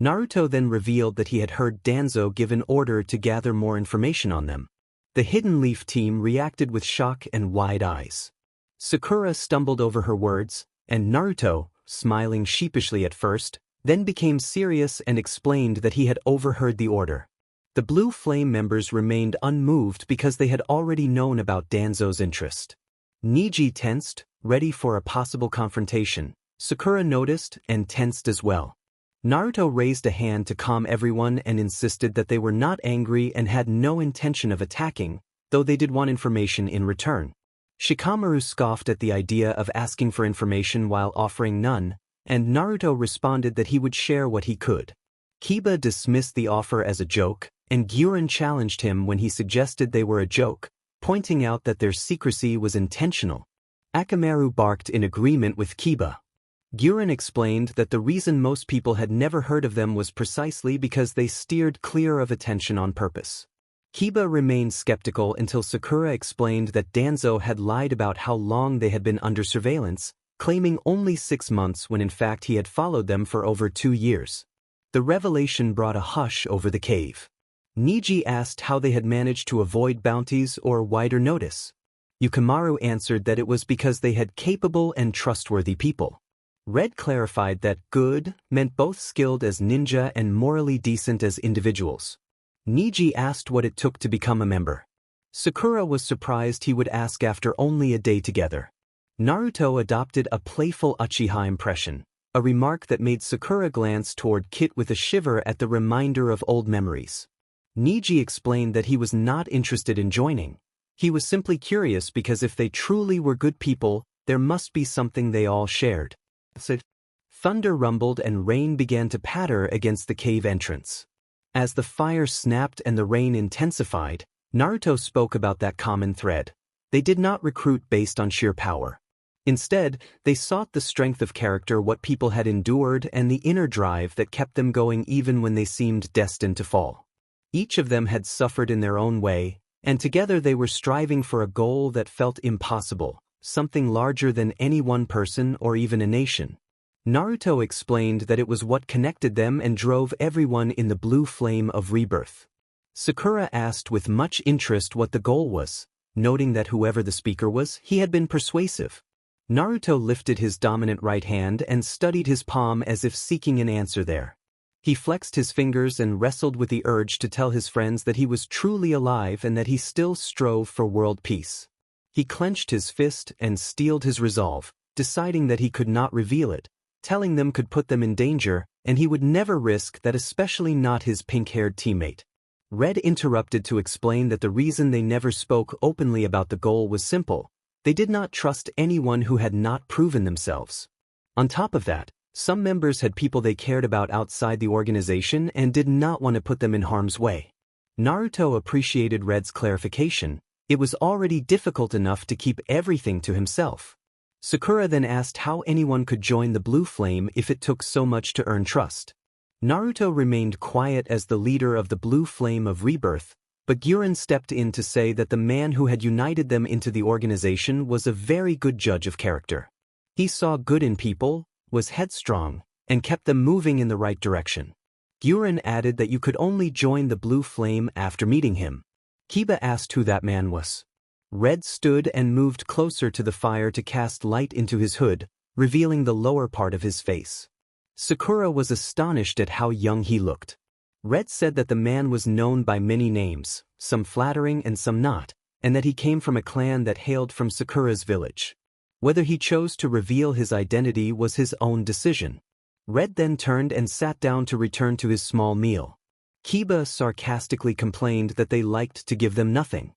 Speaker 1: Naruto then revealed that he had heard Danzo give an order to gather more information on them. The Hidden Leaf team reacted with shock and wide eyes. Sakura stumbled over her words, and Naruto, smiling sheepishly at first, then became serious and explained that he had overheard the order. The Blue Flame members remained unmoved because they had already known about Danzo's interest. Niji tensed, ready for a possible confrontation. Sakura noticed and tensed as well. Naruto raised a hand to calm everyone and insisted that they were not angry and had no intention of attacking, though they did want information in return. Shikamaru scoffed at the idea of asking for information while offering none, and Naruto responded that he would share what he could. Kiba dismissed the offer as a joke, and Gyuren challenged him when he suggested they were a joke, pointing out that their secrecy was intentional. Akamaru barked in agreement with Kiba. Gyuren explained that the reason most people had never heard of them was precisely because they steered clear of attention on purpose. Kiba remained skeptical until Sakura explained that Danzo had lied about how long they had been under surveillance, claiming only 6 months when in fact he had followed them for over 2 years. The revelation brought a hush over the cave. Niji asked how they had managed to avoid bounties or wider notice. Yukimaru answered that it was because they had capable and trustworthy people. Red clarified that good meant both skilled as ninja and morally decent as individuals. Niji asked what it took to become a member. Sakura was surprised he would ask after only a day together. Naruto adopted a playful Uchiha impression, a remark that made Sakura glance toward Kit with a shiver at the reminder of old memories. Niji explained that he was not interested in joining. He was simply curious because if they truly were good people, there must be something they all shared. Thunder rumbled and rain began to patter against the cave entrance. As the fire snapped and the rain intensified, Naruto spoke about that common thread. They did not recruit based on sheer power. Instead, they sought the strength of character, what people had endured, and the inner drive that kept them going even when they seemed destined to fall. Each of them had suffered in their own way, and together they were striving for a goal that felt impossible, something larger than any one person or even a nation. Naruto explained that it was what connected them and drove everyone in the blue flame of rebirth. Sakura asked with much interest what the goal was, noting that whoever the speaker was, he had been persuasive. Naruto lifted his dominant right hand and studied his palm as if seeking an answer there. He flexed his fingers and wrestled with the urge to tell his friends that he was truly alive and that he still strove for world peace. He clenched his fist and steeled his resolve, deciding that he could not reveal it. Telling them could put them in danger, and he would never risk that, especially not his pink-haired teammate. Red interrupted to explain that the reason they never spoke openly about the goal was simple. They did not trust anyone who had not proven themselves. On top of that, some members had people they cared about outside the organization and did not want to put them in harm's way. Naruto appreciated Red's clarification. It was already difficult enough to keep everything to himself. Sakura then asked how anyone could join the Blue Flame if it took so much to earn trust. Naruto remained quiet as the leader of the Blue Flame of Rebirth, but Gyuren stepped in to say that the man who had united them into the organization was a very good judge of character. He saw good in people, was headstrong, and kept them moving in the right direction. Gyuren added that you could only join the Blue Flame after meeting him. Kiba asked who that man was. Red stood and moved closer to the fire to cast light into his hood, revealing the lower part of his face. Sakura was astonished at how young he looked. Red said that the man was known by many names, some flattering and some not, and that he came from a clan that hailed from Sakura's village. Whether he chose to reveal his identity was his own decision. Red then turned and sat down to return to his small meal. Kiba sarcastically complained that they liked to give them nothing.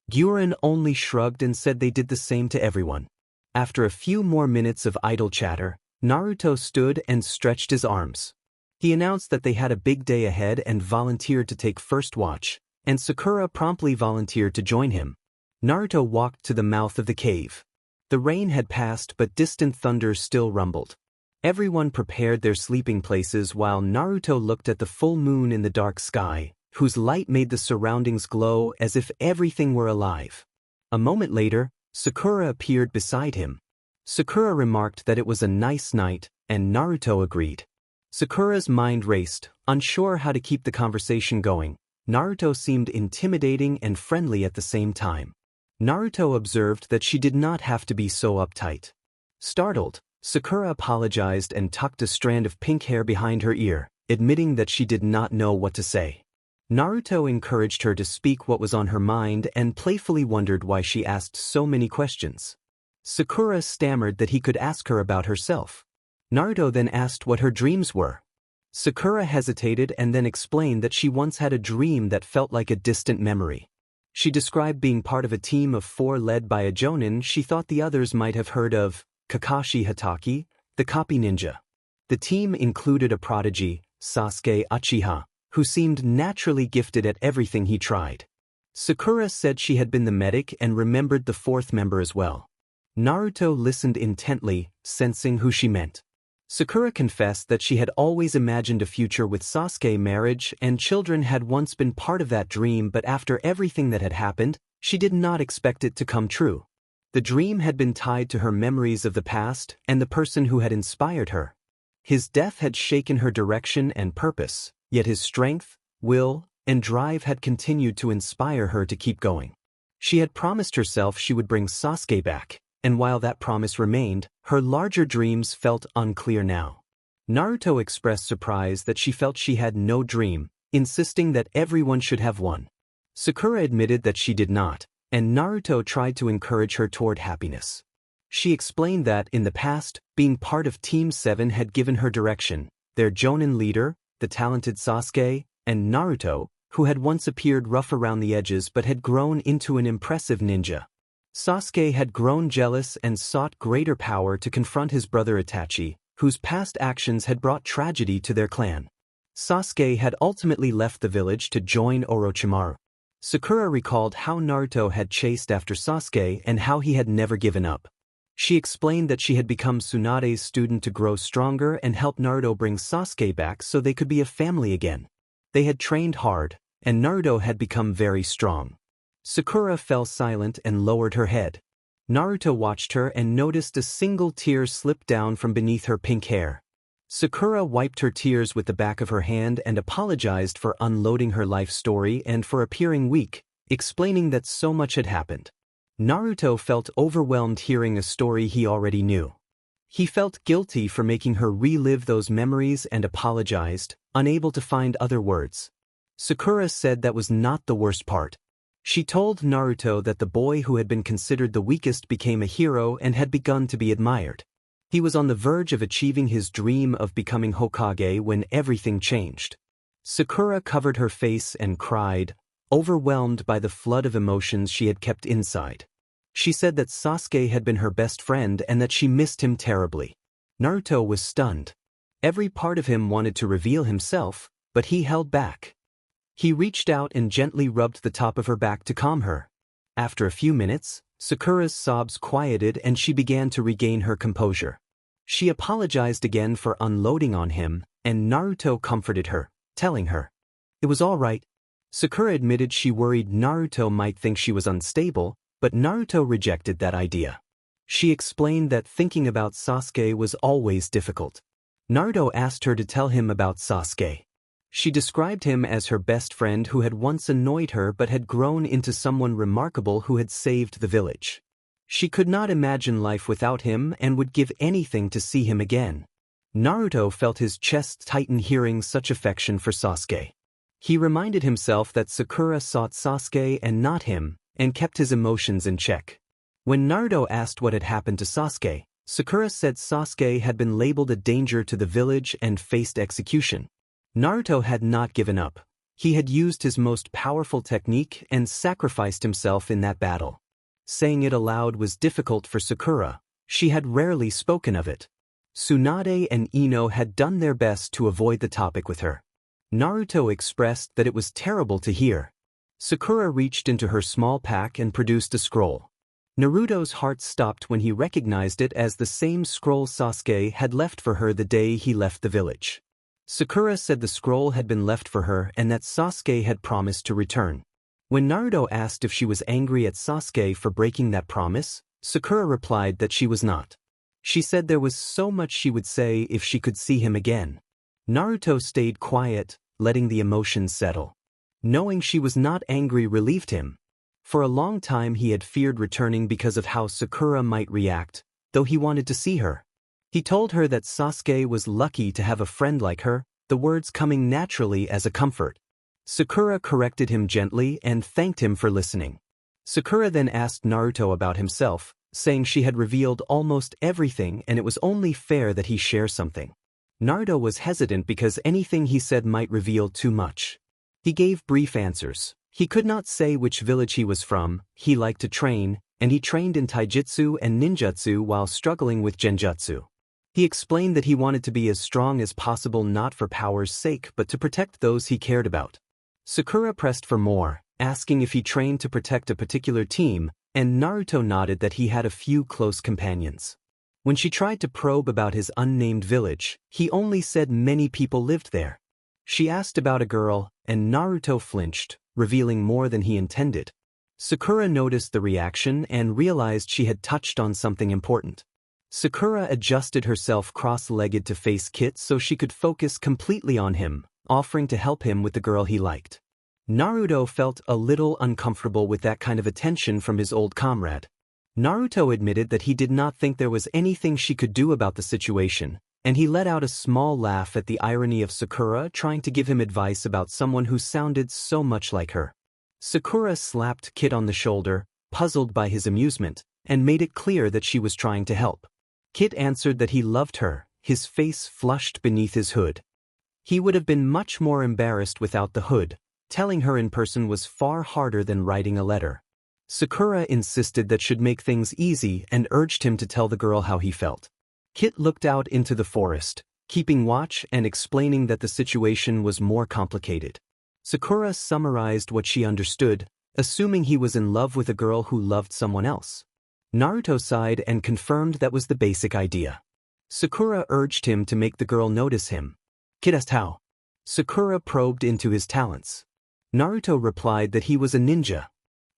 Speaker 1: Guren only shrugged and said they did the same to everyone. After a few more minutes of idle chatter, Naruto stood and stretched his arms. He announced that they had a big day ahead and volunteered to take first watch, and Sakura promptly volunteered to join him. Naruto walked to the mouth of the cave. The rain had passed but distant thunder still rumbled. Everyone prepared their sleeping places while Naruto looked at the full moon in the dark sky, whose light made the surroundings glow as if everything were alive. A moment later, Sakura appeared beside him. Sakura remarked that it was a nice night, and Naruto agreed. Sakura's mind raced, unsure how to keep the conversation going. Naruto seemed intimidating and friendly at the same time. Naruto observed that she did not have to be so uptight. Startled, Sakura apologized and tucked a strand of pink hair behind her ear, admitting that she did not know what to say. Naruto encouraged her to speak what was on her mind and playfully wondered why she asked so many questions. Sakura stammered that he could ask her about herself. Naruto then asked what her dreams were. Sakura hesitated and then explained that she once had a dream that felt like a distant memory. She described being part of a team of 4 led by a jonin she thought the others might have heard of, Kakashi Hatake, the copy ninja. The team included a prodigy, Sasuke Uchiha, who seemed naturally gifted at everything he tried. Sakura said she had been the medic and remembered the 4th member as well. Naruto listened intently, sensing who she meant. Sakura confessed that she had always imagined a future with Sasuke. Marriage and children had once been part of that dream, but after everything that had happened, she did not expect it to come true. The dream had been tied to her memories of the past and the person who had inspired her. His death had shaken her direction and purpose, yet his strength, will, and drive had continued to inspire her to keep going. She had promised herself she would bring Sasuke back, and while that promise remained, her larger dreams felt unclear now. Naruto expressed surprise that she felt she had no dream, insisting that everyone should have one. Sakura admitted that she did not, and Naruto tried to encourage her toward happiness. She explained that, in the past, being part of Team 7 had given her direction. Their jonin leader, the talented Sasuke, and Naruto, who had once appeared rough around the edges but had grown into an impressive ninja. Sasuke had grown jealous and sought greater power to confront his brother Itachi, whose past actions had brought tragedy to their clan. Sasuke had ultimately left the village to join Orochimaru. Sakura recalled how Naruto had chased after Sasuke and how he had never given up. She explained that she had become Tsunade's student to grow stronger and help Naruto bring Sasuke back so they could be a family again. They had trained hard, and Naruto had become very strong. Sakura fell silent and lowered her head. Naruto watched her and noticed a single tear slip down from beneath her pink hair. Sakura wiped her tears with the back of her hand and apologized for unloading her life story and for appearing weak, explaining that so much had happened. Naruto felt overwhelmed hearing a story he already knew. He felt guilty for making her relive those memories and apologized, unable to find other words. Sakura said that was not the worst part. She told Naruto that the boy who had been considered the weakest became a hero and had begun to be admired. He was on the verge of achieving his dream of becoming Hokage when everything changed. Sakura covered her face and cried, overwhelmed by the flood of emotions she had kept inside. She said that Sasuke had been her best friend and that she missed him terribly. Naruto was stunned. Every part of him wanted to reveal himself, but he held back. He reached out and gently rubbed the top of her back to calm her. After a few minutes, Sakura's sobs quieted and she began to regain her composure. She apologized again for unloading on him, and Naruto comforted her, telling her it was all right. Sakura admitted she worried Naruto might think she was unstable, but Naruto rejected that idea. She explained that thinking about Sasuke was always difficult. Naruto asked her to tell him about Sasuke. She described him as her best friend who had once annoyed her but had grown into someone remarkable who had saved the village. She could not imagine life without him and would give anything to see him again. Naruto felt his chest tighten hearing such affection for Sasuke. He reminded himself that Sakura sought Sasuke and not him, and kept his emotions in check. When Naruto asked what had happened to Sasuke, Sakura said Sasuke had been labeled a danger to the village and faced execution. Naruto had not given up. He had used his most powerful technique and sacrificed himself in that battle. Saying it aloud was difficult for Sakura. She had rarely spoken of it. Tsunade and Ino had done their best to avoid the topic with her. Naruto expressed that it was terrible to hear. Sakura reached into her small pack and produced a scroll. Naruto's heart stopped when he recognized it as the same scroll Sasuke had left for her the day he left the village. Sakura said the scroll had been left for her and that Sasuke had promised to return. When Naruto asked if she was angry at Sasuke for breaking that promise, Sakura replied that she was not. She said there was so much she would say if she could see him again. Naruto stayed quiet, letting the emotions settle. Knowing she was not angry relieved him. For a long time he had feared returning because of how Sakura might react, though he wanted to see her. He told her that Sasuke was lucky to have a friend like her, the words coming naturally as a comfort. Sakura corrected him gently and thanked him for listening. Sakura then asked Naruto about himself, saying she had revealed almost everything and it was only fair that he share something. Naruto was hesitant because anything he said might reveal too much. He gave brief answers. He could not say which village he was from, he liked to train, and he trained in taijutsu and ninjutsu while struggling with genjutsu. He explained that he wanted to be as strong as possible not for power's sake but to protect those he cared about. Sakura pressed for more, asking if he trained to protect a particular team, and Naruto nodded that he had a few close companions. When she tried to probe about his unnamed village, he only said many people lived there. She asked about a girl, and Naruto flinched, revealing more than he intended. Sakura noticed the reaction and realized she had touched on something important. Sakura adjusted herself cross-legged to face Kit so she could focus completely on him, offering to help him with the girl he liked. Naruto felt a little uncomfortable with that kind of attention from his old comrade. Naruto admitted that he did not think there was anything she could do about the situation, and he let out a small laugh at the irony of Sakura trying to give him advice about someone who sounded so much like her. Sakura slapped Kit on the shoulder, puzzled by his amusement, and made it clear that she was trying to help. Kit answered that he loved her, his face flushed beneath his hood. He would have been much more embarrassed without the hood. Telling her in person was far harder than writing a letter. Sakura insisted that should make things easy and urged him to tell the girl how he felt. Kit looked out into the forest, keeping watch and explaining that the situation was more complicated. Sakura summarized what she understood, assuming he was in love with a girl who loved someone else. Naruto sighed and confirmed that was the basic idea. Sakura urged him to make the girl notice him. Kit asked how. Sakura probed into his talents. Naruto replied that he was a ninja.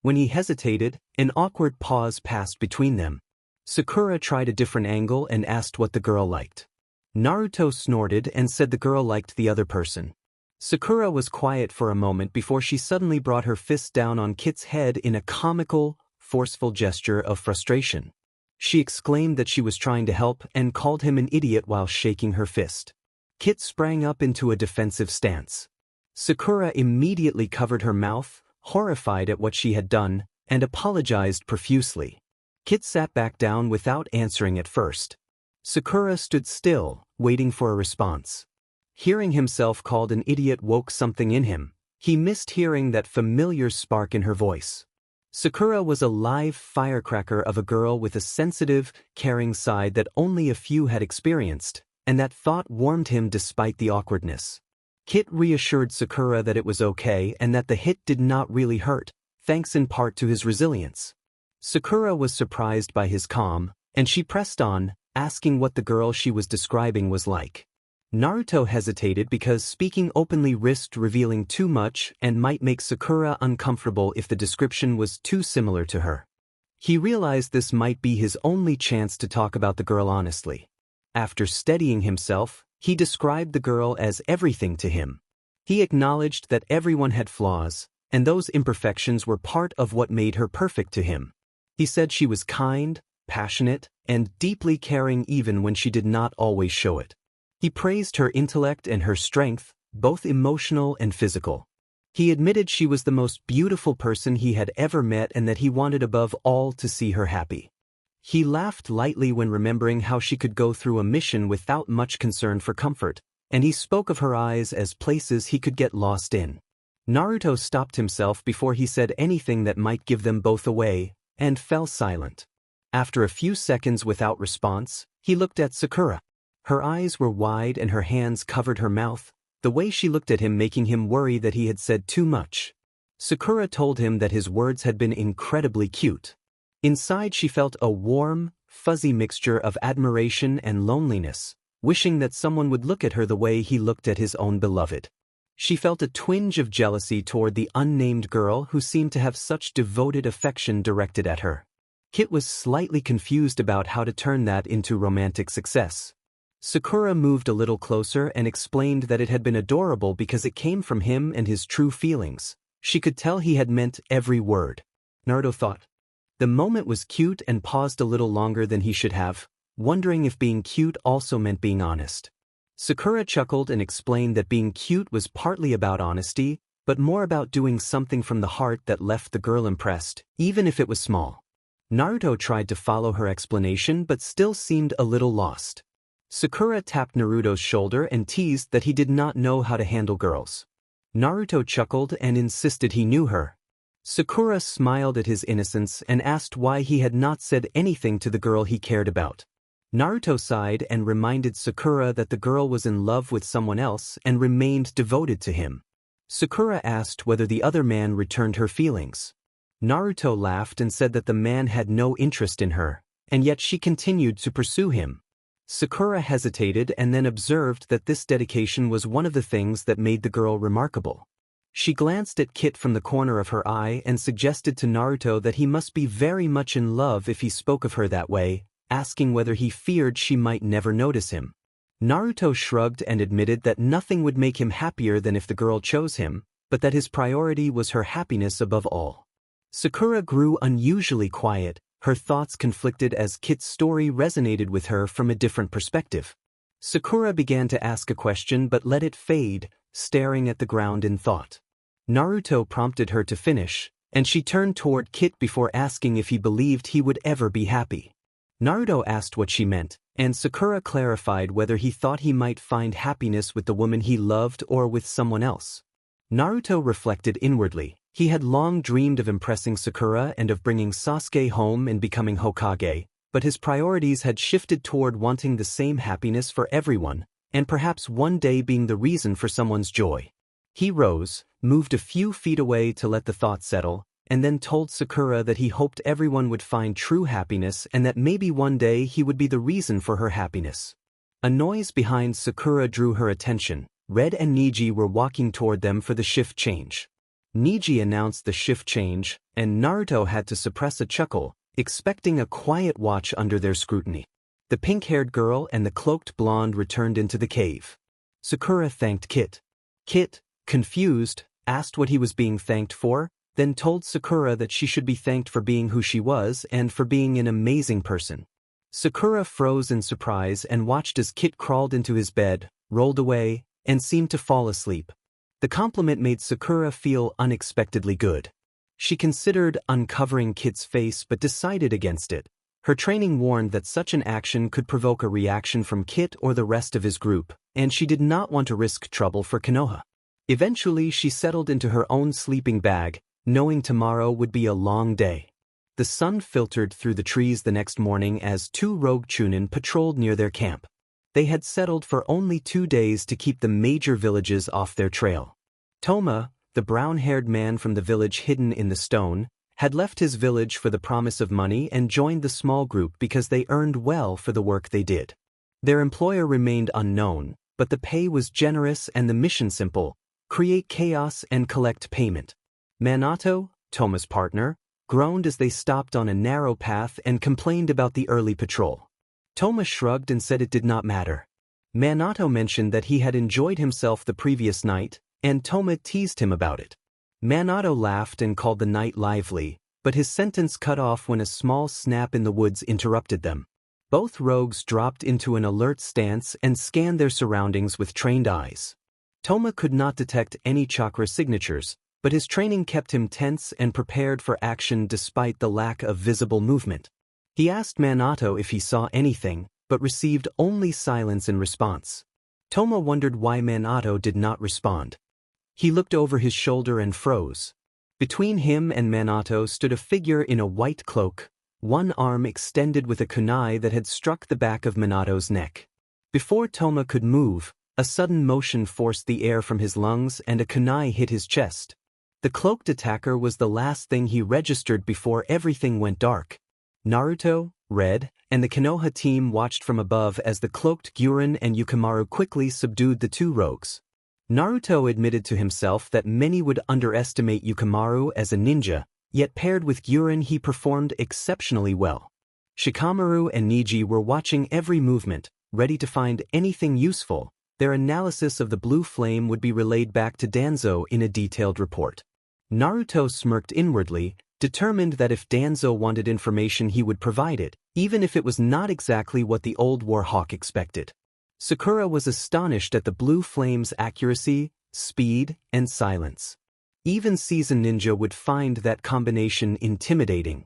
Speaker 1: When he hesitated, an awkward pause passed between them. Sakura tried a different angle and asked what the girl liked. Naruto snorted and said the girl liked the other person. Sakura was quiet for a moment before she suddenly brought her fist down on Kit's head in a comical, forceful gesture of frustration. She exclaimed that she was trying to help and called him an idiot while shaking her fist. Kit sprang up into a defensive stance. Sakura immediately covered her mouth, horrified at what she had done, and apologized profusely. Kit sat back down without answering at first. Sakura stood still, waiting for a response. Hearing himself called an idiot woke something in him. He missed hearing that familiar spark in her voice. Sakura was a live firecracker of a girl with a sensitive, caring side that only a few had experienced, and that thought warmed him despite the awkwardness. Kit reassured Sakura that it was okay and that the hit did not really hurt, thanks in part to his resilience. Sakura was surprised by his calm, and she pressed on, asking what the girl she was describing was like. Naruto hesitated because speaking openly risked revealing too much and might make Sakura uncomfortable if the description was too similar to her. He realized this might be his only chance to talk about the girl honestly. After steadying himself, he described the girl as everything to him. He acknowledged that everyone had flaws, and those imperfections were part of what made her perfect to him. He said she was kind, passionate, and deeply caring even when she did not always show it. He praised her intellect and her strength, both emotional and physical. He admitted she was the most beautiful person he had ever met and that he wanted above all to see her happy. He laughed lightly when remembering how she could go through a mission without much concern for comfort, and he spoke of her eyes as places he could get lost in. Naruto stopped himself before he said anything that might give them both away, and fell silent. After a few seconds without response, he looked at Sakura. Her eyes were wide and her hands covered her mouth, the way she looked at him making him worry that he had said too much. Sakura told him that his words had been incredibly cute. Inside she felt a warm, fuzzy mixture of admiration and loneliness, wishing that someone would look at her the way he looked at his own beloved. She felt a twinge of jealousy toward the unnamed girl who seemed to have such devoted affection directed at her. Kit was slightly confused about how to turn that into romantic success. Sakura moved a little closer and explained that it had been adorable because it came from him and his true feelings. She could tell he had meant every word. Naruto thought. The moment was cute and paused a little longer than he should have, wondering if being cute also meant being honest. Sakura chuckled and explained that being cute was partly about honesty, but more about doing something from the heart that left the girl impressed, even if it was small. Naruto tried to follow her explanation but still seemed a little lost. Sakura tapped Naruto's shoulder and teased that he did not know how to handle girls. Naruto chuckled and insisted he knew her. Sakura smiled at his innocence and asked why he had not said anything to the girl he cared about. Naruto sighed and reminded Sakura that the girl was in love with someone else and remained devoted to him. Sakura asked whether the other man returned her feelings. Naruto laughed and said that the man had no interest in her, and yet she continued to pursue him. Sakura hesitated and then observed that this dedication was one of the things that made the girl remarkable. She glanced at Kit from the corner of her eye and suggested to Naruto that he must be very much in love if he spoke of her that way, asking whether he feared she might never notice him. Naruto shrugged and admitted that nothing would make him happier than if the girl chose him, but that his priority was her happiness above all. Sakura grew unusually quiet, her thoughts conflicted as Kit's story resonated with her from a different perspective. Sakura began to ask a question but let it fade, staring at the ground in thought. Naruto prompted her to finish, and she turned toward Kit before asking if he believed he would ever be happy. Naruto asked what she meant, and Sakura clarified whether he thought he might find happiness with the woman he loved or with someone else. Naruto reflected inwardly. He had long dreamed of impressing Sakura and of bringing Sasuke home and becoming Hokage, but his priorities had shifted toward wanting the same happiness for everyone, and perhaps one day being the reason for someone's joy. He rose, moved a few feet away to let the thought settle, and then told Sakura that he hoped everyone would find true happiness and that maybe one day he would be the reason for her happiness. A noise behind Sakura drew her attention. Red and Neji were walking toward them for the shift change. Neji announced the shift change, and Naruto had to suppress a chuckle, expecting a quiet watch under their scrutiny. The pink-haired girl and the cloaked blonde returned into the cave. Sakura thanked Kit. Kit, confused, asked what he was being thanked for, then told Sakura that she should be thanked for being who she was and for being an amazing person. Sakura froze in surprise and watched as Kit crawled into his bed, rolled away, and seemed to fall asleep. The compliment made Sakura feel unexpectedly good. She considered uncovering Kit's face but decided against it. Her training warned that such an action could provoke a reaction from Kit or the rest of his group, and she did not want to risk trouble for Konoha. Eventually she settled into her own sleeping bag, knowing tomorrow would be a long day. The sun filtered through the trees the next morning as 2 rogue Chunin patrolled near their camp. They had settled for only 2 days to keep the major villages off their trail. Toma, the brown-haired man from the village hidden in the stone, had left his village for the promise of money and joined the small group because they earned well for the work they did. Their employer remained unknown, but the pay was generous and the mission simple: create chaos and collect payment. Minato, Toma's partner, groaned as they stopped on a narrow path and complained about the early patrol. Toma shrugged and said it did not matter. Minato mentioned that he had enjoyed himself the previous night, and Toma teased him about it. Minato laughed and called the night lively, but his sentence cut off when a small snap in the woods interrupted them. Both rogues dropped into an alert stance and scanned their surroundings with trained eyes. Toma could not detect any chakra signatures, but his training kept him tense and prepared for action despite the lack of visible movement. He asked Minato if he saw anything, but received only silence in response. Toma wondered why Minato did not respond. He looked over his shoulder and froze. Between him and Minato stood a figure in a white cloak, one arm extended with a kunai that had struck the back of Minato's neck. Before Toma could move, a sudden motion forced the air from his lungs and a kunai hit his chest. The cloaked attacker was the last thing he registered before everything went dark. Naruto, Red, and the Konoha team watched from above as the cloaked Gyuren and Yukimaru quickly subdued the two rogues. Naruto admitted to himself that many would underestimate Yukimaru as a ninja, yet paired with Gyuren he performed exceptionally well. Shikamaru and Neji were watching every movement, ready to find anything useful. Their analysis of the blue flame would be relayed back to Danzo in a detailed report. Naruto smirked inwardly, determined that if Danzo wanted information he would provide it, even if it was not exactly what the old Warhawk expected. Sakura was astonished at the blue flame's accuracy, speed, and silence. Even seasoned ninja would find that combination intimidating.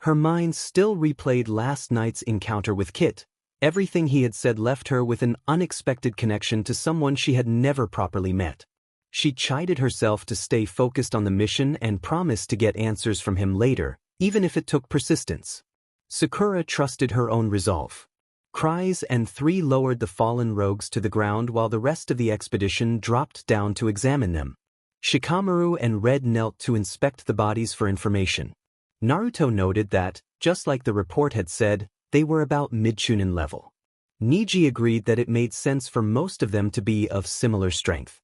Speaker 1: Her mind still replayed last night's encounter with Kit. Everything he had said left her with an unexpected connection to someone she had never properly met. She chided herself to stay focused on the mission and promised to get answers from him later, even if it took persistence. Sakura trusted her own resolve. Cries and three lowered the fallen rogues to the ground while the rest of the expedition dropped down to examine them. Shikamaru and Red knelt to inspect the bodies for information. Naruto noted that, just like the report had said, they were about mid-chunin level. Neji agreed that it made sense for most of them to be of similar strength.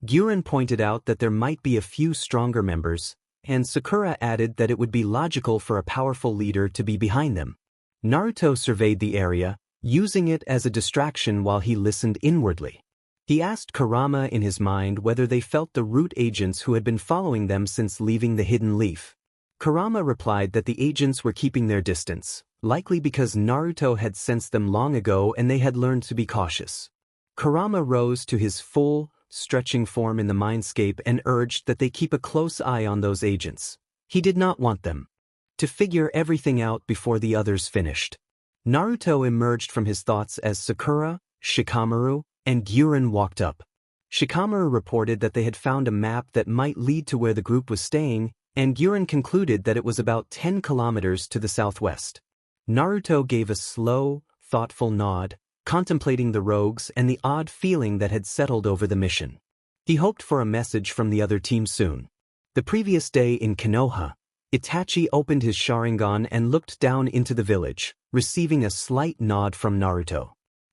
Speaker 1: Gyuren pointed out that there might be a few stronger members, and Sakura added that it would be logical for a powerful leader to be behind them. Naruto surveyed the area, using it as a distraction while he listened inwardly. He asked Kurama in his mind whether they felt the root agents who had been following them since leaving the hidden leaf. Kurama replied that the agents were keeping their distance, likely because Naruto had sensed them long ago and they had learned to be cautious. Kurama rose to his full, stretching form in the mindscape and urged that they keep a close eye on those agents. He did not want them to figure everything out before the others finished. Naruto emerged from his thoughts as Sakura, Shikamaru, and Gyuren walked up. Shikamaru reported that they had found a map that might lead to where the group was staying, and Gyuren concluded that it was about 10 kilometers to the southwest. Naruto gave a slow, thoughtful nod, contemplating the rogues and the odd feeling that had settled over the mission. He hoped for a message from the other team soon. The previous day in Konoha, Itachi opened his Sharingan and looked down into the village, receiving a slight nod from Naruto.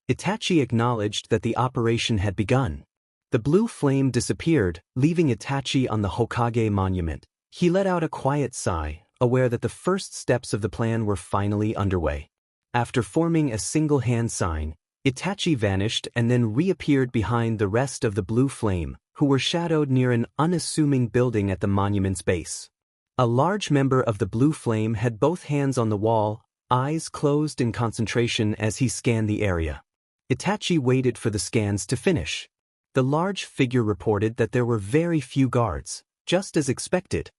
Speaker 1: Itachi acknowledged that the operation had begun. The blue flame disappeared, leaving Itachi on the Hokage monument. He let out a quiet sigh, aware that the first steps of the plan were finally underway. After forming a single hand sign, Itachi vanished and then reappeared behind the rest of the blue flame, who were shadowed near an unassuming building at the monument's base. A large member of the blue flame had both hands on the wall, eyes closed in concentration as he scanned the area. Itachi waited for the scans to finish. The large figure reported that there were very few guards, just as expected.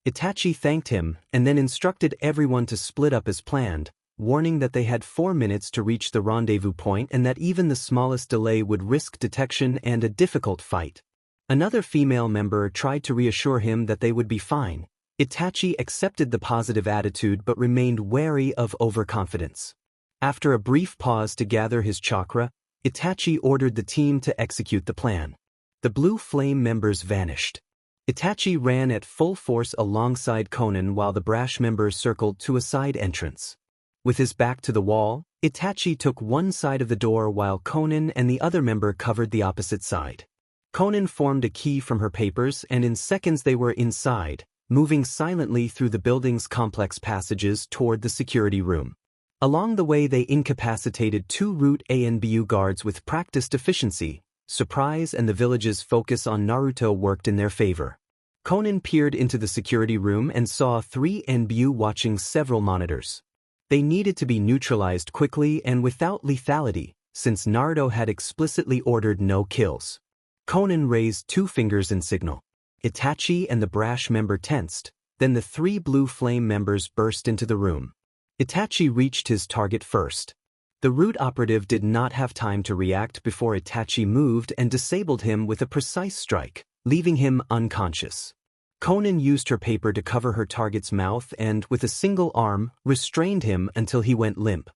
Speaker 1: Itachi thanked him and then instructed everyone to split up as planned, warning that they had 4 minutes to reach the rendezvous point and that even the smallest delay would risk detection and a difficult fight. Another female member tried to reassure him that they would be fine. Itachi accepted the positive attitude but remained wary of overconfidence. After a brief pause to gather his chakra, Itachi ordered the team to execute the plan. The blue flame members vanished. Itachi ran at full force alongside Konan while the brash members circled to a side entrance. With his back to the wall, Itachi took one side of the door while Konan and the other member covered the opposite side. Konan formed a key from her papers and in seconds they were inside, moving silently through the building's complex passages toward the security room. Along the way they incapacitated 2 Route A and BU guards with practiced efficiency, Surprise and the village's focus on Naruto worked in their favor. Conan peered into the security room and saw 3 NBU watching several monitors. They needed to be neutralized quickly and without lethality, since Naruto had explicitly ordered no kills. Conan raised 2 fingers in signal. Itachi and the brash member tensed, then the 3 blue flame members burst into the room. Itachi reached his target first. The root operative did not have time to react before Itachi moved and disabled him with a precise strike, leaving him unconscious. Conan used her paper to cover her target's mouth and, with a single arm, restrained him until he went limp.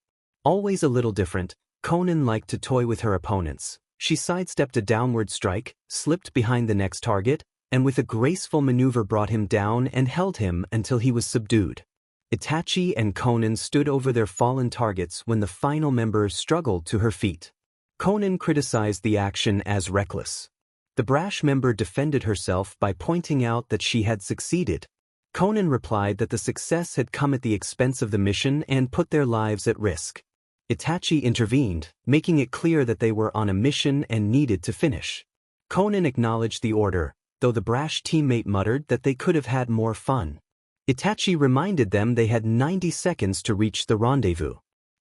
Speaker 1: Always a little different, Conan liked to toy with her opponents. She sidestepped a downward strike, slipped behind the next target, and with a graceful maneuver brought him down and held him until he was subdued. Itachi and Conan stood over their fallen targets when the final member struggled to her feet. Conan criticized the action as reckless. The brash member defended herself by pointing out that she had succeeded. Conan replied that the success had come at the expense of the mission and put their lives at risk. Itachi intervened, making it clear that they were on a mission and needed to finish. Conan acknowledged the order, though the brash teammate muttered that they could have had more fun. Itachi reminded them they had 90 seconds to reach the rendezvous.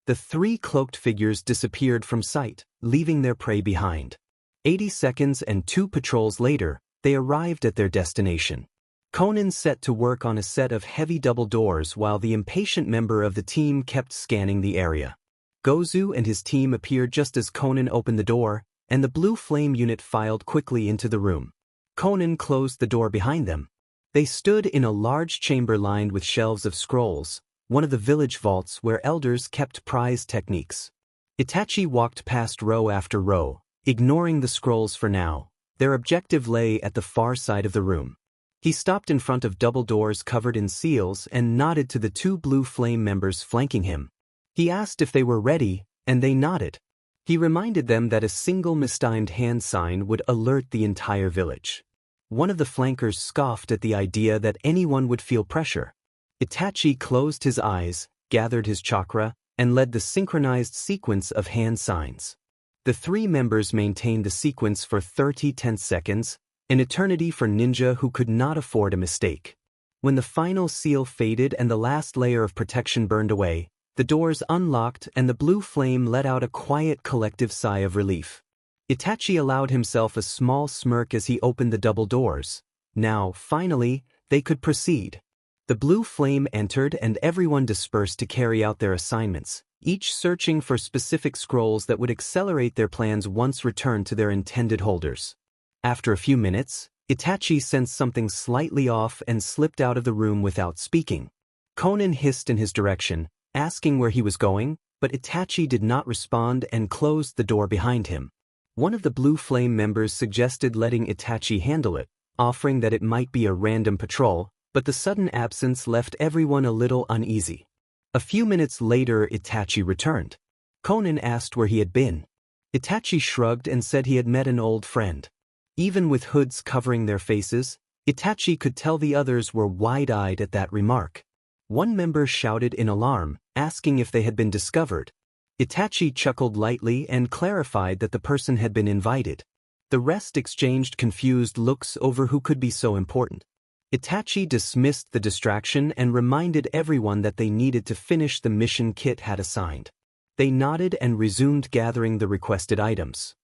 Speaker 1: The 3 cloaked figures disappeared from sight, leaving their prey behind. 80 seconds and 2 patrols later, they arrived at their destination. Conan set to work on a set of heavy double doors while the impatient member of the team kept scanning the area. Gozu and his team appeared just as Conan opened the door, and the blue flame unit filed quickly into the room. Conan closed the door behind them. They stood in a large chamber lined with shelves of scrolls, one of the village vaults where elders kept prized techniques. Itachi walked past row after row, ignoring the scrolls for now. Their objective lay at the far side of the room. He stopped in front of double doors covered in seals and nodded to the 2 blue flame members flanking him. He asked if they were ready, and they nodded. He reminded them that a single mistimed hand sign would alert the entire village. One of the flankers scoffed at the idea that anyone would feel pressure. Itachi closed his eyes, gathered his chakra, and led the synchronized sequence of hand signs. The 3 members maintained the sequence for 30 tense seconds, an eternity for ninja who could not afford a mistake. When the final seal faded and the last layer of protection burned away, the doors unlocked and the blue flame let out a quiet collective sigh of relief. Itachi allowed himself a small smirk as he opened the double doors. Now, finally, they could proceed. The blue flame entered and everyone dispersed to carry out their assignments, each searching for specific scrolls that would accelerate their plans once returned to their intended holders. After a few minutes, Itachi sensed something slightly off and slipped out of the room without speaking. Conan hissed in his direction, asking where he was going, but Itachi did not respond and closed the door behind him. One of the blue flame members suggested letting Itachi handle it, offering that it might be a random patrol, but the sudden absence left everyone a little uneasy. A few minutes later, Itachi returned. Conan asked where he had been. Itachi shrugged and said he had met an old friend. Even with hoods covering their faces, Itachi could tell the others were wide-eyed at that remark. One member shouted in alarm, asking if they had been discovered. Itachi chuckled lightly and clarified that the person had been invited. The rest exchanged confused looks over who could be so important. Itachi dismissed the distraction and reminded everyone that they needed to finish the mission Kit had assigned. They nodded and resumed gathering the requested items.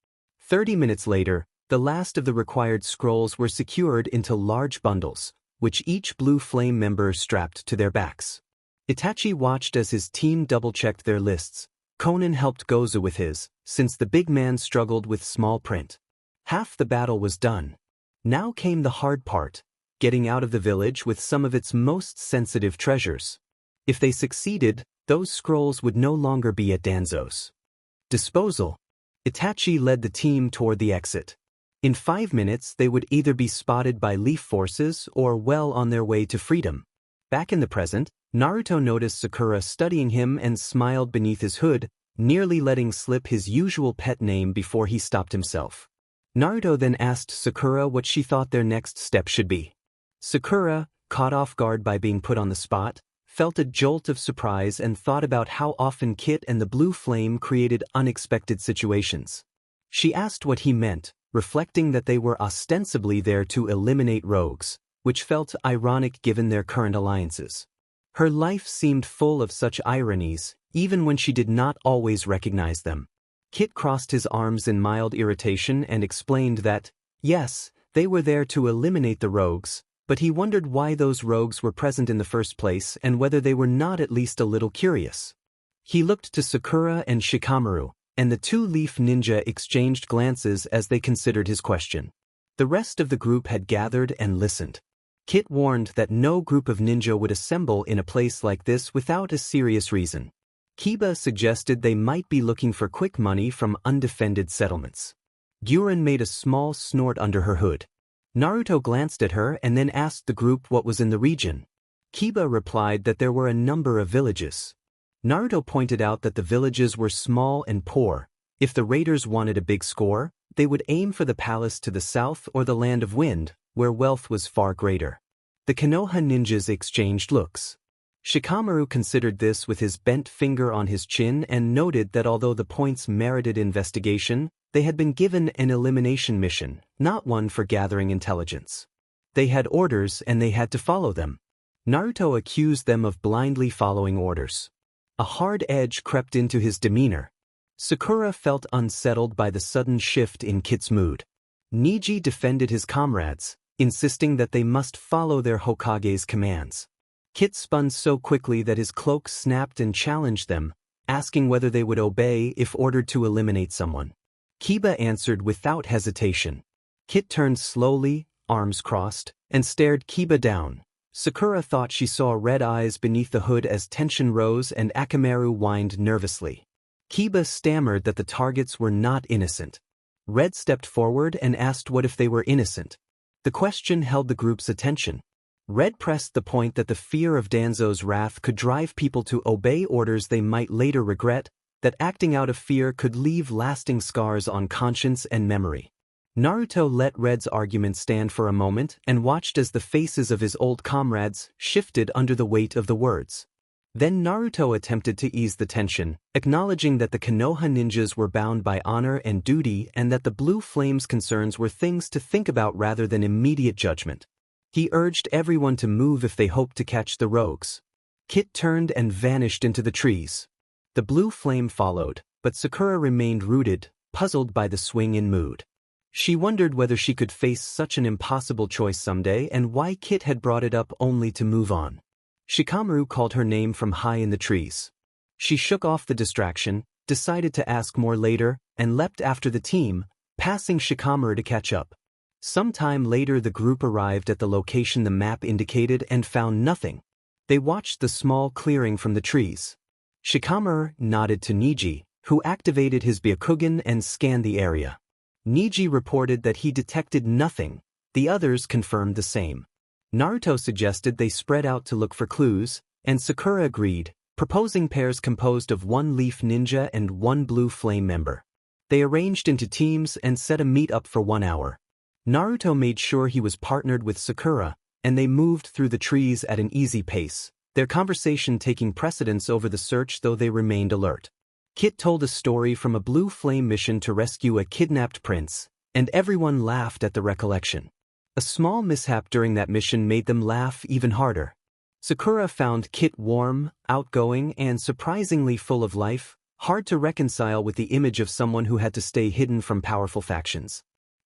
Speaker 1: 30 minutes later, the last of the required scrolls were secured into large bundles, which each blue flame member strapped to their backs. Itachi watched as his team double-checked their lists. Conan helped Gozu with his, since the big man struggled with small print. Half the battle was done. Now came the hard part, getting out of the village with some of its most sensitive treasures. If they succeeded, those scrolls would no longer be at Danzo's disposal. Itachi led the team toward the exit. In 5 minutes they would either be spotted by Leaf forces or well on their way to freedom. Back in the present, Naruto noticed Sakura studying him and smiled beneath his hood, nearly letting slip his usual pet name before he stopped himself. Naruto then asked Sakura what she thought their next step should be. Sakura, caught off guard by being put on the spot, felt a jolt of surprise and thought about how often Kit and the blue flame created unexpected situations. She asked what he meant, reflecting that they were ostensibly there to eliminate rogues, which felt ironic given their current alliances. Her life seemed full of such ironies, even when she did not always recognize them. Kit crossed his arms in mild irritation and explained that, yes, they were there to eliminate the rogues, but he wondered why those rogues were present in the first place and whether they were not at least a little curious. He looked to Sakura and Shikamaru, and the two-leaf ninja exchanged glances as they considered his question. The rest of the group had gathered and listened. Kit warned that no group of ninja would assemble in a place like this without a serious reason. Kiba suggested they might be looking for quick money from undefended settlements. Guren made a small snort under her hood. Naruto glanced at her and then asked the group what was in the region. Kiba replied that there were a number of villages. Naruto pointed out that the villages were small and poor. If the raiders wanted a big score, they would aim for the palace to the south or the Land of Wind, where wealth was far greater. The Konoha ninjas exchanged looks. Shikamaru considered this with his bent finger on his chin and noted that although the points merited investigation, they had been given an elimination mission, not one for gathering intelligence. They had orders and they had to follow them. Naruto accused them of blindly following orders. A hard edge crept into his demeanor. Sakura felt unsettled by the sudden shift in Kit's mood. Niji defended his comrades, insisting that they must follow their Hokage's commands. Kit spun so quickly that his cloak snapped and challenged them, asking whether they would obey if ordered to eliminate someone. Kiba answered without hesitation. Kit turned slowly, arms crossed, and stared Kiba down. Sakura thought she saw red eyes beneath the hood as tension rose and Akamaru whined nervously. Kiba stammered that the targets were not innocent. Red stepped forward and asked what if they were innocent. The question held the group's attention. Red pressed the point that the fear of Danzo's wrath could drive people to obey orders they might later regret, that acting out of fear could leave lasting scars on conscience and memory. Naruto let Red's argument stand for a moment and watched as the faces of his old comrades shifted under the weight of the words. Then Naruto attempted to ease the tension, acknowledging that the Konoha ninjas were bound by honor and duty and that the Blue Flame's concerns were things to think about rather than immediate judgment. He urged everyone to move if they hoped to catch the rogues. Kit turned and vanished into the trees. The Blue Flame followed, but Sakura remained rooted, puzzled by the swing in mood. She wondered whether she could face such an impossible choice someday and why Kit had brought it up only to move on. Shikamaru called her name from high in the trees. She shook off the distraction, decided to ask more later, and leapt after the team, passing Shikamaru to catch up. Some time later the group arrived at the location the map indicated and found nothing. They watched the small clearing from the trees. Shikamaru nodded to Niji, who activated his Byakugan and scanned the area. Niji reported that he detected nothing. The others confirmed the same. Naruto suggested they spread out to look for clues, and Sakura agreed, proposing pairs composed of one Leaf Ninja and one Blue Flame member. They arranged into teams and set a meet-up for 1 hour. Naruto made sure he was partnered with Sakura, and they moved through the trees at an easy pace, their conversation taking precedence over the search though they remained alert. Kit told a story from a Blue Flame mission to rescue a kidnapped prince, and everyone laughed at the recollection. A small mishap during that mission made them laugh even harder. Sakura found Kit warm, outgoing, and surprisingly full of life, hard to reconcile with the image of someone who had to stay hidden from powerful factions.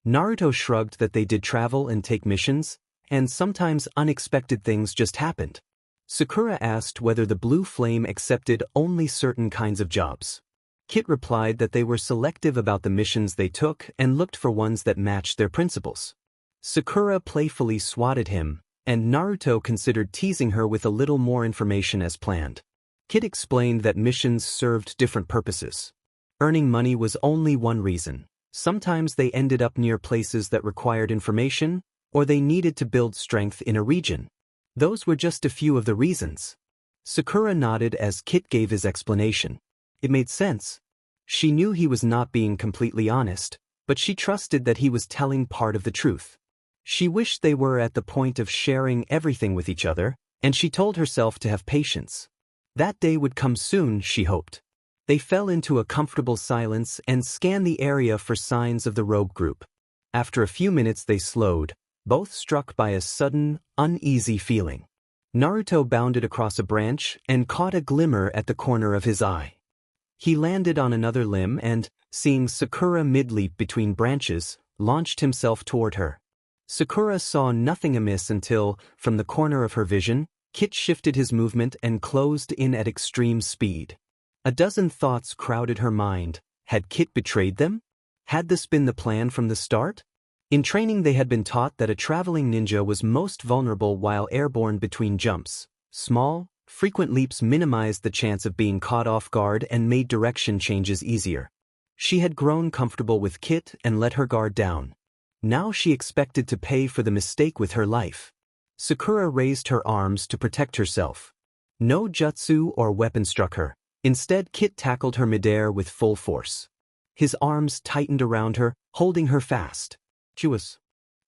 Speaker 1: Naruto shrugged that they did travel and take missions, and sometimes unexpected things just happened. Sakura asked whether the Blue Flame accepted only certain kinds of jobs. Kit replied that they were selective about the missions they took and looked for ones that matched their principles. Sakura playfully swatted him, and Naruto considered teasing her with a little more information as planned. Kit explained that missions served different purposes. Earning money was only one reason. Sometimes they ended up near places that required information, or they needed to build strength in a region. Those were just a few of the reasons. Sakura nodded as Kit gave his explanation. It made sense. She knew he was not being completely honest, but she trusted that he was telling part of the truth. She wished they were at the point of sharing everything with each other, and she told herself to have patience. That day would come soon, she hoped. They fell into a comfortable silence and scanned the area for signs of the rogue group. After a few minutes they slowed, both struck by a sudden, uneasy feeling. Naruto bounded across a branch and caught a glimmer at the corner of his eye. He landed on another limb and, seeing Sakura mid-leap between branches, launched himself toward her. Sakura saw nothing amiss until, from the corner of her vision, Kit shifted his movement and closed in at extreme speed. A dozen thoughts crowded her mind. Had Kit betrayed them? Had this been the plan from the start? In training they had been taught that a traveling ninja was most vulnerable while airborne between jumps. Small, frequent leaps minimized the chance of being caught off guard and made direction changes easier. She had grown comfortable with Kit and let her guard down. Now she expected to pay for the mistake with her life. Sakura raised her arms to protect herself. No jutsu or weapon struck her. Instead, Kit tackled her midair with full force. His arms tightened around her, holding her fast. She was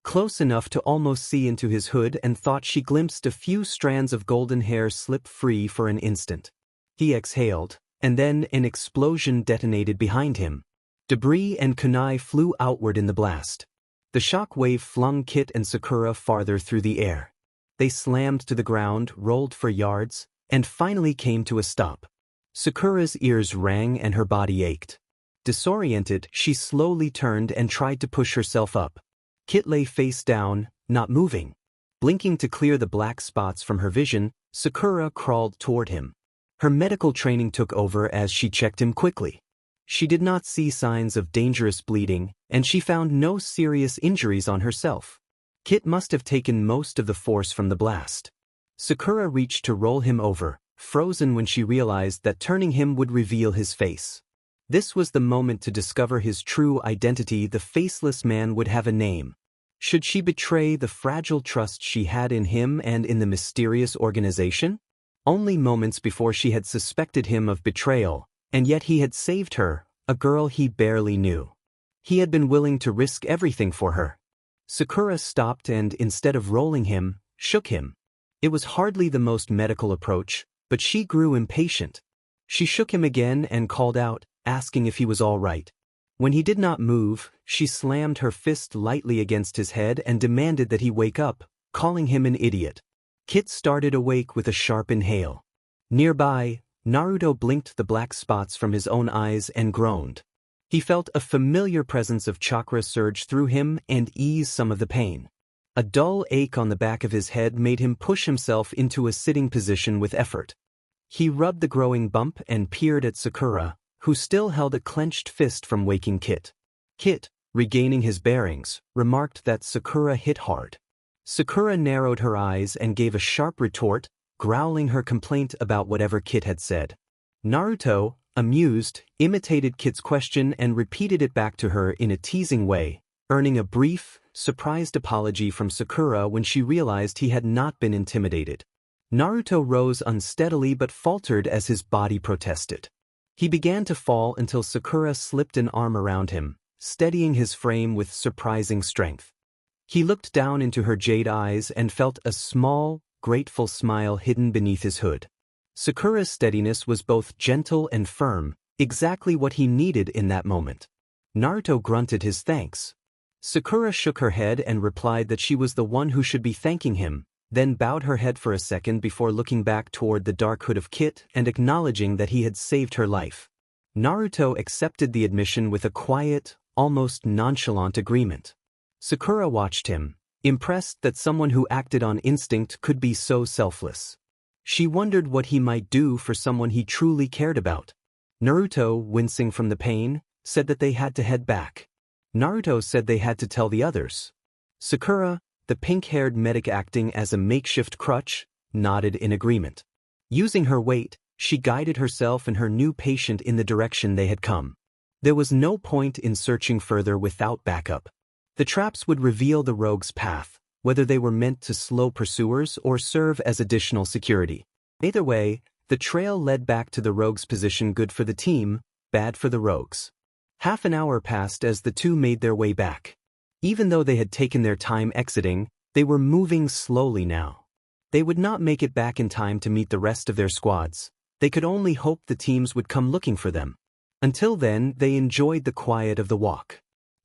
Speaker 1: close enough to almost see into his hood and thought she glimpsed a few strands of golden hair slip free for an instant. He exhaled, and then an explosion detonated behind him. Debris and kunai flew outward in the blast. The shock wave flung Kit and Sakura farther through the air. They slammed to the ground, rolled for yards, and finally came to a stop. Sakura's ears rang and her body ached. Disoriented, she slowly turned and tried to push herself up. Kit lay face down, not moving. Blinking to clear the black spots from her vision, Sakura crawled toward him. Her medical training took over as she checked him quickly. She did not see signs of dangerous bleeding, and she found no serious injuries on herself. Kit must have taken most of the force from the blast. Sakura reached to roll him over, frozen when she realized that turning him would reveal his face. This was the moment to discover his true identity. The faceless man would have a name. Should she betray the fragile trust she had in him and in the mysterious organization? Only moments before she had suspected him of betrayal, and yet he had saved her, a girl he barely knew. He had been willing to risk everything for her. Sakura stopped and, instead of rolling him, shook him. It was hardly the most medical approach, but she grew impatient. She shook him again and called out, asking if he was all right. When he did not move, she slammed her fist lightly against his head and demanded that he wake up, calling him an idiot. Kit started awake with a sharp inhale. Nearby, Naruto blinked the black spots from his own eyes and groaned. He felt a familiar presence of chakra surge through him and ease some of the pain. A dull ache on the back of his head made him push himself into a sitting position with effort. He rubbed the growing bump and peered at Sakura, who still held a clenched fist from waking Kit. Kit, regaining his bearings, remarked that Sakura hit hard. Sakura narrowed her eyes and gave a sharp retort, growling her complaint about whatever Kit had said. Naruto, amused, imitated Kit's question and repeated it back to her in a teasing way, earning a brief, surprised apology from Sakura when she realized he had not been intimidated. Naruto rose unsteadily but faltered as his body protested. He began to fall until Sakura slipped an arm around him, steadying his frame with surprising strength. He looked down into her jade eyes and felt a small, grateful smile hidden beneath his hood. Sakura's steadiness was both gentle and firm, exactly what he needed in that moment. Naruto grunted his thanks. Sakura shook her head and replied that she was the one who should be thanking him, then bowed her head for a second before looking back toward the dark hood of Kit and acknowledging that he had saved her life. Naruto accepted the admission with a quiet, almost nonchalant agreement. Sakura watched him, impressed that someone who acted on instinct could be so selfless. She wondered what he might do for someone he truly cared about. Naruto, wincing from the pain, said that they had to head back. Naruto said they had to tell the others. Sakura, the pink-haired medic acting as a makeshift crutch, nodded in agreement. Using her weight, she guided herself and her new patient in the direction they had come. There was no point in searching further without backup. The traps would reveal the rogues' path, whether they were meant to slow pursuers or serve as additional security. Either way, the trail led back to the rogues' position, good for the team, bad for the rogues. Half an hour passed as the two made their way back. Even though they had taken their time exiting, they were moving slowly now. They would not make it back in time to meet the rest of their squads. They could only hope the teams would come looking for them. Until then, they enjoyed the quiet of the walk.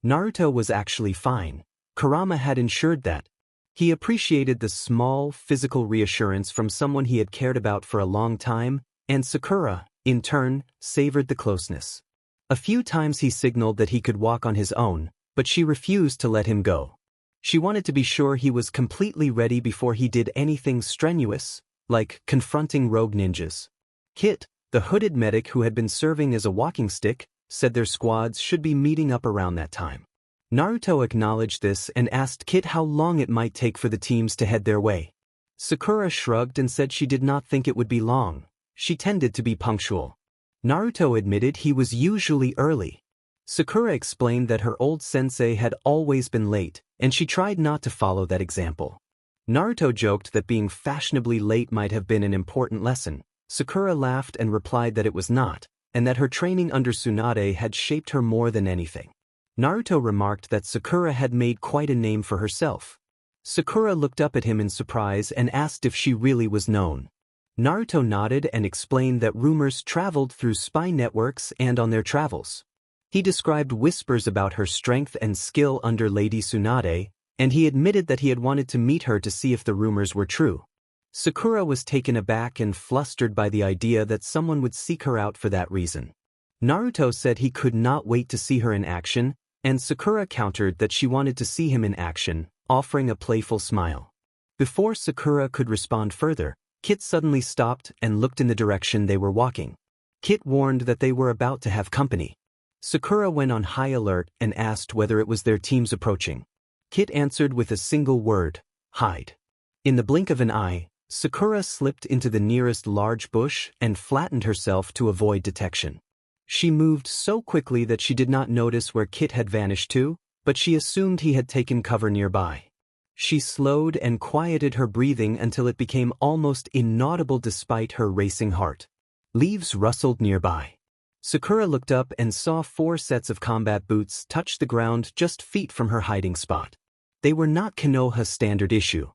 Speaker 1: Naruto was actually fine. Kurama had ensured that. He appreciated the small, physical reassurance from someone he had cared about for a long time, and Sakura, in turn, savored the closeness. A few times he signaled that he could walk on his own, but she refused to let him go. She wanted to be sure he was completely ready before he did anything strenuous, like confronting rogue ninjas. Kit, the hooded medic who had been serving as a walking stick, said their squads should be meeting up around that time. Naruto acknowledged this and asked Kit how long it might take for the teams to head their way. Sakura shrugged and said she did not think it would be long. She tended to be punctual. Naruto admitted he was usually early. Sakura explained that her old sensei had always been late, and she tried not to follow that example. Naruto joked that being fashionably late might have been an important lesson. Sakura laughed and replied that it was not, and that her training under Tsunade had shaped her more than anything. Naruto remarked that Sakura had made quite a name for herself. Sakura looked up at him in surprise and asked if she really was known. Naruto nodded and explained that rumors traveled through spy networks and on their travels. He described whispers about her strength and skill under Lady Tsunade, and he admitted that he had wanted to meet her to see if the rumors were true. Sakura was taken aback and flustered by the idea that someone would seek her out for that reason. Naruto said he could not wait to see her in action, and Sakura countered that she wanted to see him in action, offering a playful smile. Before Sakura could respond further, Kit suddenly stopped and looked in the direction they were walking. Kit warned that they were about to have company. Sakura went on high alert and asked whether it was their teams approaching. Kit answered with a single word, hide. In the blink of an eye, Sakura slipped into the nearest large bush and flattened herself to avoid detection. She moved so quickly that she did not notice where Kit had vanished to, but she assumed he had taken cover nearby. She slowed and quieted her breathing until it became almost inaudible despite her racing heart. Leaves rustled nearby. Sakura looked up and saw 4 sets of combat boots touch the ground just feet from her hiding spot. They were not Konoha's standard issue.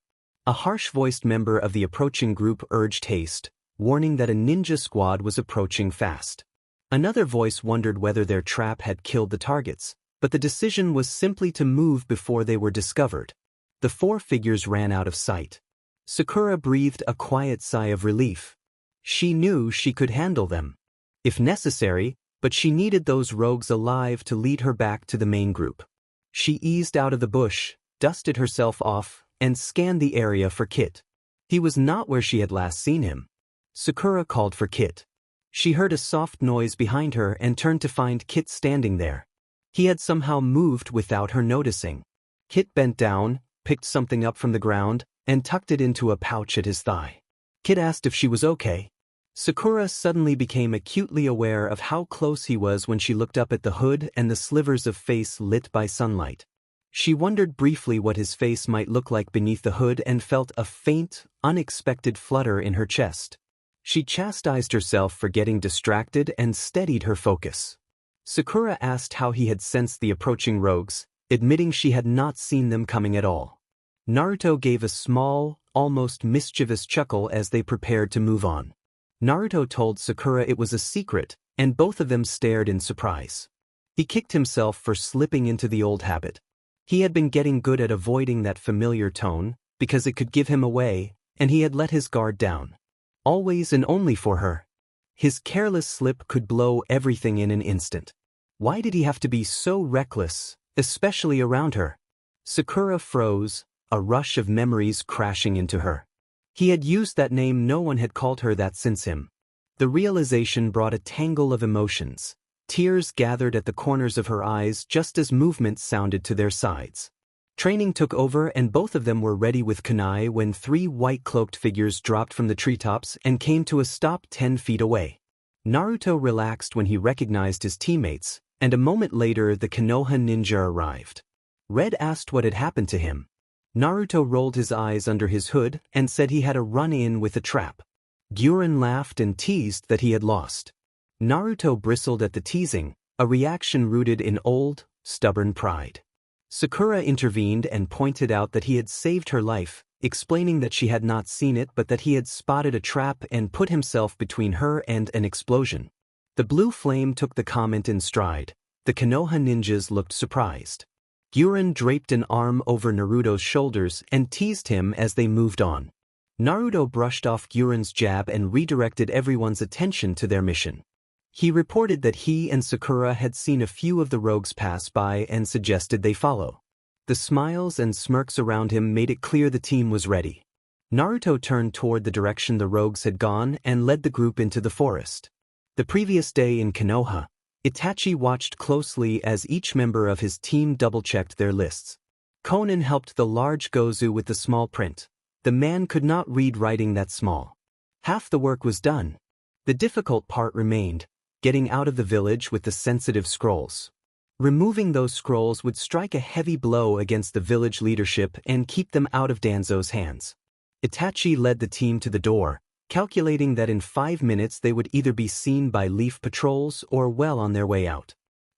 Speaker 1: A harsh-voiced member of the approaching group urged haste, warning that a ninja squad was approaching fast. Another voice wondered whether their trap had killed the targets, but the decision was simply to move before they were discovered. The 4 figures ran out of sight. Sakura breathed a quiet sigh of relief. She knew she could handle them, if necessary, but she needed those rogues alive to lead her back to the main group. She eased out of the bush, dusted herself off, and scanned the area for Kit. He was not where she had last seen him. Sakura called for Kit. She heard a soft noise behind her and turned to find Kit standing there. He had somehow moved without her noticing. Kit bent down, picked something up from the ground, and tucked it into a pouch at his thigh. Kit asked if she was okay. Sakura suddenly became acutely aware of how close he was when she looked up at the hood and the slivers of face lit by sunlight. She wondered briefly what his face might look like beneath the hood and felt a faint, unexpected flutter in her chest. She chastised herself for getting distracted and steadied her focus. Sakura asked how he had sensed the approaching rogues, admitting she had not seen them coming at all. Naruto gave a small, almost mischievous chuckle as they prepared to move on. Naruto told Sakura it was a secret, and both of them stared in surprise. He kicked himself for slipping into the old habit. He had been getting good at avoiding that familiar tone, because it could give him away, and he had let his guard down. Always and only for her. His careless slip could blow everything in an instant. Why did he have to be so reckless, especially around her? Sakura froze, a rush of memories crashing into her. He had used that name, no one had called her that since him. The realization brought a tangle of emotions. Tears gathered at the corners of her eyes just as movements sounded to their sides. Training took over and both of them were ready with kunai when 3 white-cloaked figures dropped from the treetops and came to a stop 10 feet away. Naruto relaxed when he recognized his teammates, and a moment later the Konoha ninja arrived. Red asked what had happened to him. Naruto rolled his eyes under his hood and said he had a run-in with a trap. Guren laughed and teased that he had lost. Naruto bristled at the teasing, a reaction rooted in old, stubborn pride. Sakura intervened and pointed out that he had saved her life, explaining that she had not seen it but that he had spotted a trap and put himself between her and an explosion. The blue flame took the comment in stride. The Konoha ninjas looked surprised. Guren draped an arm over Naruto's shoulders and teased him as they moved on. Naruto brushed off Guren's jab and redirected everyone's attention to their mission. He reported that he and Sakura had seen a few of the rogues pass by and suggested they follow. The smiles and smirks around him made it clear the team was ready. Naruto turned toward the direction the rogues had gone and led the group into the forest. The previous day in Konoha, Itachi watched closely as each member of his team double-checked their lists. Konan helped the large Gozu with the small print. The man could not read writing that small. Half the work was done. The difficult part remained, getting out of the village with the sensitive scrolls. Removing those scrolls would strike a heavy blow against the village leadership and keep them out of Danzo's hands. Itachi led the team to the door, calculating that in 5 minutes they would either be seen by leaf patrols or well on their way out.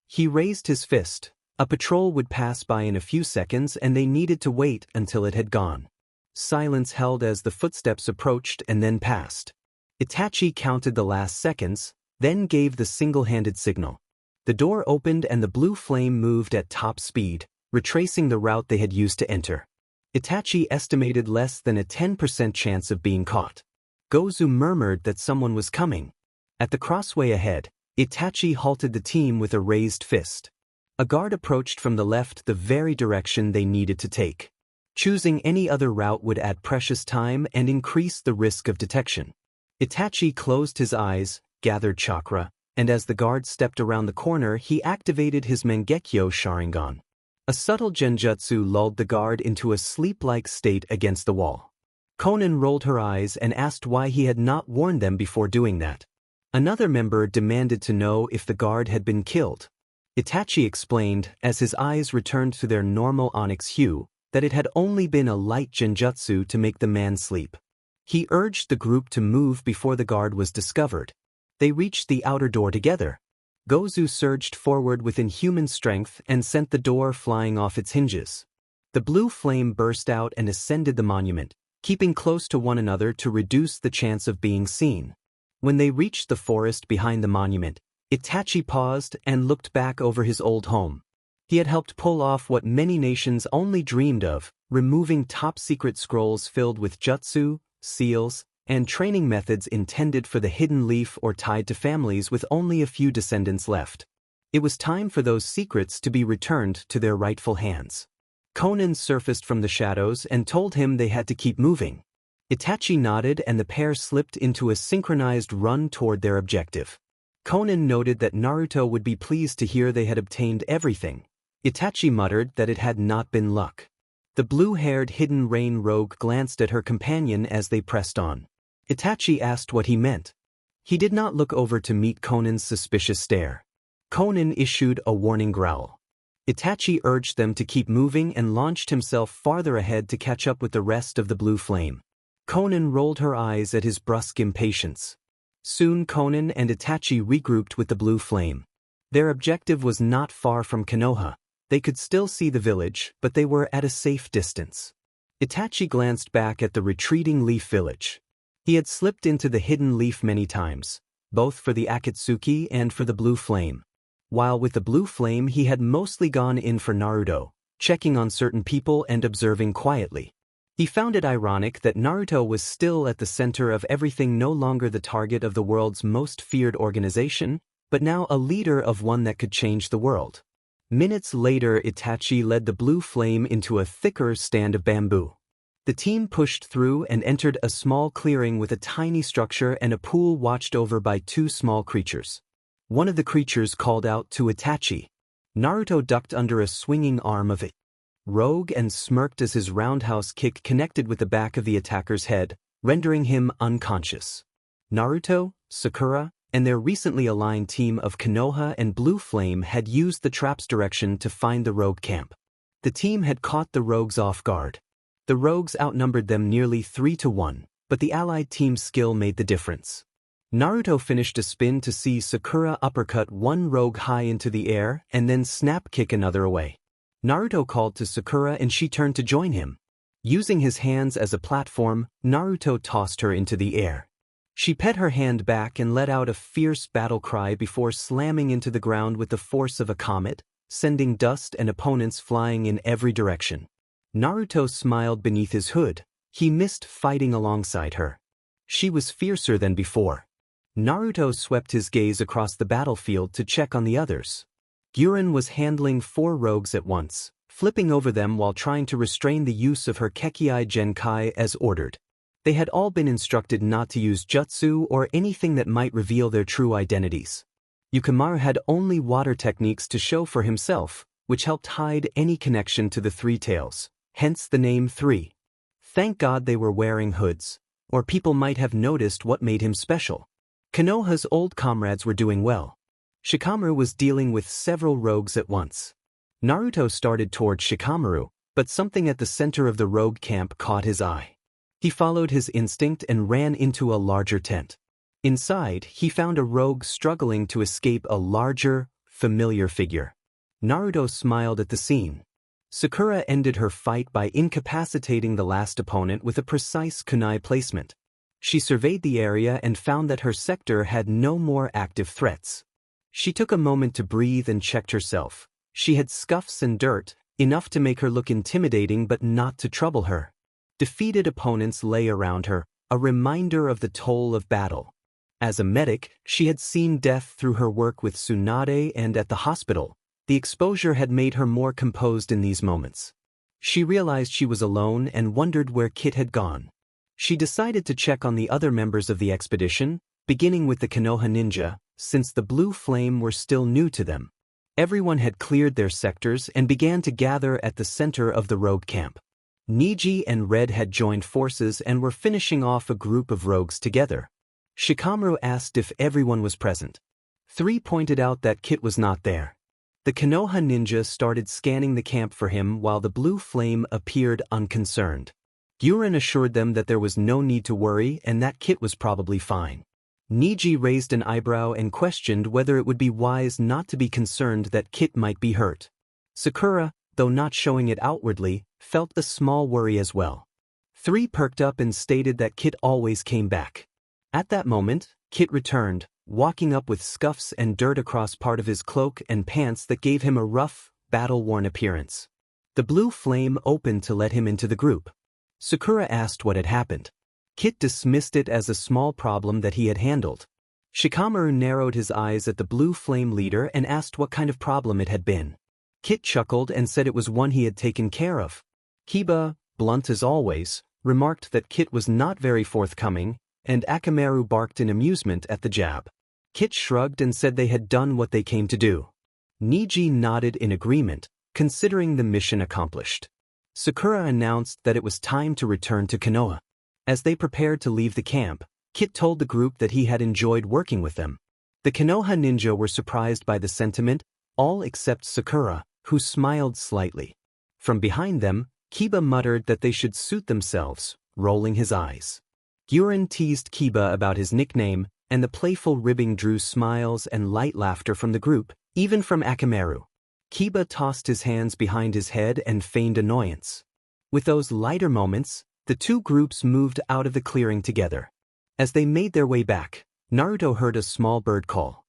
Speaker 1: He raised his fist. A patrol would pass by in a few seconds and they needed to wait until it had gone. Silence held as the footsteps approached and then passed. Itachi counted the last seconds, then gave the single-handed signal. The door opened and the blue flame moved at top speed, retracing the route they had used to enter. Itachi estimated less than a 10% chance of being caught. Gozu murmured that someone was coming. At the crossway ahead, Itachi halted the team with a raised fist. A guard approached from the left, the very direction they needed to take. Choosing any other route would add precious time and increase the risk of detection. Itachi closed his eyes, gathered chakra, and as the guard stepped around the corner he activated his Mangekyo Sharingan. A subtle genjutsu lulled the guard into a sleep-like state against the wall. Konan rolled her eyes and asked why he had not warned them before doing that. Another member demanded to know if the guard had been killed. Itachi explained, as his eyes returned to their normal onyx hue, that it had only been a light genjutsu to make the man sleep. He urged the group to move before the guard was discovered. They reached the outer door together. Gozu surged forward with inhuman strength and sent the door flying off its hinges. The blue flame burst out and ascended the monument, keeping close to one another to reduce the chance of being seen. When they reached the forest behind the monument, Itachi paused and looked back over his old home. He had helped pull off what many nations only dreamed of, removing top-secret scrolls filled with jutsu, seals, and training methods intended for the hidden leaf or tied to families with only a few descendants left. It was time for those secrets to be returned to their rightful hands. Konan surfaced from the shadows and told him they had to keep moving. Itachi nodded and the pair slipped into a synchronized run toward their objective. Konan noted that Naruto would be pleased to hear they had obtained everything. Itachi muttered that it had not been luck. The blue-haired hidden rain rogue glanced at her companion as they pressed on. Itachi asked what he meant. He did not look over to meet Konan's suspicious stare. Konan issued a warning growl. Itachi urged them to keep moving and launched himself farther ahead to catch up with the rest of the blue flame. Konan rolled her eyes at his brusque impatience. Soon Konan and Itachi regrouped with the blue flame. Their objective was not far from Konoha. They could still see the village, but they were at a safe distance. Itachi glanced back at the retreating leaf village. He had slipped into the hidden leaf many times, both for the Akatsuki and for the blue flame. While with the blue flame he had mostly gone in for Naruto, checking on certain people and observing quietly. He found it ironic that Naruto was still at the center of everything, no longer the target of the world's most feared organization, but now a leader of one that could change the world. Minutes later Itachi led the blue flame into a thicker stand of bamboo. The team pushed through and entered a small clearing with a tiny structure and a pool watched over by 2 small creatures. One of the creatures called out to Itachi. Naruto ducked under a swinging arm of it. Rogue and smirked as his roundhouse kick connected with the back of the attacker's head, rendering him unconscious. Naruto, Sakura, and their recently aligned team of Konoha and Blue Flame had used the trap's direction to find the rogue camp. The team had caught the rogues off guard. The rogues outnumbered them nearly 3-1, but the allied team's skill made the difference. Naruto finished a spin to see Sakura uppercut one rogue high into the air and then snap kick another away. Naruto called to Sakura and she turned to join him. Using his hands as a platform, Naruto tossed her into the air. She pet her hand back and let out a fierce battle cry before slamming into the ground with the force of a comet, sending dust and opponents flying in every direction. Naruto smiled beneath his hood. He missed fighting alongside her. She was fiercer than before. Naruto swept his gaze across the battlefield to check on the others. Guren was handling 4 rogues at once, flipping over them while trying to restrain the use of her Kekkei Genkai as ordered. They had all been instructed not to use jutsu or anything that might reveal their true identities. Yukimaru had only water techniques to show for himself, which helped hide any connection to the 3 tails, hence the name 3. Thank God they were wearing hoods, or people might have noticed what made him special. Konoha's old comrades were doing well. Shikamaru was dealing with several rogues at once. Naruto started toward Shikamaru, but something at the center of the rogue camp caught his eye. He followed his instinct and ran into a larger tent. Inside, he found a rogue struggling to escape a larger, familiar figure. Naruto smiled at the scene. Sakura ended her fight by incapacitating the last opponent with a precise kunai placement. She surveyed the area and found that her sector had no more active threats. She took a moment to breathe and checked herself. She had scuffs and dirt, enough to make her look intimidating but not to trouble her. Defeated opponents lay around her, a reminder of the toll of battle. As a medic, she had seen death through her work with Tsunade and at the hospital. The exposure had made her more composed in these moments. She realized she was alone and wondered where Kit had gone. She decided to check on the other members of the expedition, beginning with the Konoha ninja, since the blue flame were still new to them. Everyone had cleared their sectors and began to gather at the center of the rogue camp. Niji and Red had joined forces and were finishing off a group of rogues together. Shikamaru asked if everyone was present. 3 pointed out that Kit was not there. The Konoha ninja started scanning the camp for him while the blue flame appeared unconcerned. Guren assured them that there was no need to worry and that Kit was probably fine. Niji raised an eyebrow and questioned whether it would be wise not to be concerned that Kit might be hurt. Sakura, though not showing it outwardly, felt a small worry as well. 3 perked up and stated that Kit always came back. At that moment, Kit returned, walking up with scuffs and dirt across part of his cloak and pants that gave him a rough, battle-worn appearance. The blue flame opened to let him into the group. Sakura asked what had happened. Kit dismissed it as a small problem that he had handled. Shikamaru narrowed his eyes at the blue flame leader and asked what kind of problem it had been. Kit chuckled and said it was one he had taken care of. Kiba, blunt as always, remarked that Kit was not very forthcoming, and Akamaru barked in amusement at the jab. Kit shrugged and said they had done what they came to do. Niji nodded in agreement, considering the mission accomplished. Sakura announced that it was time to return to Konoha. As they prepared to leave the camp, Kit told the group that he had enjoyed working with them. The Konoha ninja were surprised by the sentiment, all except Sakura, who smiled slightly. From behind them, Kiba muttered that they should suit themselves, rolling his eyes. Guren teased Kiba about his nickname, and the playful ribbing drew smiles and light laughter from the group, even from Akamaru. Kiba tossed his hands behind his head and feigned annoyance. With those lighter moments, the 2 groups moved out of the clearing together. As they made their way back, Naruto heard a small bird call.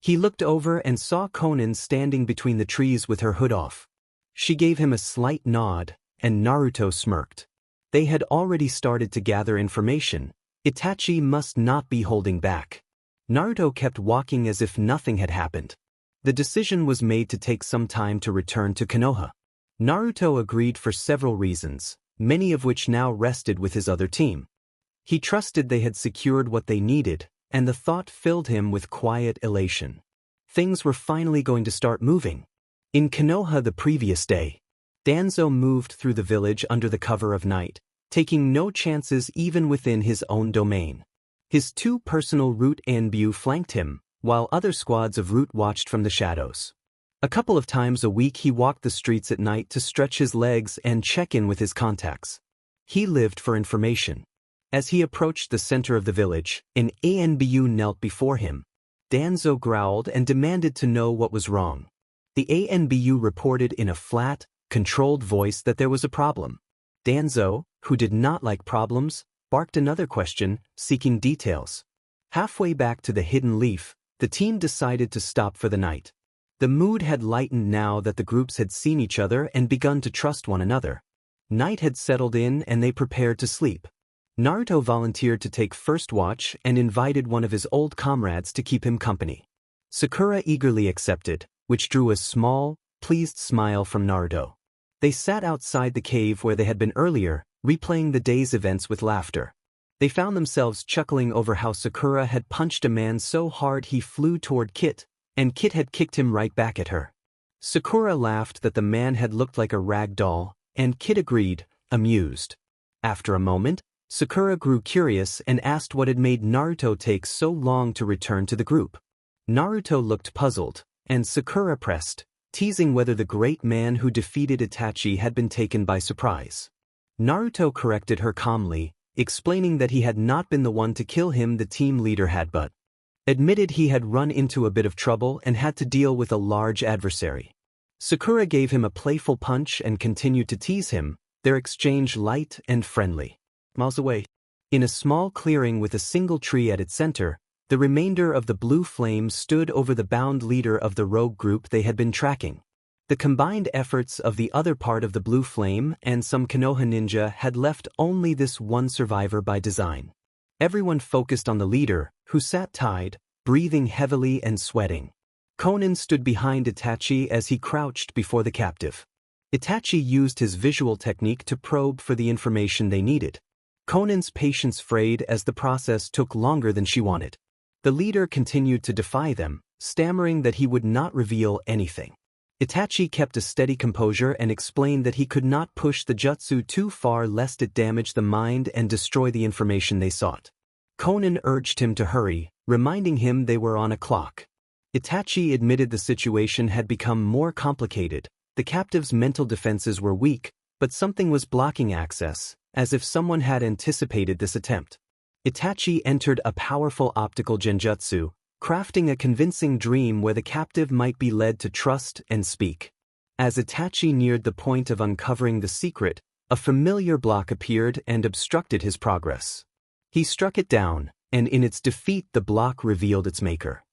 Speaker 1: He looked over and saw Konan standing between the trees with her hood off. She gave him a slight nod, and Naruto smirked. They had already started to gather information. Itachi must not be holding back. Naruto kept walking as if nothing had happened. The decision was made to take some time to return to Konoha. Naruto agreed for several reasons, many of which now rested with his other team. He trusted they had secured what they needed, and the thought filled him with quiet elation. Things were finally going to start moving. In Konoha the previous day, Danzo moved through the village under the cover of night, taking no chances even within his own domain. His 2 personal root Anbu flanked him, while other squads of root watched from the shadows. A couple of times a week he walked the streets at night to stretch his legs and check in with his contacts. He lived for information. As he approached the center of the village, an ANBU knelt before him. Danzo growled and demanded to know what was wrong. The ANBU reported in a flat, controlled voice that there was a problem. Danzo, who did not like problems, barked another question, seeking details. Halfway back to the hidden leaf, the team decided to stop for the night. The mood had lightened now that the groups had seen each other and begun to trust one another. Night had settled in and they prepared to sleep. Naruto volunteered to take first watch and invited one of his old comrades to keep him company. Sakura eagerly accepted, which drew a small, pleased smile from Naruto. They sat outside the cave where they had been earlier, replaying the day's events with laughter. They found themselves chuckling over how Sakura had punched a man so hard he flew toward Kit, and Kit had kicked him right back at her. Sakura laughed that the man had looked like a rag doll, and Kit agreed, amused. After a moment, Sakura grew curious and asked what had made Naruto take so long to return to the group. Naruto looked puzzled, and Sakura pressed, teasing whether the great man who defeated Itachi had been taken by surprise. Naruto corrected her calmly, explaining that he had not been the one to kill him. The team leader had but admitted he had run into a bit of trouble and had to deal with a large adversary. Sakura gave him a playful punch and continued to tease him, their exchange light and friendly. Miles away, in a small clearing with a single tree at its center, the remainder of the blue flame stood over the bound leader of the rogue group they had been tracking. The combined efforts of the other part of the blue flame and some Konoha ninja had left only this one survivor by design. Everyone focused on the leader, who sat tied, breathing heavily and sweating. Konan stood behind Itachi as he crouched before the captive. Itachi used his visual technique to probe for the information they needed. Konan's patience frayed as the process took longer than she wanted. The leader continued to defy them, stammering that he would not reveal anything. Itachi kept a steady composure and explained that he could not push the jutsu too far lest it damage the mind and destroy the information they sought. Konan urged him to hurry, reminding him they were on a clock. Itachi admitted the situation had become more complicated. The captive's mental defenses were weak, but something was blocking access, as if someone had anticipated this attempt. Itachi entered a powerful optical genjutsu, crafting a convincing dream where the captive might be led to trust and speak. As Itachi neared the point of uncovering the secret, a familiar block appeared and obstructed his progress. He struck it down, and in its defeat the block revealed its maker.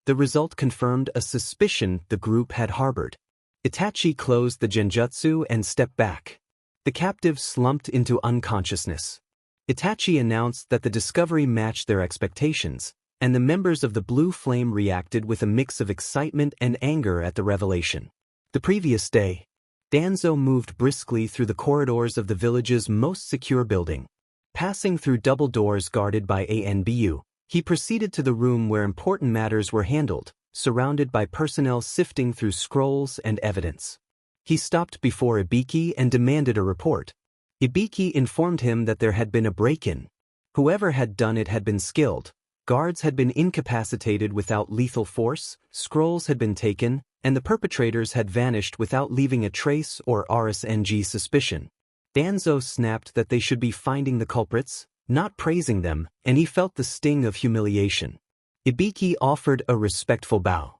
Speaker 1: The result confirmed a suspicion the group had harbored. Itachi closed the genjutsu and stepped back. The captive slumped into unconsciousness. Itachi announced that the discovery matched their expectations, and the members of the Blue Flame reacted with a mix of excitement and anger at the revelation. The previous day, Danzo moved briskly through the corridors of the village's most secure building. Passing through double doors guarded by ANBU, he proceeded to the room where important matters were handled, surrounded by personnel sifting through scrolls and evidence. He stopped before Ibiki and demanded a report. Ibiki informed him that there had been a break-in. Whoever had done it had been skilled. Guards had been incapacitated without lethal force, scrolls had been taken, and the perpetrators had vanished without leaving a trace or RSNG suspicion. Danzo snapped that they should be finding the culprits, not praising them, and he felt the sting of humiliation. Ibiki offered a respectful bow.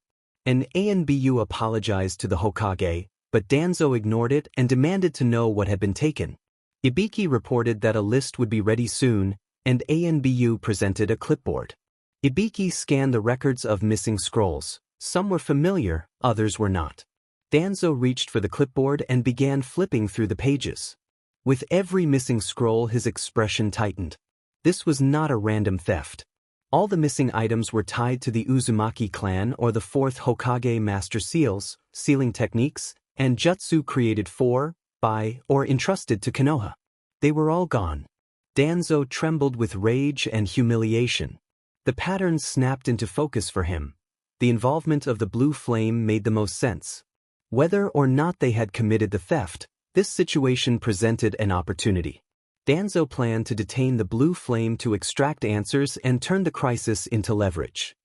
Speaker 1: An ANBU apologized to the Hokage, but Danzo ignored it and demanded to know what had been taken. Ibiki reported that a list would be ready soon, and ANBU presented a clipboard. Ibiki scanned the records of missing scrolls. Some were familiar, others were not. Danzo reached for the clipboard and began flipping through the pages. With every missing scroll his expression tightened. This was not a random theft. All the missing items were tied to the Uzumaki clan or the 4th Hokage master seals, sealing techniques, and jutsu created for, by, or entrusted to Konoha. They were all gone. Danzo trembled with rage and humiliation. The patterns snapped into focus for him. The involvement of the Blue Flame made the most sense. Whether or not they had committed the theft, this situation presented an opportunity. Danzo planned to detain the Blue Flame to extract answers and turn the crisis into leverage.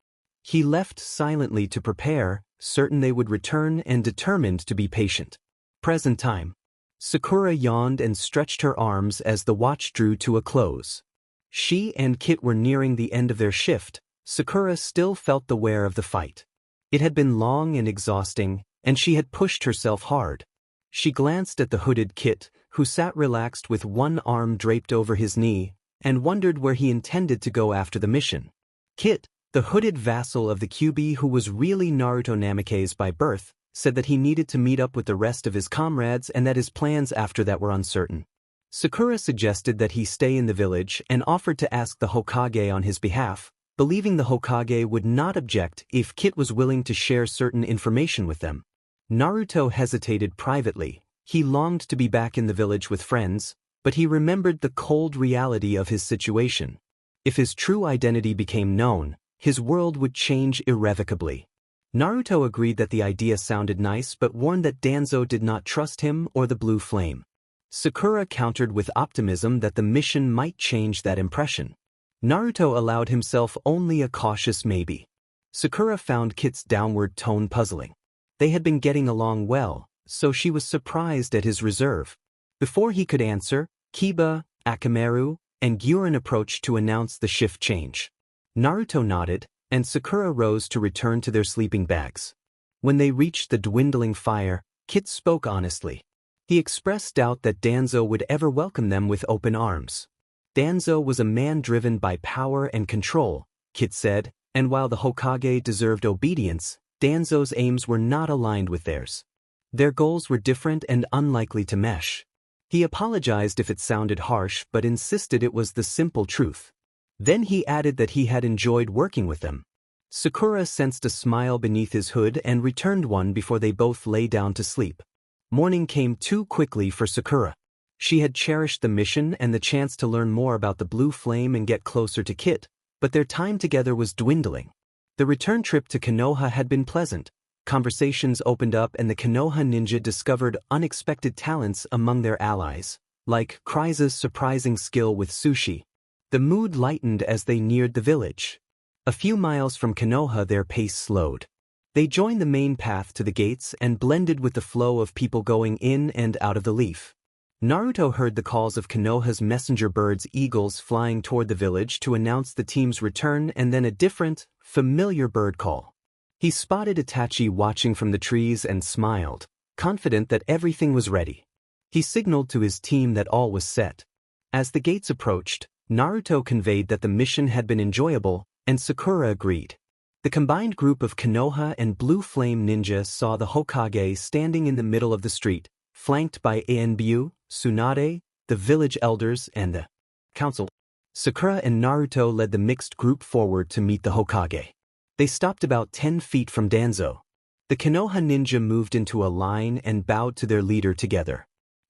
Speaker 1: He left silently to prepare, certain they would return and determined to be patient. Present time. Sakura yawned and stretched her arms as the watch drew to a close. She and Kit were nearing the end of their shift. Sakura still felt the wear of the fight. It had been long and exhausting, and she had pushed herself hard. She glanced at the hooded Kit, who sat relaxed with one arm draped over his knee, and wondered where he intended to go after the mission. Kit, the hooded vassal of the QB who was really Naruto Namikaze by birth, said that he needed to meet up with the rest of his comrades and that his plans after that were uncertain. Sakura suggested that he stay in the village and offered to ask the Hokage on his behalf, believing the Hokage would not object if Kit was willing to share certain information with them. Naruto hesitated privately. He longed to be back in the village with friends, but he remembered the cold reality of his situation. If his true identity became known, his world would change irrevocably. Naruto agreed that the idea sounded nice but warned that Danzo did not trust him or the blue flame. Sakura countered with optimism that the mission might change that impression. Naruto allowed himself only a cautious maybe. Sakura found Kit's downward tone puzzling. They had been getting along well, so she was surprised at his reserve. Before he could answer, Kiba, Akamaru, and Gyurin approached to announce the shift change. Naruto nodded, and Sakura rose to return to their sleeping bags. When they reached the dwindling fire, Kit spoke honestly. He expressed doubt that Danzo would ever welcome them with open arms. Danzo was a man driven by power and control, Kit said, and while the Hokage deserved obedience, Danzo's aims were not aligned with theirs. Their goals were different and unlikely to mesh. He apologized if it sounded harsh but insisted it was the simple truth. Then he added that he had enjoyed working with them. Sakura sensed a smile beneath his hood and returned one before they both lay down to sleep. Morning came too quickly for Sakura. She had cherished the mission and the chance to learn more about the blue flame and get closer to Kit, but their time together was dwindling. The return trip to Konoha had been pleasant. Conversations opened up and the Konoha ninja discovered unexpected talents among their allies, like Kryza's surprising skill with sushi. The mood lightened as they neared the village. A few miles from Konoha their pace slowed. They joined the main path to the gates and blended with the flow of people going in and out of the leaf. Naruto heard the calls of Konoha's messenger birds eagles flying toward the village to announce the team's return and then a different, familiar bird call. He spotted Itachi watching from the trees and smiled, confident that everything was ready. He signaled to his team that all was set. As the gates approached, Naruto conveyed that the mission had been enjoyable, and Sakura agreed. The combined group of Konoha and Blue Flame Ninja saw the Hokage standing in the middle of the street, flanked by Anbu, Tsunade, the village elders, and the council. Sakura and Naruto led the mixed group forward to meet the Hokage. They stopped about 10 feet from Danzo. The Konoha ninja moved into a line and bowed to their leader together.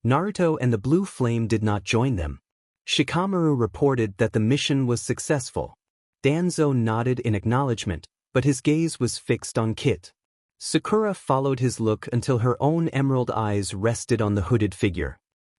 Speaker 1: Naruto and the Blue Flame did not join them. Shikamaru reported that the mission was successful. Danzo nodded in acknowledgement, but his gaze was fixed on Kit. Sakura followed his look until her own emerald eyes rested on the hooded figure.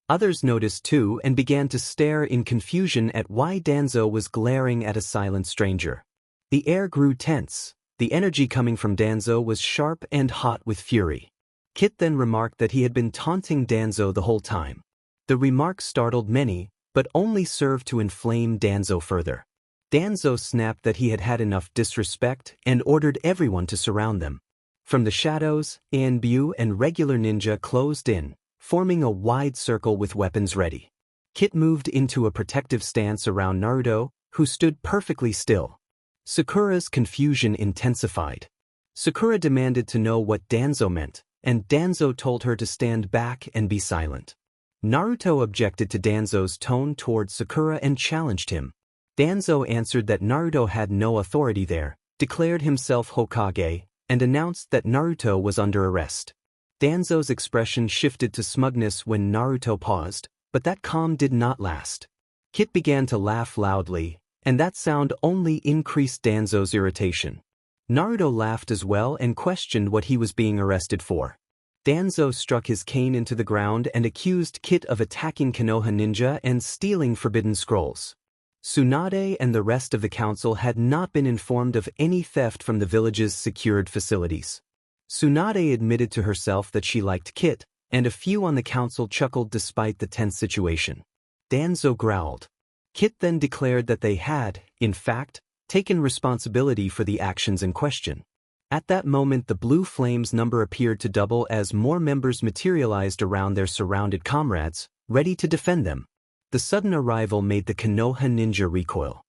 Speaker 1: Others noticed too and began to stare in confusion at why Danzo was glaring at a silent stranger. The air grew tense. The energy coming from Danzo was sharp and hot with fury. Kit then remarked that he had been taunting Danzo the whole time. The remark startled many, but only served to inflame Danzo further. Danzo snapped that he had had enough disrespect and ordered everyone to surround them. From the shadows, Anbu and regular ninja closed in, forming a wide circle with weapons ready. Kit moved into a protective stance around Naruto, who stood perfectly still. Sakura's confusion intensified. Sakura demanded to know what Danzo meant, and Danzo told her to stand back and be silent. Naruto objected to Danzo's tone toward Sakura and challenged him. Danzo answered that Naruto had no authority there, declared himself Hokage, and announced that Naruto was under arrest. Danzo's expression shifted to smugness when Naruto paused, but that calm did not last. Kit began to laugh loudly, and that sound only increased Danzo's irritation. Naruto laughed as well and questioned what he was being arrested for. Danzo struck his cane into the ground and accused Kit of attacking Konoha ninja and stealing forbidden scrolls. Tsunade and the rest of the council had not been informed of any theft from the village's secured facilities. Tsunade admitted to herself that she liked Kit, and a few on the council chuckled despite the tense situation. Danzo growled. Kit then declared that they had, in fact, taken responsibility for the actions in question. At that moment the blue flame's number appeared to double as more members materialized around their surrounded comrades, ready to defend them. The sudden arrival made the Konoha ninja recoil.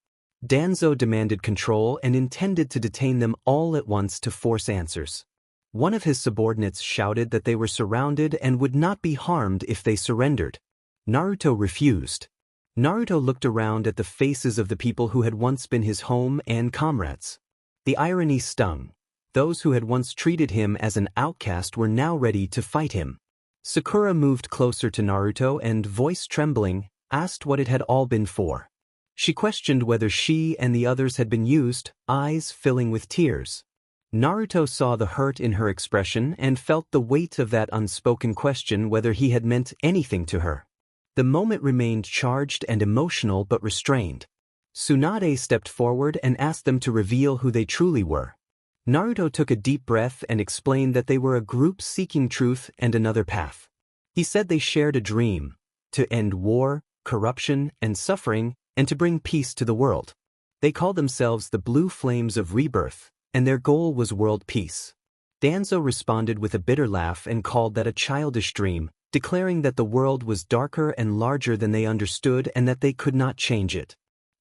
Speaker 1: Danzo demanded control and intended to detain them all at once to force answers. One of his subordinates shouted that they were surrounded and would not be harmed if they surrendered. Naruto refused. Naruto looked around at the faces of the people who had once been his home and comrades. The irony stung. Those who had once treated him as an outcast were now ready to fight him. Sakura moved closer to Naruto and, voice trembling, asked what it had all been for. She questioned whether she and the others had been used, eyes filling with tears. Naruto saw the hurt in her expression and felt the weight of that unspoken question whether he had meant anything to her. The moment remained charged and emotional but restrained. Tsunade stepped forward and asked them to reveal who they truly were. Naruto took a deep breath and explained that they were a group seeking truth and another path. He said they shared a dream: to end war, corruption, and suffering, and to bring peace to the world. They called themselves the Blue Flames of Rebirth, and their goal was world peace. Danzo responded with a bitter laugh and called that a childish dream, declaring that the world was darker and larger than they understood and that they could not change it.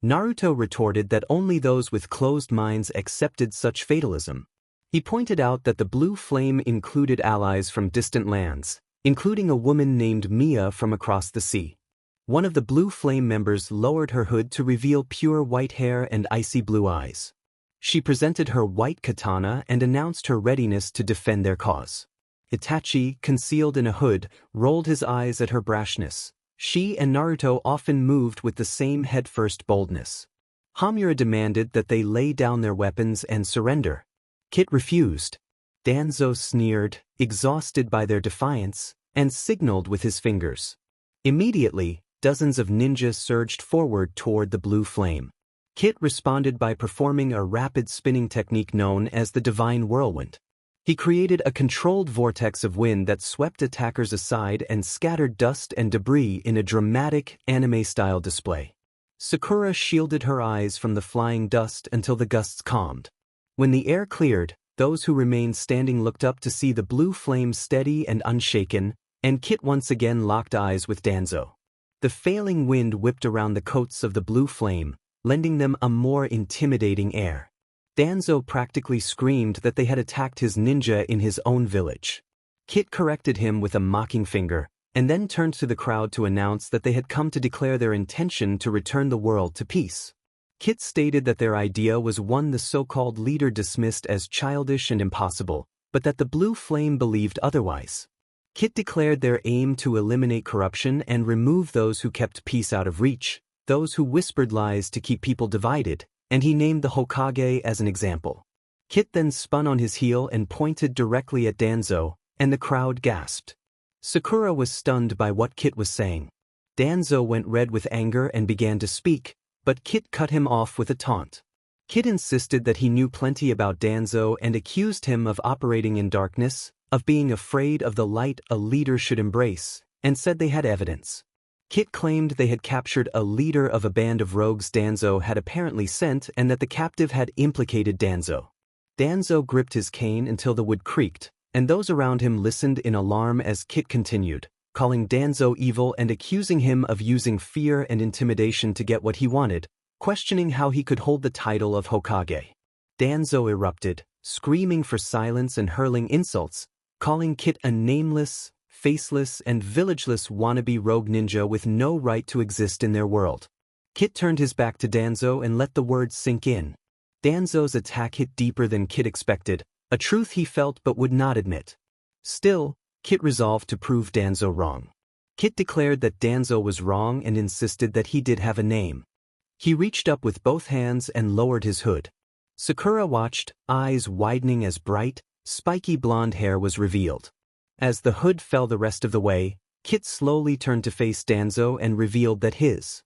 Speaker 1: Naruto retorted that only those with closed minds accepted such fatalism. He pointed out that the blue flame included allies from distant lands, including a woman named Mia from across the sea. One of the blue flame members lowered her hood to reveal pure white hair and icy blue eyes. She presented her white katana and announced her readiness to defend their cause. Itachi, concealed in a hood, rolled his eyes at her brashness. She and Naruto often moved with the same headfirst boldness. Hamura demanded that they lay down their weapons and surrender. Kit refused. Danzo sneered, exhausted by their defiance, and signaled with his fingers. Immediately, dozens of ninjas surged forward toward the blue flame. Kit responded by performing a rapid spinning technique known as the Divine Whirlwind. He created a controlled vortex of wind that swept attackers aside and scattered dust and debris in a dramatic, anime-style display. Sakura shielded her eyes from the flying dust until the gusts calmed. When the air cleared, those who remained standing looked up to see the blue flame steady and unshaken, and Kit once again locked eyes with Danzo. The failing wind whipped around the coats of the blue flame, lending them a more intimidating air. Danzo practically screamed that they had attacked his ninja in his own village. Kit corrected him with a mocking finger, and then turned to the crowd to announce that they had come to declare their intention to return the world to peace. Kit stated that their idea was one the so-called leader dismissed as childish and impossible, but that the blue flame believed otherwise. Kit declared their aim to eliminate corruption and remove those who kept peace out of reach, those who whispered lies to keep people divided, and he named the Hokage as an example. Kit then spun on his heel and pointed directly at Danzo, and the crowd gasped. Sakura was stunned by what Kit was saying. Danzo went red with anger and began to speak, but Kit cut him off with a taunt. Kit insisted that he knew plenty about Danzo and accused him of operating in darkness, of being afraid of the light a leader should embrace, and said they had evidence. Kit claimed they had captured a leader of a band of rogues Danzo had apparently sent and that the captive had implicated Danzo. Danzo gripped his cane until the wood creaked, and those around him listened in alarm as Kit continued, calling Danzo evil and accusing him of using fear and intimidation to get what he wanted, questioning how he could hold the title of Hokage. Danzo erupted, screaming for silence and hurling insults, calling Kit a nameless, faceless, and villageless wannabe rogue ninja with no right to exist in their world. Kit turned his back to Danzo and let the words sink in. Danzo's attack hit deeper than Kit expected, a truth he felt but would not admit. Still, Kit resolved to prove Danzo wrong. Kit declared that Danzo was wrong and insisted that he did have a name. He reached up with both hands and lowered his hood. Sakura watched, eyes widening as bright, spiky blonde hair was revealed. As the hood fell the rest of the way, Kit slowly turned to face Danzo and revealed that his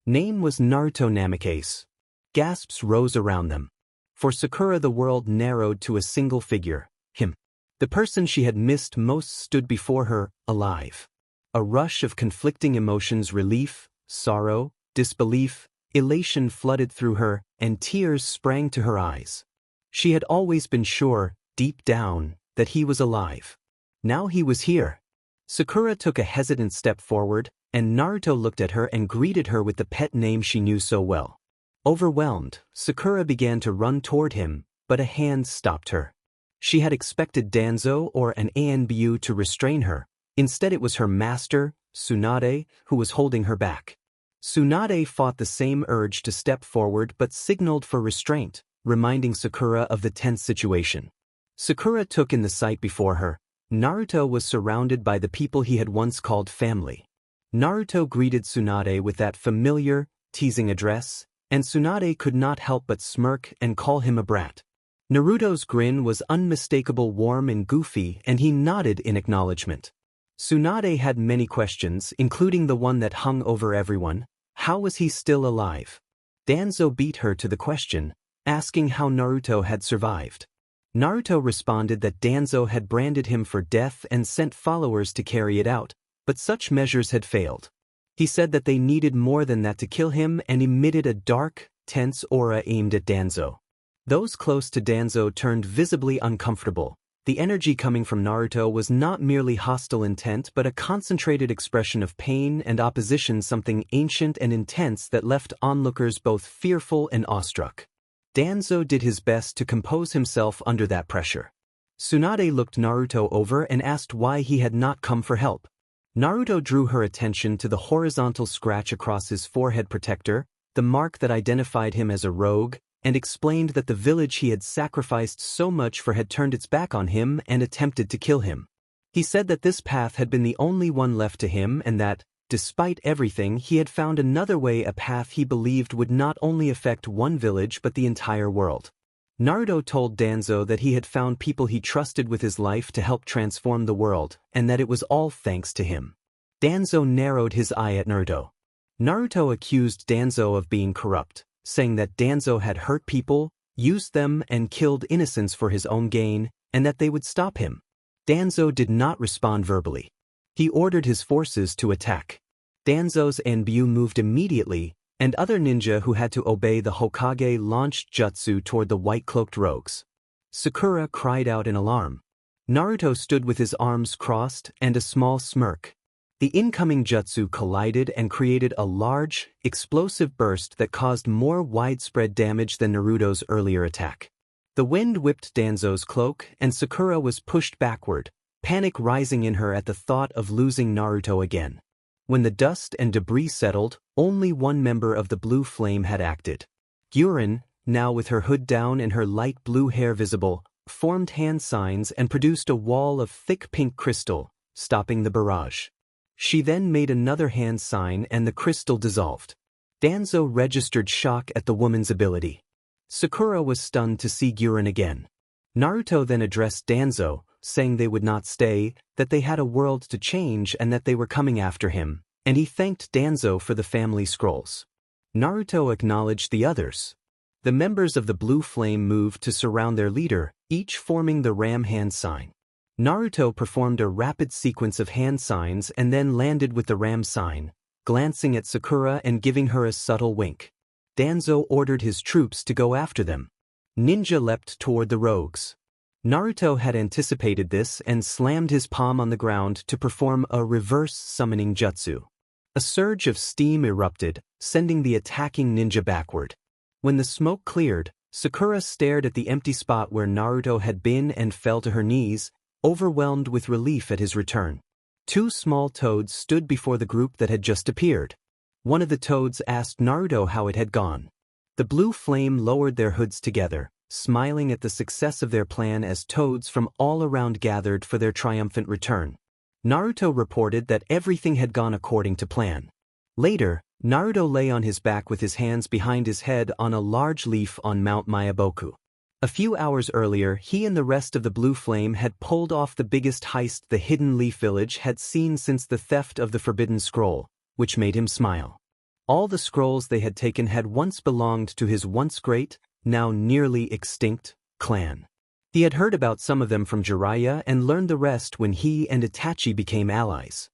Speaker 1: name was Naruto Namikaze. Gasps rose around them. For Sakura the world narrowed to a single figure, him. The person she had missed most stood before her, alive. A rush of conflicting emotions, relief, sorrow, disbelief, elation flooded through her, and tears sprang to her eyes. She had always been sure, deep down, that he was alive. Now he was here. Sakura took a hesitant step forward, and Naruto looked at her and greeted her with the pet name she knew so well. Overwhelmed, Sakura began to run toward him, but a hand stopped her. She had expected Danzo or an ANBU to restrain her. Instead it was her master, Tsunade, who was holding her back. Tsunade fought the same urge to step forward but signaled for restraint, reminding Sakura of the tense situation. Sakura took in the sight before her. Naruto was surrounded by the people he had once called family. Naruto greeted Tsunade with that familiar, teasing address, and Tsunade could not help but smirk and call him a brat. Naruto's grin was unmistakable, warm and goofy, and he nodded in acknowledgement. Tsunade had many questions, including the one that hung over everyone: how was he still alive? Danzo beat her to the question, asking how Naruto had survived. Naruto responded that Danzo had branded him for death and sent followers to carry it out, but such measures had failed. He said that they needed more than that to kill him and emitted a dark, tense aura aimed at Danzo. Those close to Danzo turned visibly uncomfortable. The energy coming from Naruto was not merely hostile intent but a concentrated expression of pain and opposition, something ancient and intense that left onlookers both fearful and awestruck. Danzo did his best to compose himself under that pressure. Tsunade looked Naruto over and asked why he had not come for help. Naruto drew her attention to the horizontal scratch across his forehead protector, the mark that identified him as a rogue, and explained that the village he had sacrificed so much for had turned its back on him and attempted to kill him. He said that this path had been the only one left to him and that, despite everything, he had found another way, a path he believed would not only affect one village but the entire world. Naruto told Danzo that he had found people he trusted with his life to help transform the world, and that it was all thanks to him. Danzo narrowed his eye at Naruto. Naruto accused Danzo of being corrupt, saying that Danzo had hurt people, used them and killed innocents for his own gain, and that they would stop him. Danzo did not respond verbally. He ordered his forces to attack. Danzo's Anbu moved immediately, and other ninja who had to obey the Hokage launched jutsu toward the white-cloaked rogues. Sakura cried out in alarm. Naruto stood with his arms crossed and a small smirk. The incoming jutsu collided and created a large, explosive burst that caused more widespread damage than Naruto's earlier attack. The wind whipped Danzo's cloak and Sakura was pushed backward, panic rising in her at the thought of losing Naruto again. When the dust and debris settled, only one member of the Blue Flame had acted. Guren, now with her hood down and her light blue hair visible, formed hand signs and produced a wall of thick pink crystal, stopping the barrage. She then made another hand sign and the crystal dissolved. Danzo registered shock at the woman's ability. Sakura was stunned to see Guren again. Naruto then addressed Danzo, saying they would not stay, that they had a world to change and that they were coming after him, and he thanked Danzo for the family scrolls. Naruto acknowledged the others. The members of the Blue Flame moved to surround their leader, each forming the ram hand sign. Naruto performed a rapid sequence of hand signs and then landed with the ram sign, glancing at Sakura and giving her a subtle wink. Danzo ordered his troops to go after them. Ninja leapt toward the rogues. Naruto had anticipated this and slammed his palm on the ground to perform a reverse summoning jutsu. A surge of steam erupted, sending the attacking ninja backward. When the smoke cleared, Sakura stared at the empty spot where Naruto had been and fell to her knees, overwhelmed with relief at his return. Two small toads stood before the group that had just appeared. One of the toads asked Naruto how it had gone. The Blue Flame lowered their hoods together, smiling at the success of their plan as toads from all around gathered for their triumphant return. Naruto reported that everything had gone according to plan. Later, Naruto lay on his back with his hands behind his head on a large leaf on Mount Mayaboku. A few hours earlier, he and the rest of the Blue Flame had pulled off the biggest heist the Hidden Leaf Village had seen since the theft of the Forbidden Scroll, which made him smile. All the scrolls they had taken had once belonged to his once great, now nearly extinct, clan. He had heard about some of them from Jiraiya and learned the rest when he and Itachi became allies.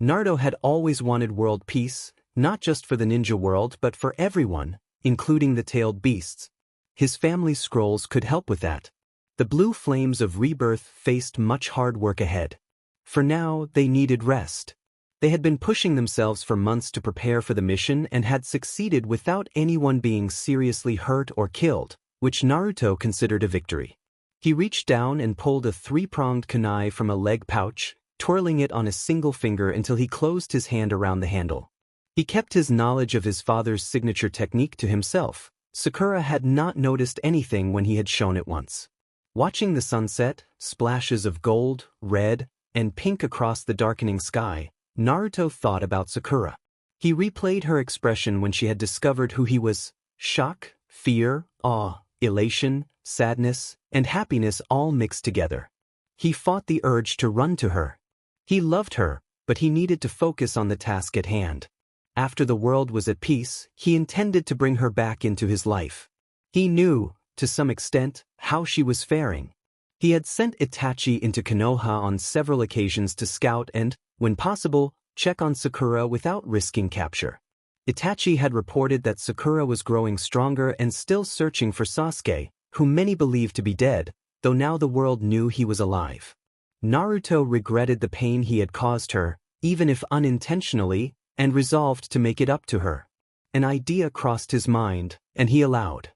Speaker 1: Naruto had always wanted world peace, not just for the ninja world but for everyone, including the tailed beasts. His family's scrolls could help with that. The blue flames of rebirth faced much hard work ahead. For now, they needed rest. They had been pushing themselves for months to prepare for the mission and had succeeded without anyone being seriously hurt or killed, which Naruto considered a victory. He reached down and pulled a three-pronged kunai from a leg pouch, twirling it on a single finger until he closed his hand around the handle. He kept his knowledge of his father's signature technique to himself. Sakura had not noticed anything when he had shown it once. Watching the sunset, splashes of gold, red, and pink across the darkening sky, Naruto thought about Sakura. He replayed her expression when she had discovered who he was: shock, fear, awe, elation, sadness, and happiness all mixed together. He fought the urge to run to her. He loved her, but he needed to focus on the task at hand. After the world was at peace, he intended to bring her back into his life. He knew, to some extent, how she was faring. He had sent Itachi into Konoha on several occasions to scout and, when possible, check on Sakura without risking capture. Itachi had reported that Sakura was growing stronger and still searching for Sasuke, whom many believed to be dead, though now the world knew he was alive. Naruto regretted the pain he had caused her, even if unintentionally, and resolved to make it up to her. An idea crossed his mind, and he allowed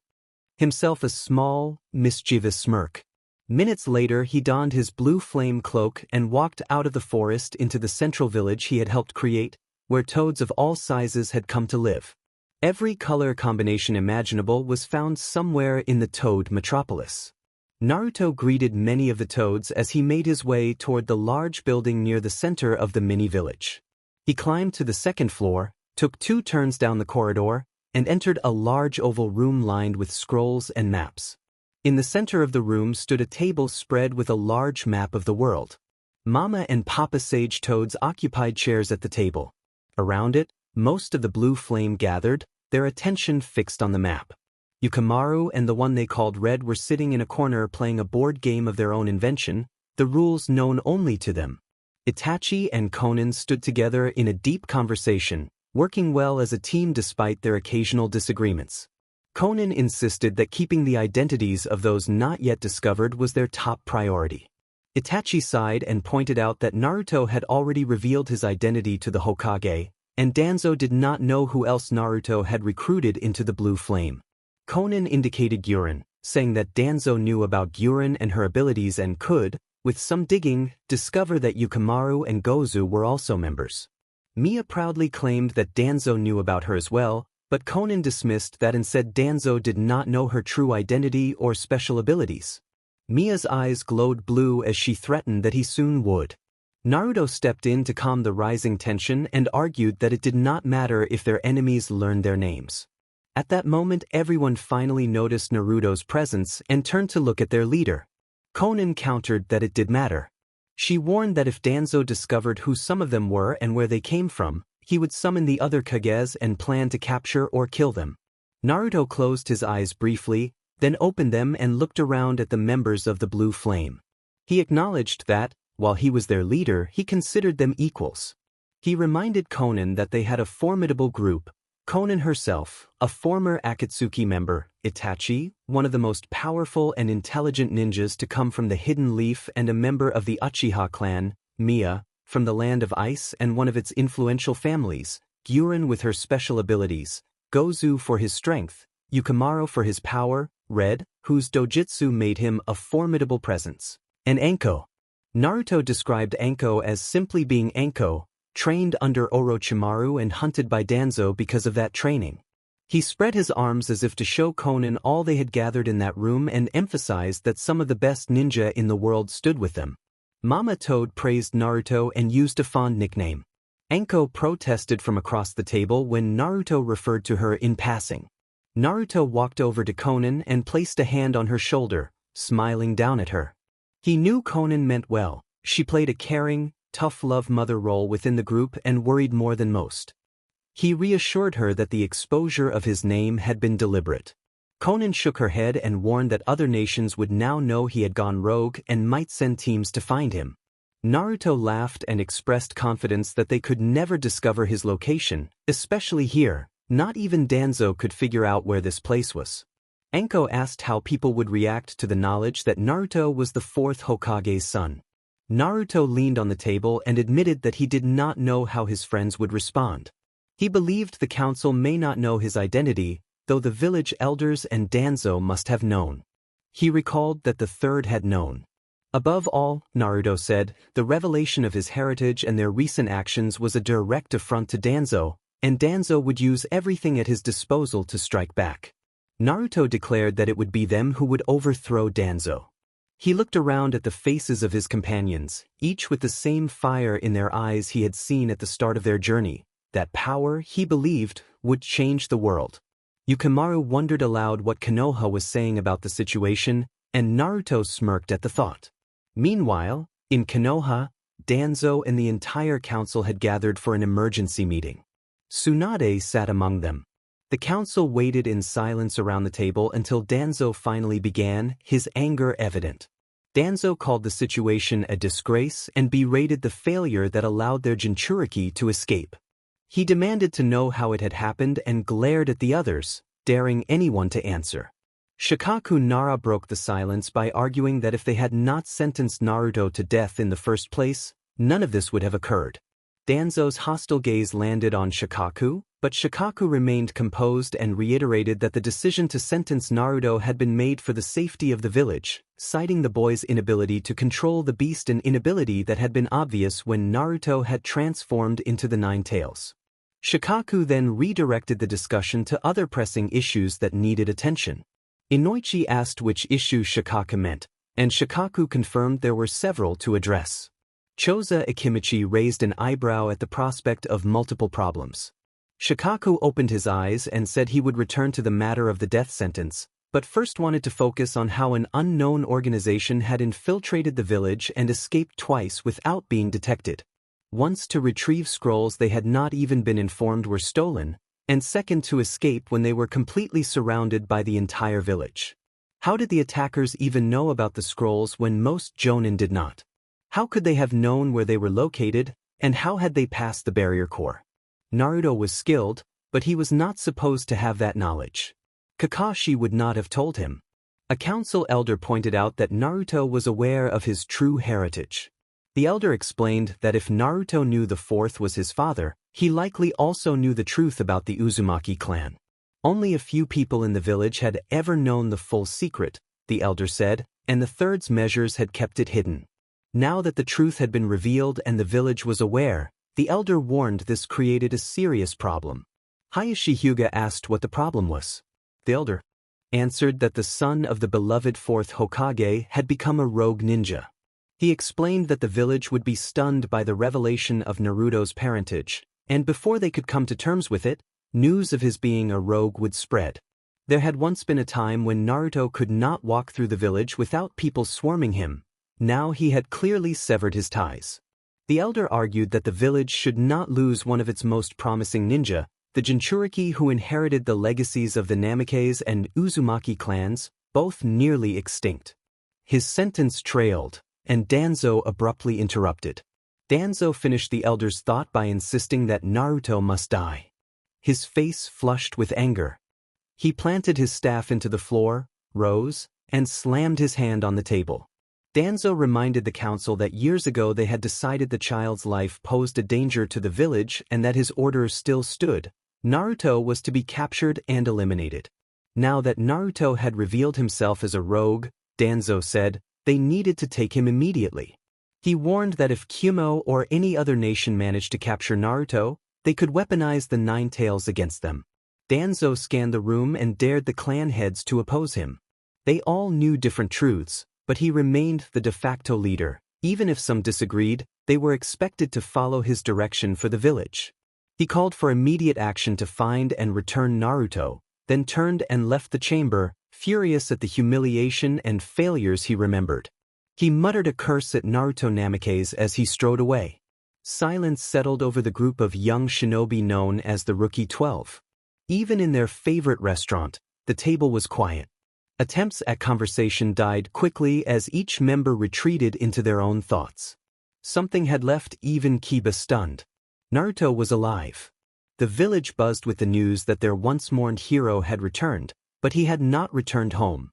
Speaker 1: himself a small, mischievous smirk. Minutes later he donned his blue flame cloak and walked out of the forest into the central village he had helped create, where toads of all sizes had come to live. Every color combination imaginable was found somewhere in the toad metropolis. Naruto greeted many of the toads as he made his way toward the large building near the center of the mini-village. He climbed to the second floor, took 2 turns down the corridor, and entered a large oval room lined with scrolls and maps. In the center of the room stood a table spread with a large map of the world. Mama and Papa Sage Toads occupied chairs at the table. Around it, most of the blue flame gathered, their attention fixed on the map. Yukimaru and the one they called Red were sitting in a corner playing a board game of their own invention, the rules known only to them. Itachi and Konan stood together in a deep conversation, working well as a team despite their occasional disagreements. Konan insisted that keeping the identities of those not yet discovered was their top priority. Itachi sighed and pointed out that Naruto had already revealed his identity to the Hokage, and Danzo did not know who else Naruto had recruited into the blue flame. Konan indicated Guren, saying that Danzo knew about Guren and her abilities and could, with some digging, discover that Yukimaru and Gozu were also members. Mia proudly claimed that Danzo knew about her as well, but Konan dismissed that and said Danzo did not know her true identity or special abilities. Mia's eyes glowed blue as she threatened that he soon would. Naruto stepped in to calm the rising tension and argued that it did not matter if their enemies learned their names. At that moment everyone finally noticed Naruto's presence and turned to look at their leader. Konan countered that it did matter. She warned that if Danzo discovered who some of them were and where they came from, he would summon the other Kages and plan to capture or kill them. Naruto closed his eyes briefly, then opened them and looked around at the members of the blue flame. He acknowledged that, while he was their leader, he considered them equals. He reminded Konan that they had a formidable group: Konan herself, a former Akatsuki member, Itachi, one of the most powerful and intelligent ninjas to come from the Hidden Leaf and a member of the Uchiha clan, Mia, from the Land of Ice and one of its influential families, Guren with her special abilities, Gozu for his strength, Yukimaru for his power, Red, whose dojutsu made him a formidable presence, and Anko. Naruto described Anko as simply being Anko, trained under Orochimaru and hunted by Danzo because of that training. He spread his arms as if to show Konan all they had gathered in that room and emphasized that some of the best ninja in the world stood with them. Mama Toad praised Naruto and used a fond nickname. Anko protested from across the table when Naruto referred to her in passing. Naruto walked over to Konan and placed a hand on her shoulder, smiling down at her. He knew Konan meant well. She played a caring, tough-love mother role within the group and worried more than most. He reassured her that the exposure of his name had been deliberate. Konan shook her head and warned that other nations would now know he had gone rogue and might send teams to find him. Naruto laughed and expressed confidence that they could never discover his location, especially here. Not even Danzo could figure out where this place was. Anko asked how people would react to the knowledge that Naruto was the fourth Hokage's son. Naruto leaned on the table and admitted that he did not know how his friends would respond. He believed the council may not know his identity, though the village elders and Danzo must have known. He recalled that the third had known. Above all, Naruto said, the revelation of his heritage and their recent actions was a direct affront to Danzo, and Danzo would use everything at his disposal to strike back. Naruto declared that it would be them who would overthrow Danzo. He looked around at the faces of his companions, each with the same fire in their eyes he had seen at the start of their journey. That power, he believed, would change the world. Yukimaru wondered aloud what Konoha was saying about the situation, and Naruto smirked at the thought. Meanwhile, in Konoha, Danzo and the entire council had gathered for an emergency meeting. Tsunade sat among them. The council waited in silence around the table until Danzo finally began, his anger evident. Danzo called the situation a disgrace and berated the failure that allowed their Jinchuriki to escape. He demanded to know how it had happened and glared at the others, daring anyone to answer. Shikaku Nara broke the silence by arguing that if they had not sentenced Naruto to death in the first place, none of this would have occurred. Danzo's hostile gaze landed on Shikaku, but Shikaku remained composed and reiterated that the decision to sentence Naruto had been made for the safety of the village, citing the boy's inability to control the beast, an inability that had been obvious when Naruto had transformed into the Nine Tails. Shikaku then redirected the discussion to other pressing issues that needed attention. Inoichi asked which issue Shikaku meant, and Shikaku confirmed there were several to address. Choza Ikimichi raised an eyebrow at the prospect of multiple problems. Shikaku opened his eyes and said he would return to the matter of the death sentence, but first wanted to focus on how an unknown organization had infiltrated the village and escaped twice without being detected. Once to retrieve scrolls they had not even been informed were stolen, and second to escape when they were completely surrounded by the entire village. How did the attackers even know about the scrolls when most Jonin did not? How could they have known where they were located, and how had they passed the barrier core? Naruto was skilled, but he was not supposed to have that knowledge. Kakashi would not have told him. A council elder pointed out that Naruto was aware of his true heritage. The elder explained that if Naruto knew the fourth was his father, he likely also knew the truth about the Uzumaki clan. Only a few people in the village had ever known the full secret, the elder said, and the third's measures had kept it hidden. Now that the truth had been revealed and the village was aware, the elder warned this created a serious problem. Hayashi Hyuga asked what the problem was. The elder answered that the son of the beloved fourth Hokage had become a rogue ninja. He explained that the village would be stunned by the revelation of Naruto's parentage, and before they could come to terms with it, news of his being a rogue would spread. There had once been a time when Naruto could not walk through the village without people swarming him. Now he had clearly severed his ties. The elder argued that the village should not lose one of its most promising ninja, the Jinchuriki who inherited the legacies of the Namikaze and Uzumaki clans, both nearly extinct. His sentence trailed, and Danzo abruptly interrupted. Danzo finished the elder's thought by insisting that Naruto must die. His face flushed with anger. He planted his staff into the floor, rose, and slammed his hand on the table. Danzo reminded the council that years ago they had decided the child's life posed a danger to the village and that his orders still stood. Naruto was to be captured and eliminated. Now that Naruto had revealed himself as a rogue, Danzo said, they needed to take him immediately. He warned that if Kumo or any other nation managed to capture Naruto, they could weaponize the Nine Tails against them. Danzo scanned the room and dared the clan heads to oppose him. They all knew different truths, but he remained the de facto leader. Even if some disagreed, they were expected to follow his direction for the village. He called for immediate action to find and return Naruto, then turned and left the chamber, furious at the humiliation and failures he remembered. He muttered a curse at Naruto Namikaze as he strode away. Silence settled over the group of young shinobi known as the Rookie 12. Even in their favorite restaurant, the table was quiet. Attempts at conversation died quickly as each member retreated into their own thoughts. Something had left even Kiba stunned. Naruto was alive. The village buzzed with the news that their once-mourned hero had returned, But he had not returned home.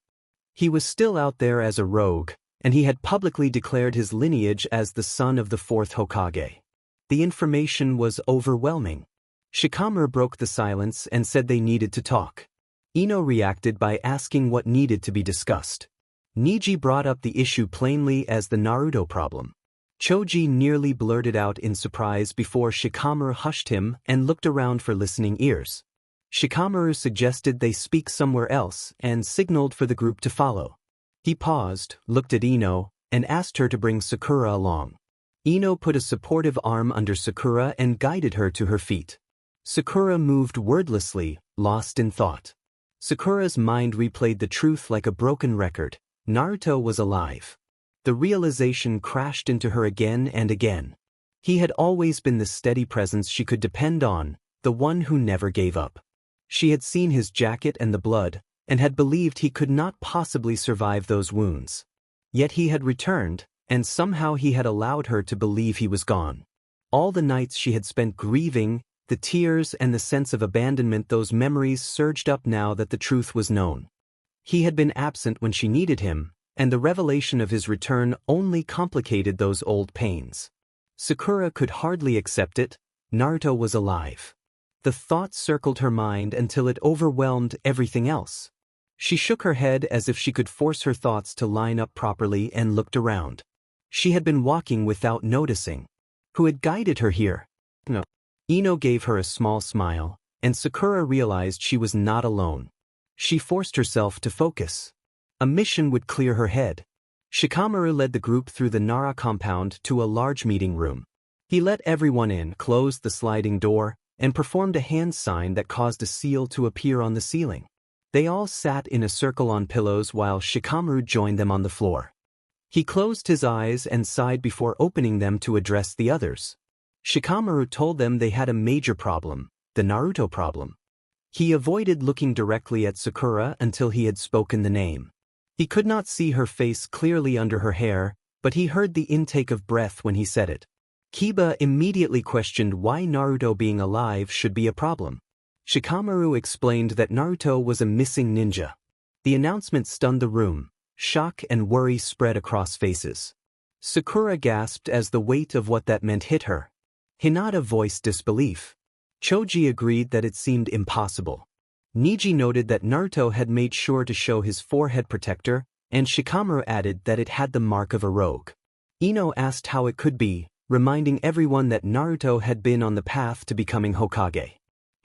Speaker 1: He was still out there as a rogue, and he had publicly declared his lineage as the son of the fourth Hokage. The information was overwhelming. Shikamaru broke the silence and said they needed to talk. Ino reacted by asking what needed to be discussed. Niji brought up the issue plainly as the Naruto problem. Choji nearly blurted out in surprise before Shikamaru hushed him and looked around for listening ears. Shikamaru suggested they speak somewhere else and signaled for the group to follow. He paused, looked at Ino, and asked her to bring Sakura along. Ino put a supportive arm under Sakura and guided her to her feet. Sakura moved wordlessly, lost in thought. Sakura's mind replayed the truth like a broken record. Naruto was alive. The realization crashed into her again and again. He had always been the steady presence she could depend on, the one who never gave up. She had seen his jacket and the blood, and had believed he could not possibly survive those wounds. Yet he had returned, and somehow he had allowed her to believe he was gone. All the nights she had spent grieving, the tears and the sense of abandonment, those memories surged up now that the truth was known. He had been absent when she needed him, and the revelation of his return only complicated those old pains. Sakura could hardly accept it. Naruto was alive. The thought circled her mind until it overwhelmed everything else. She shook her head as if she could force her thoughts to line up properly and looked around. She had been walking without noticing. Who had guided her here? No. Ino gave her a small smile, and Sakura realized she was not alone. She forced herself to focus. A mission would clear her head. Shikamaru led the group through the Nara compound to a large meeting room. He let everyone in, closed the sliding door, and performed a hand sign that caused a seal to appear on the ceiling. They all sat in a circle on pillows while Shikamaru joined them on the floor. He closed his eyes and sighed before opening them to address the others. Shikamaru told them they had a major problem, the Naruto problem. He avoided looking directly at Sakura until he had spoken the name. He could not see her face clearly under her hair, but he heard the intake of breath when he said it. Kiba immediately questioned why Naruto being alive should be a problem. Shikamaru explained that Naruto was a missing ninja. The announcement stunned the room. Shock and worry spread across faces. Sakura gasped as the weight of what that meant hit her. Hinata voiced disbelief. Choji agreed that it seemed impossible. Niji noted that Naruto had made sure to show his forehead protector, and Shikamaru added that it had the mark of a rogue. Ino asked how it could be, reminding everyone that Naruto had been on the path to becoming Hokage.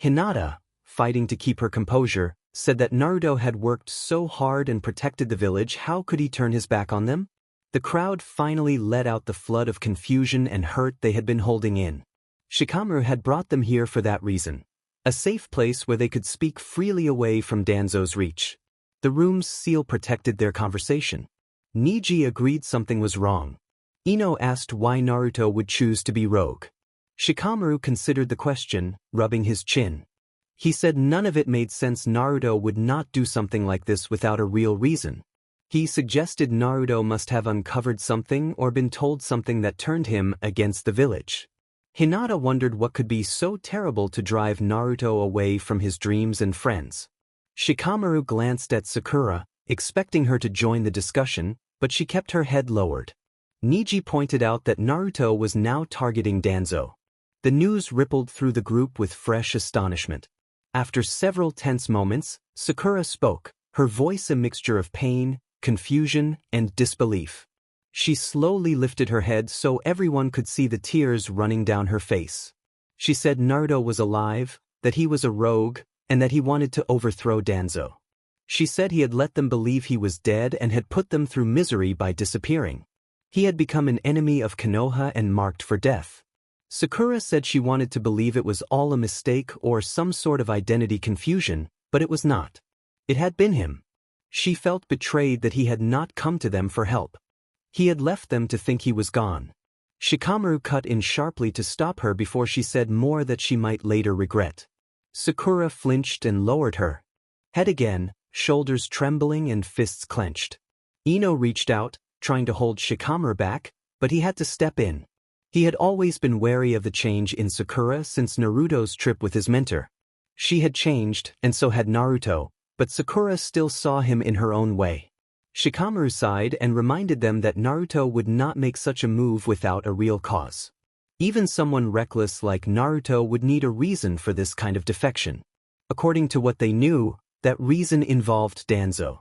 Speaker 1: Hinata, fighting to keep her composure, said that Naruto had worked so hard and protected the village, how could he turn his back on them? The crowd finally let out the flood of confusion and hurt they had been holding in. Shikamaru had brought them here for that reason. A safe place where they could speak freely away from Danzo's reach. The room's seal protected their conversation. Niji agreed something was wrong. Ino asked why Naruto would choose to be rogue. Shikamaru considered the question, rubbing his chin. He said none of it made sense. Naruto would not do something like this without a real reason. He suggested Naruto must have uncovered something or been told something that turned him against the village. Hinata wondered what could be so terrible to drive Naruto away from his dreams and friends. Shikamaru glanced at Sakura, expecting her to join the discussion, but she kept her head lowered. Niji pointed out that Naruto was now targeting Danzo. The news rippled through the group with fresh astonishment. After several tense moments, Sakura spoke, her voice a mixture of pain, confusion, and disbelief. She slowly lifted her head so everyone could see the tears running down her face. She said Naruto was alive, that he was a rogue, and that he wanted to overthrow Danzo. She said he had let them believe he was dead and had put them through misery by disappearing. He had become an enemy of Konoha and marked for death. Sakura said she wanted to believe it was all a mistake or some sort of identity confusion, but it was not. It had been him. She felt betrayed that he had not come to them for help. He had left them to think he was gone. Shikamaru cut in sharply to stop her before she said more that she might later regret. Sakura flinched and lowered her head again, shoulders trembling and fists clenched. Ino reached out, trying to hold Shikamaru back, but he had to step in. He had always been wary of the change in Sakura since Naruto's trip with his mentor. She had changed, and so had Naruto, but Sakura still saw him in her own way. Shikamaru sighed and reminded them that Naruto would not make such a move without a real cause. Even someone reckless like Naruto would need a reason for this kind of defection. According to what they knew, that reason involved Danzo.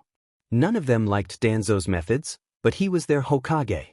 Speaker 1: None of them liked Danzo's methods, but he was their Hokage.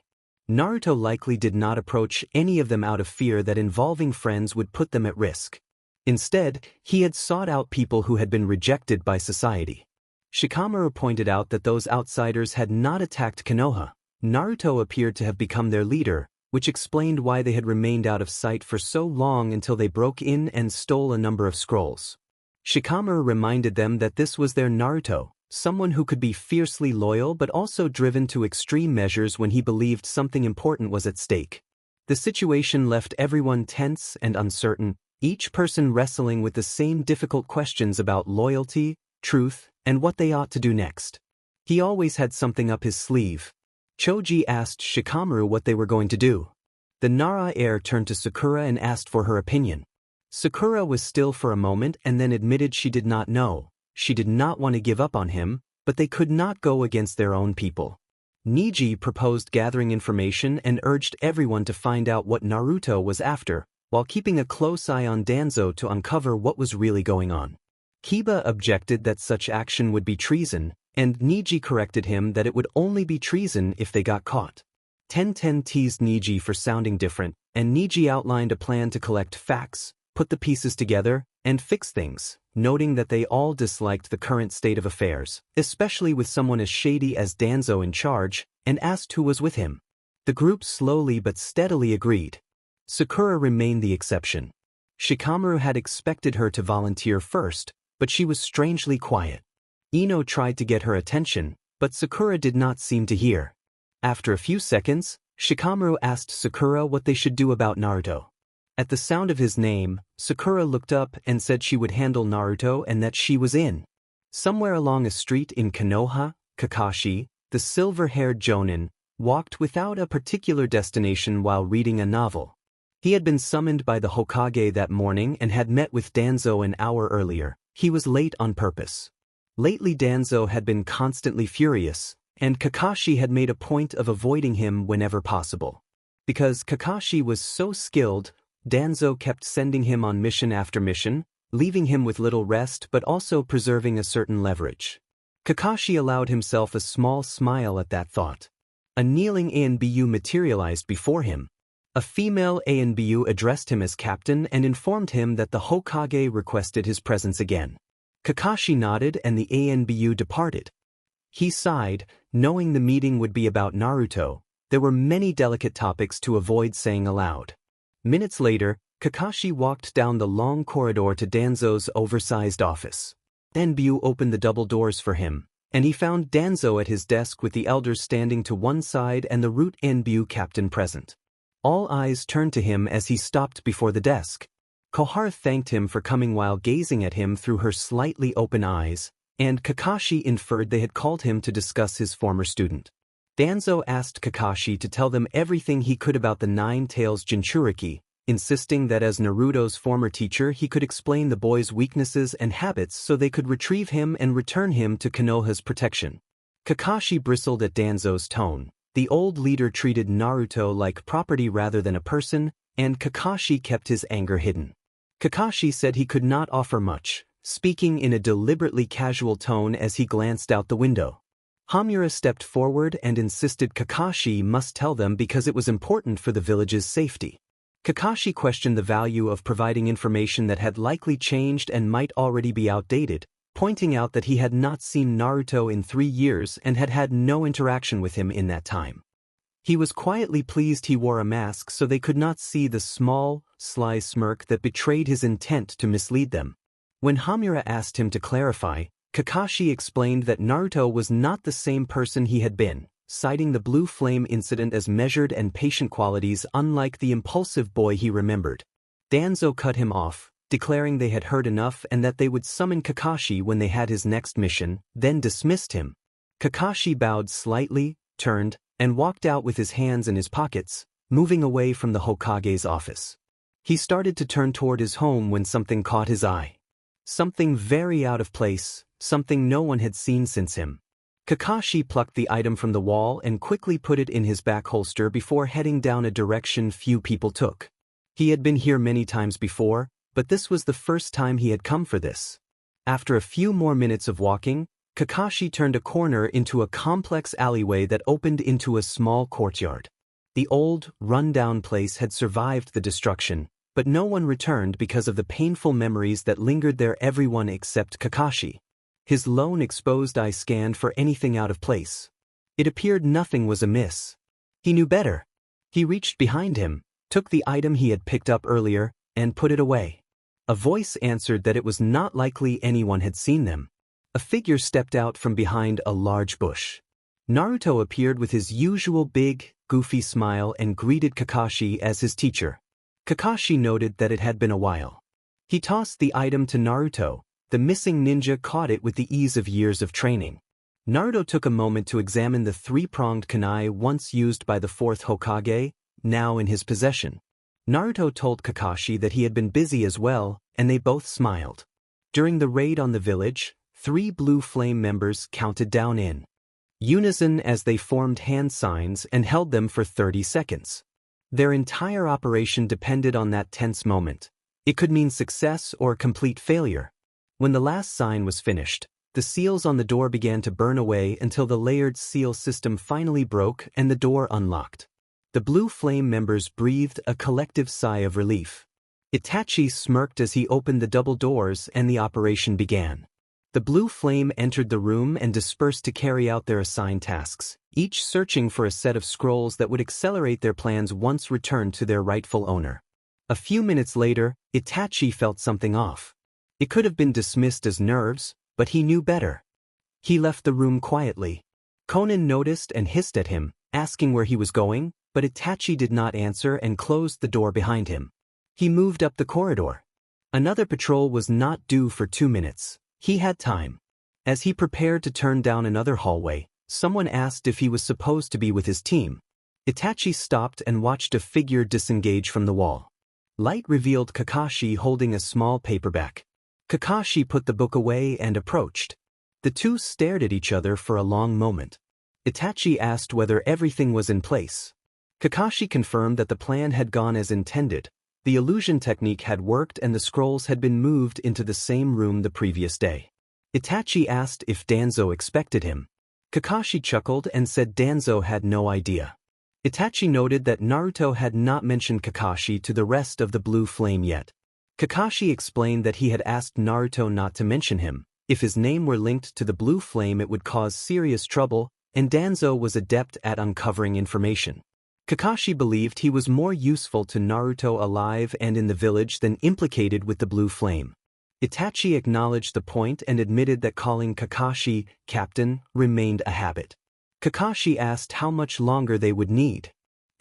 Speaker 1: Naruto likely did not approach any of them out of fear that involving friends would put them at risk. Instead, he had sought out people who had been rejected by society. Shikamaru pointed out that those outsiders had not attacked Konoha. Naruto appeared to have become their leader, which explained why they had remained out of sight for so long until they broke in and stole a number of scrolls. Shikamaru reminded them that this was their Naruto, someone who could be fiercely loyal but also driven to extreme measures when he believed something important was at stake. The situation left everyone tense and uncertain, each person wrestling with the same difficult questions about loyalty, truth, and what they ought to do next. He always had something up his sleeve. Choji asked Shikamaru what they were going to do. The Nara heir turned to Sakura and asked for her opinion. Sakura was still for a moment and then admitted she did not know. She did not want to give up on him, but they could not go against their own people. Niji proposed gathering information and urged everyone to find out what Naruto was after, while keeping a close eye on Danzo to uncover what was really going on. Kiba objected that such action would be treason, and Niji corrected him that it would only be treason if they got caught. Tenten teased Niji for sounding different, and Niji outlined a plan to collect facts, put the pieces together, and fix things, noting that they all disliked the current state of affairs, especially with someone as shady as Danzo in charge, and asked who was with him. The group slowly but steadily agreed. Sakura remained the exception. Shikamaru had expected her to volunteer first, but she was strangely quiet. Ino tried to get her attention, but Sakura did not seem to hear. After a few seconds, Shikamaru asked Sakura what they should do about Naruto. At the sound of his name, Sakura looked up and said she would handle Naruto and that she was in. Somewhere along a street in Konoha, Kakashi, the silver-haired jonin, walked without a particular destination while reading a novel. He had been summoned by the Hokage that morning and had met with Danzo an hour earlier. He was late on purpose. Lately Danzo had been constantly furious, and Kakashi had made a point of avoiding him whenever possible. Because Kakashi was so skilled, Danzo kept sending him on mission after mission, leaving him with little rest but also preserving a certain leverage. Kakashi allowed himself a small smile at that thought. A kneeling ANBU materialized before him. A female ANBU addressed him as captain and informed him that the Hokage requested his presence again. Kakashi nodded and the ANBU departed. He sighed, knowing the meeting would be about Naruto. There were many delicate topics to avoid saying aloud. Minutes later, Kakashi walked down the long corridor to Danzo's oversized office. ANBU opened the double doors for him, and he found Danzo at his desk with the elders standing to one side and the Root ANBU captain present. All eyes turned to him as he stopped before the desk. Koharu thanked him for coming while gazing at him through her slightly open eyes, and Kakashi inferred they had called him to discuss his former student. Danzo asked Kakashi to tell them everything he could about the Nine Tails Jinchuriki, insisting that as Naruto's former teacher he could explain the boy's weaknesses and habits so they could retrieve him and return him to Konoha's protection. Kakashi bristled at Danzo's tone. The old leader treated Naruto like property rather than a person, and Kakashi kept his anger hidden. Kakashi said he could not offer much, speaking in a deliberately casual tone as he glanced out the window. Hamura stepped forward and insisted Kakashi must tell them because it was important for the village's safety. Kakashi questioned the value of providing information that had likely changed and might already be outdated, pointing out that he had not seen Naruto in 3 years and had had no interaction with him in that time. He was quietly pleased he wore a mask so they could not see the small, sly smirk that betrayed his intent to mislead them. When Hamura asked him to clarify, Kakashi explained that Naruto was not the same person he had been, citing the blue flame incident as measured and patient qualities unlike the impulsive boy he remembered. Danzo cut him off, declaring they had heard enough and that they would summon Kakashi when they had his next mission, then dismissed him. Kakashi bowed slightly, turned, and walked out with his hands in his pockets, moving away from the Hokage's office. He started to turn toward his home when something caught his eye. Something very out of place, something no one had seen since him. Kakashi plucked the item from the wall and quickly put it in his back holster before heading down a direction few people took. He had been here many times before, but this was the first time he had come for this. After a few more minutes of walking, Kakashi turned a corner into a complex alleyway that opened into a small courtyard. The old, run-down place had survived the destruction, but no one returned because of the painful memories that lingered there. Everyone except Kakashi. His lone exposed eye scanned for anything out of place. It appeared nothing was amiss. He knew better. He reached behind him, took the item he had picked up earlier, and put it away. A voice answered that it was not likely anyone had seen them. A figure stepped out from behind a large bush. Naruto appeared with his usual big, goofy smile and greeted Kakashi as his teacher. Kakashi noted that it had been a while. He tossed the item to Naruto. The missing ninja caught it with the ease of years of training. Naruto took a moment to examine the three-pronged kunai once used by the fourth Hokage, now in his possession. Naruto told Kakashi that he had been busy as well, and they both smiled. During the raid on the village, 3 Blue Flame members counted down in unison as they formed hand signs and held them for 30 seconds. Their entire operation depended on that tense moment. It could mean success or complete failure. When the last sign was finished, the seals on the door began to burn away until the layered seal system finally broke and the door unlocked. The Blue Flame members breathed a collective sigh of relief. Itachi smirked as he opened the double doors and the operation began. The Blue Flame entered the room and dispersed to carry out their assigned tasks, each searching for a set of scrolls that would accelerate their plans once returned to their rightful owner. A few minutes later, Itachi felt something off. It could have been dismissed as nerves, but he knew better. He left the room quietly. Konan noticed and hissed at him, asking where he was going, but Itachi did not answer and closed the door behind him. He moved up the corridor. Another patrol was not due for 2 minutes. He had time. As he prepared to turn down another hallway, someone asked if he was supposed to be with his team. Itachi stopped and watched a figure disengage from the wall. Light revealed Kakashi holding a small paperback. Kakashi put the book away and approached. The two stared at each other for a long moment. Itachi asked whether everything was in place. Kakashi confirmed that the plan had gone as intended. The illusion technique had worked and the scrolls had been moved into the same room the previous day. Itachi asked if Danzo expected him. Kakashi chuckled and said Danzo had no idea. Itachi noted that Naruto had not mentioned Kakashi to the rest of the Blue Flame yet. Kakashi explained that he had asked Naruto not to mention him. If his name were linked to the Blue Flame it would cause serious trouble, and Danzo was adept at uncovering information. Kakashi believed he was more useful to Naruto alive and in the village than implicated with the Blue Flame. Itachi acknowledged the point and admitted that calling Kakashi Captain remained a habit. Kakashi asked how much longer they would need.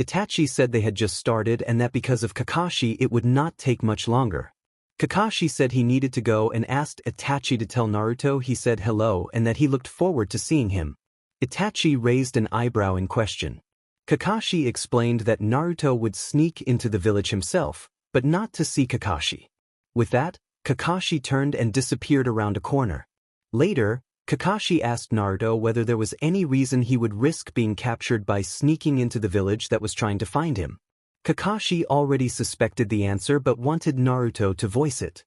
Speaker 1: Itachi said they had just started and that because of Kakashi it would not take much longer. Kakashi said he needed to go and asked Itachi to tell Naruto he said hello and that he looked forward to seeing him. Itachi raised an eyebrow in question. Kakashi explained that Naruto would sneak into the village himself, but not to see Kakashi. With that, Kakashi turned and disappeared around a corner. Later, Kakashi asked Naruto whether there was any reason he would risk being captured by sneaking into the village that was trying to find him. Kakashi already suspected the answer but wanted Naruto to voice it.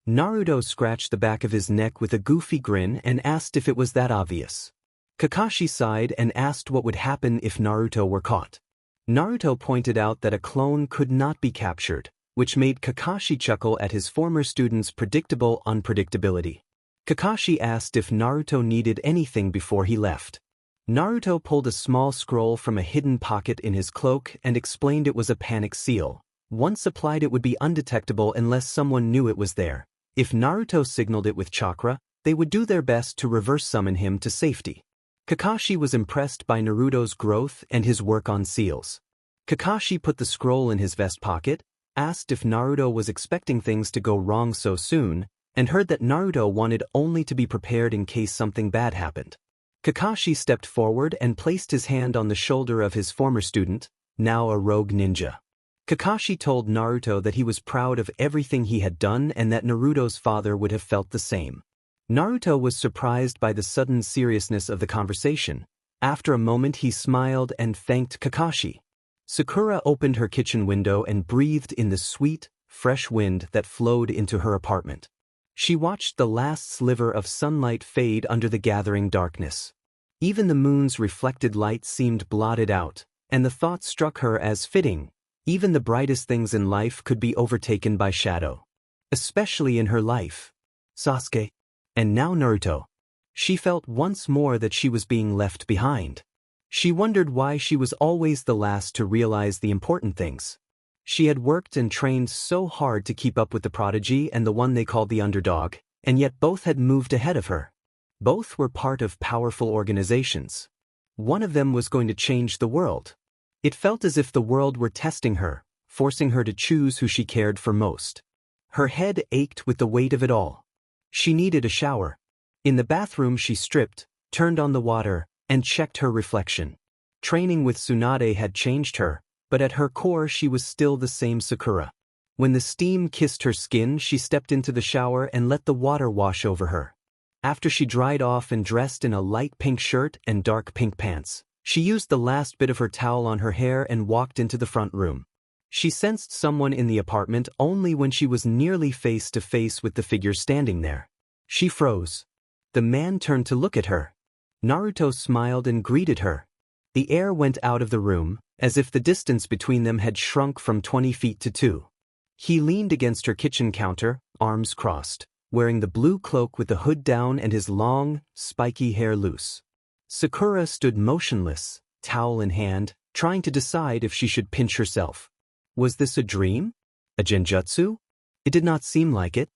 Speaker 1: Naruto scratched the back of his neck with a goofy grin and asked if it was that obvious. Kakashi sighed and asked what would happen if Naruto were caught. Naruto pointed out that a clone could not be captured, which made Kakashi chuckle at his former student's predictable unpredictability. Kakashi asked if Naruto needed anything before he left. Naruto pulled a small scroll from a hidden pocket in his cloak and explained it was a panic seal. Once applied it would be undetectable unless someone knew it was there. If Naruto signaled it with chakra, they would do their best to reverse summon him to safety. Kakashi was impressed by Naruto's growth and his work on seals. Kakashi put the scroll in his vest pocket, asked if Naruto was expecting things to go wrong so soon, and heard that Naruto wanted only to be prepared in case something bad happened. Kakashi stepped forward and placed his hand on the shoulder of his former student, now a rogue ninja. Kakashi told Naruto that he was proud of everything he had done and that Naruto's father would have felt the same. Naruto was surprised by the sudden seriousness of the conversation. After a moment he smiled and thanked Kakashi. Sakura opened her kitchen window and breathed in the sweet, fresh wind that flowed into her apartment. She watched the last sliver of sunlight fade under the gathering darkness. Even the moon's reflected light seemed blotted out, and the thought struck her as fitting. Even the brightest things in life could be overtaken by shadow. Especially in her life. Sasuke. And now Naruto. She felt once more that she was being left behind. She wondered why she was always the last to realize the important things. She had worked and trained so hard to keep up with the prodigy and the one they called the underdog, and yet both had moved ahead of her. Both were part of powerful organizations. One of them was going to change the world. It felt as if the world were testing her, forcing her to choose who she cared for most. Her head ached with the weight of it all. She needed a shower. In the bathroom she stripped, turned on the water, and checked her reflection. Training with Tsunade had changed her, but at her core she was still the same Sakura. When the steam kissed her skin, she stepped into the shower and let the water wash over her. After she dried off and dressed in a light pink shirt and dark pink pants, she used the last bit of her towel on her hair and walked into the front room. She sensed someone in the apartment only when she was nearly face to face with the figure standing there. She froze. The man turned to look at her. Naruto smiled and greeted her. The air went out of the room, as if the distance between them had shrunk from 20 feet to 2. He leaned against her kitchen counter, arms crossed, wearing the blue cloak with the hood down and his long, spiky hair loose. Sakura stood motionless, towel in hand, trying to decide if she should pinch herself. Was this a dream? A genjutsu? It did not seem like it.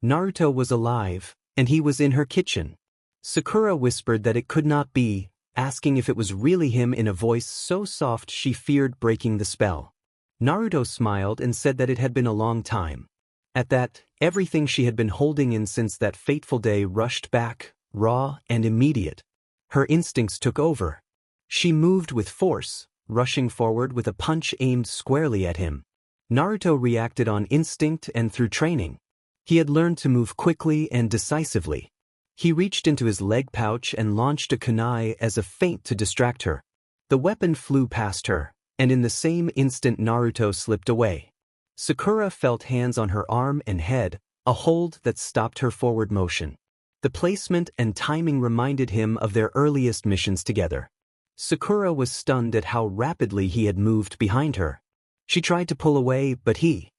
Speaker 1: Naruto was alive, and he was in her kitchen. Sakura whispered that it could not be, asking if it was really him in a voice so soft she feared breaking the spell. Naruto smiled and said that it had been a long time. At that, everything she had been holding in since that fateful day rushed back, raw and immediate. Her instincts took over. She moved with force, rushing forward with a punch aimed squarely at him. Naruto reacted on instinct and through training. He had learned to move quickly and decisively. He reached into his leg pouch and launched a kunai as a feint to distract her. The weapon flew past her, and in the same instant Naruto slipped away. Sakura felt hands on her arm and head, a hold that stopped her forward motion. The placement and timing reminded him of their earliest missions together. Sakura was stunned at how rapidly he had moved behind her. She tried to pull away, but he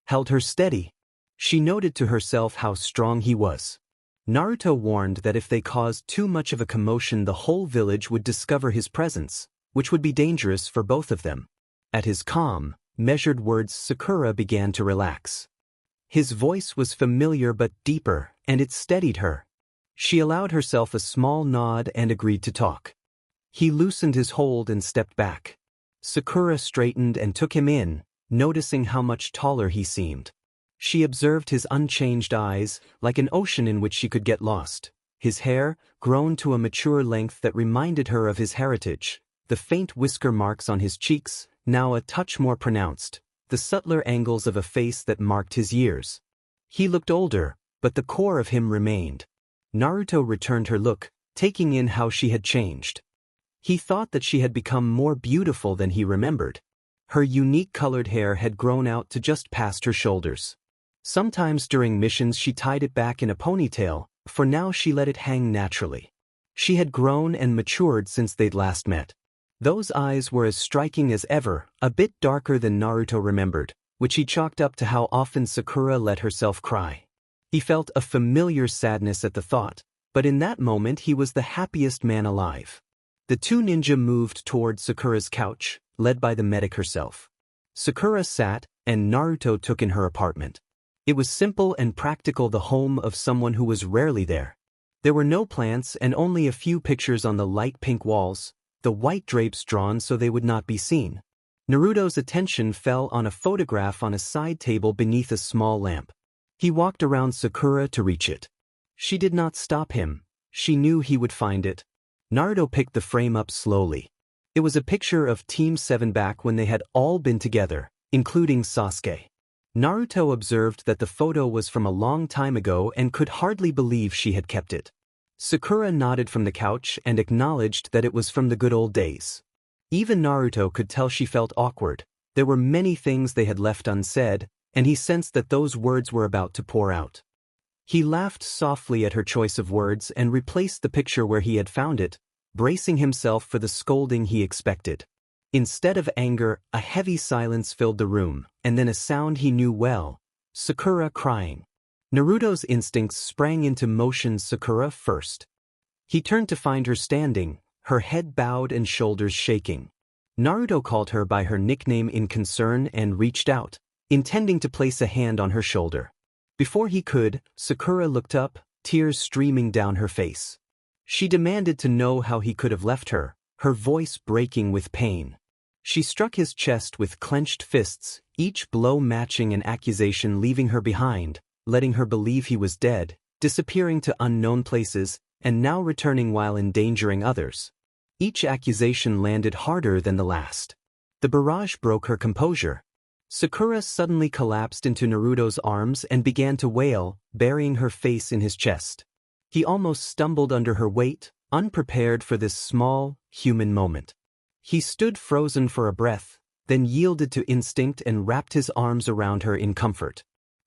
Speaker 1: held her steady. She noted to herself how strong he was. Naruto warned that if they caused too much of a commotion, the whole village would discover his presence, which would be dangerous for both of them. At his calm, measured words, Sakura began to relax. His voice was familiar but deeper, and it steadied her. She allowed herself a small nod and agreed to talk. He loosened his hold and stepped back. Sakura straightened and took him in, noticing how much taller he seemed. She observed his unchanged eyes, like an ocean in which she could get lost. His hair, grown to a mature length that reminded her of his heritage. The faint whisker marks on his cheeks, now a touch more pronounced. The subtler angles of a face that marked his years. He looked older, but the core of him remained. Naruto returned her look, taking in how she had changed. He thought that she had become more beautiful than he remembered. Her unique colored hair had grown out to just past her shoulders. Sometimes during missions she tied it back in a ponytail, for now she let it hang naturally. She had grown and matured since they'd last met. Those eyes were as striking as ever, a bit darker than Naruto remembered, which he chalked up to how often Sakura let herself cry. He felt a familiar sadness at the thought, but in that moment he was the happiest man alive. The two ninja moved toward Sakura's couch, led by the medic herself. Sakura sat, and Naruto took in her apartment. It was simple and practical, the home of someone who was rarely there. There were no plants and only a few pictures on the light pink walls, the white drapes drawn so they would not be seen. Naruto's attention fell on a photograph on a side table beneath a small lamp. He walked around Sakura to reach it. She did not stop him. She knew he would find it. Naruto picked the frame up slowly. It was a picture of Team 7 back when they had all been together, including Sasuke. Naruto observed that the photo was from a long time ago and could hardly believe she had kept it. Sakura nodded from the couch and acknowledged that it was from the good old days. Even Naruto could tell she felt awkward. There were many things they had left unsaid, and he sensed that those words were about to pour out. He laughed softly at her choice of words and replaced the picture where he had found it, bracing himself for the scolding he expected. Instead of anger, a heavy silence filled the room, and then a sound he knew well: Sakura crying. Naruto's instincts sprang into motion. Sakura first. He turned to find her standing, her head bowed and shoulders shaking. Naruto called her by her nickname in concern and reached out, intending to place a hand on her shoulder. Before he could, Sakura looked up, tears streaming down her face. She demanded to know how he could have left her, her voice breaking with pain. She struck his chest with clenched fists, each blow matching an accusation, leaving her behind, letting her believe he was dead, disappearing to unknown places, and now returning while endangering others. Each accusation landed harder than the last. The barrage broke her composure. Sakura suddenly collapsed into Naruto's arms and began to wail, burying her face in his chest. He almost stumbled under her weight, unprepared for this small, human moment. He stood frozen for a breath, then yielded to instinct and wrapped his arms around her in comfort.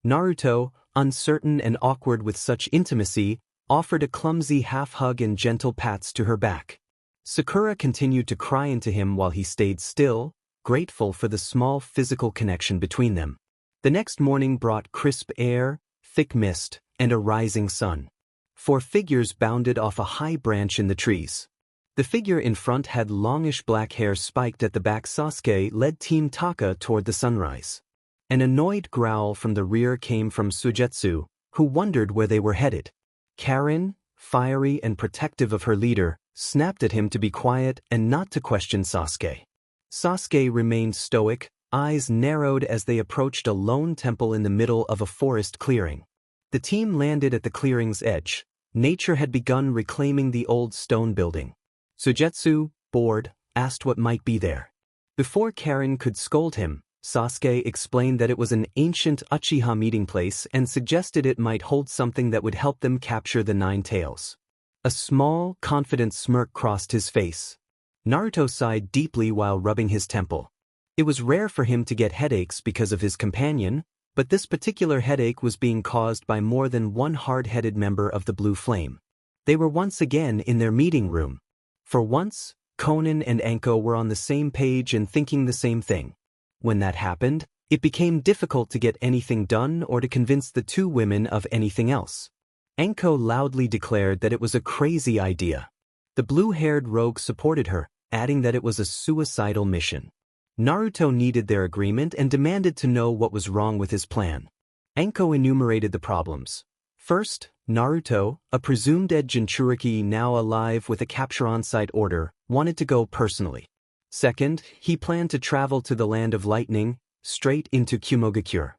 Speaker 1: Naruto, uncertain and awkward with such intimacy, offered a clumsy half-hug and gentle pats to her back. Sakura continued to cry into him while he stayed still, grateful for the small physical connection between them. The next morning brought crisp air, thick mist, and a rising sun. 4 figures bounded off a high branch in the trees. The figure in front had longish black hair spiked at the back. Sasuke led Team Taka toward the sunrise. An annoyed growl from the rear came from Suigetsu, who wondered where they were headed. Karin, fiery and protective of her leader, snapped at him to be quiet and not to question Sasuke. Sasuke remained stoic, eyes narrowed as they approached a lone temple in the middle of a forest clearing. The team landed at the clearing's edge. Nature had begun reclaiming the old stone building. Suigetsu, bored, asked what might be there. Before Karin could scold him, Sasuke explained that it was an ancient Uchiha meeting place and suggested it might hold something that would help them capture the 9 tails. A small, confident smirk crossed his face. Naruto sighed deeply while rubbing his temple. It was rare for him to get headaches because of his companion, but this particular headache was being caused by more than one hard-headed member of the Blue Flame. They were once again in their meeting room. For once, Konan and Anko were on the same page and thinking the same thing. When that happened, it became difficult to get anything done or to convince the 2 women of anything else. Anko loudly declared that it was a crazy idea. The blue-haired rogue supported her, adding that it was a suicidal mission. Naruto needed their agreement and demanded to know what was wrong with his plan. Anko enumerated the problems. First, Naruto, a presumed dead Jinchuriki now alive with a capture on-site order, wanted to go personally. Second, he planned to travel to the Land of Lightning, straight into Kumogakure.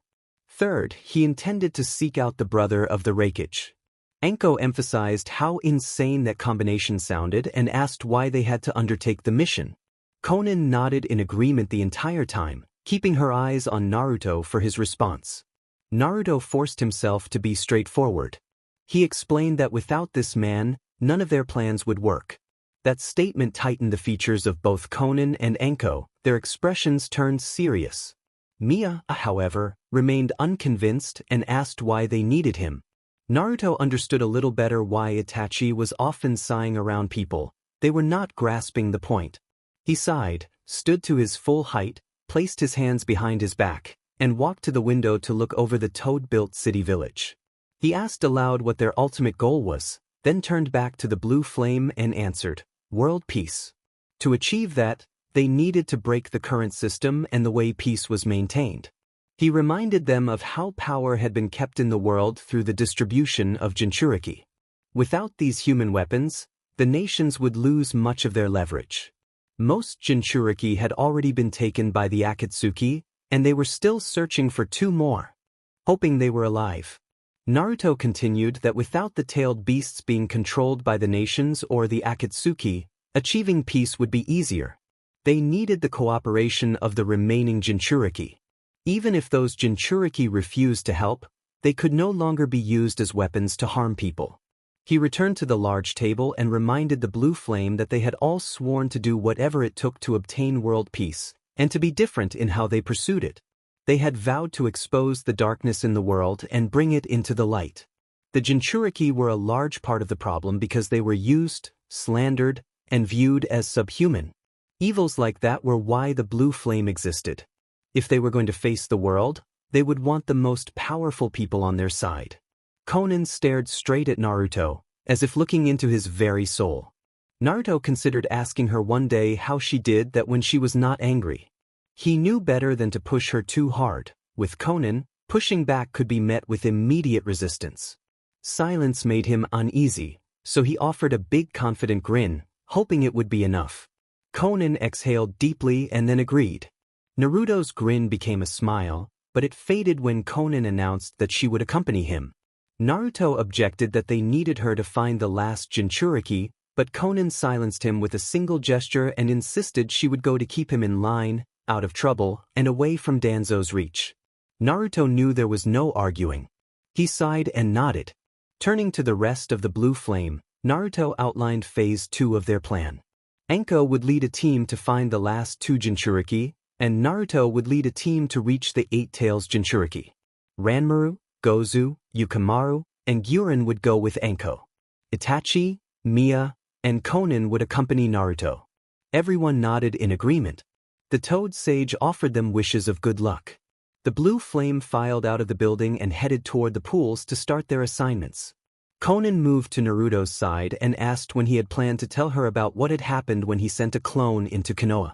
Speaker 1: Third, he intended to seek out the brother of the Raikage. Anko emphasized how insane that combination sounded and asked why they had to undertake the mission. Konan nodded in agreement the entire time, keeping her eyes on Naruto for his response. Naruto forced himself to be straightforward. He explained that without this man, none of their plans would work. That statement tightened the features of both Konan and Anko. Their expressions turned serious. Mia, however, remained unconvinced and asked why they needed him. Naruto understood a little better why Itachi was often sighing around people. They were not grasping the point. He sighed, stood to his full height, placed his hands behind his back, and walked to the window to look over the toad-built city village. He asked aloud what their ultimate goal was, then turned back to the Blue Flame and answered, world peace. To achieve that, they needed to break the current system and the way peace was maintained. He reminded them of how power had been kept in the world through the distribution of Jinchuriki. Without these human weapons, the nations would lose much of their leverage. Most Jinchuriki had already been taken by the Akatsuki, and they were still searching for 2 more. Hoping they were alive. Naruto continued that without the tailed beasts being controlled by the nations or the Akatsuki, achieving peace would be easier. They needed the cooperation of the remaining Jinchuriki. Even if those Jinchuriki refused to help, they could no longer be used as weapons to harm people. He returned to the large table and reminded the blue flame that they had all sworn to do whatever it took to obtain world peace, and to be different in how they pursued it. They had vowed to expose the darkness in the world and bring it into the light. The Jinchuriki were a large part of the problem because they were used, slandered, and viewed as subhuman. Evils like that were why the blue flame existed. If they were going to face the world, they would want the most powerful people on their side. Konan stared straight at Naruto, as if looking into his very soul. Naruto considered asking her one day how she did that when she was not angry. He knew better than to push her too hard. With Konan, pushing back could be met with immediate resistance. Silence made him uneasy, so he offered a big confident grin, hoping it would be enough. Konan exhaled deeply and then agreed. Naruto's grin became a smile, but it faded when Konan announced that she would accompany him. Naruto objected that they needed her to find the last Jinchuriki, but Konan silenced him with a single gesture and insisted she would go to keep him in line, out of trouble, and away from Danzo's reach. Naruto knew there was no arguing. He sighed and nodded. Turning to the rest of the blue flame, Naruto outlined phase 2 of their plan. Anko would lead a team to find the last 2 Jinchuriki, and Naruto would lead a team to reach the 8 Tails Jinchuriki. Ranmaru, Gozu, Yukamaru, and Gyurin would go with Anko. Itachi, Mia, and Konan would accompany Naruto. Everyone nodded in agreement. The Toad Sage offered them wishes of good luck. The blue flame filed out of the building and headed toward the pools to start their assignments. Konan moved to Naruto's side and asked when he had planned to tell her about what had happened when he sent a clone into Konoha.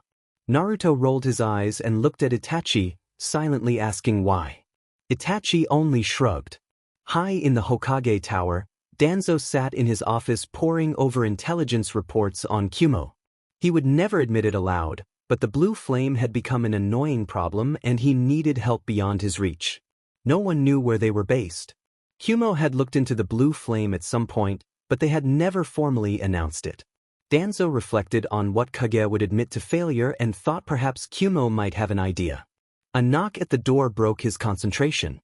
Speaker 1: Naruto rolled his eyes and looked at Itachi, silently asking why. Itachi only shrugged. High in the Hokage Tower, Danzo sat in his office poring over intelligence reports on Kumo. He would never admit it aloud, but the blue flame had become an annoying problem and he needed help beyond his reach. No one knew where they were based. Kumo had looked into the blue flame at some point, but they had never formally announced it. Danzo reflected on what Kage would admit to failure and thought perhaps Kumo might have an idea. A knock at the door broke his concentration.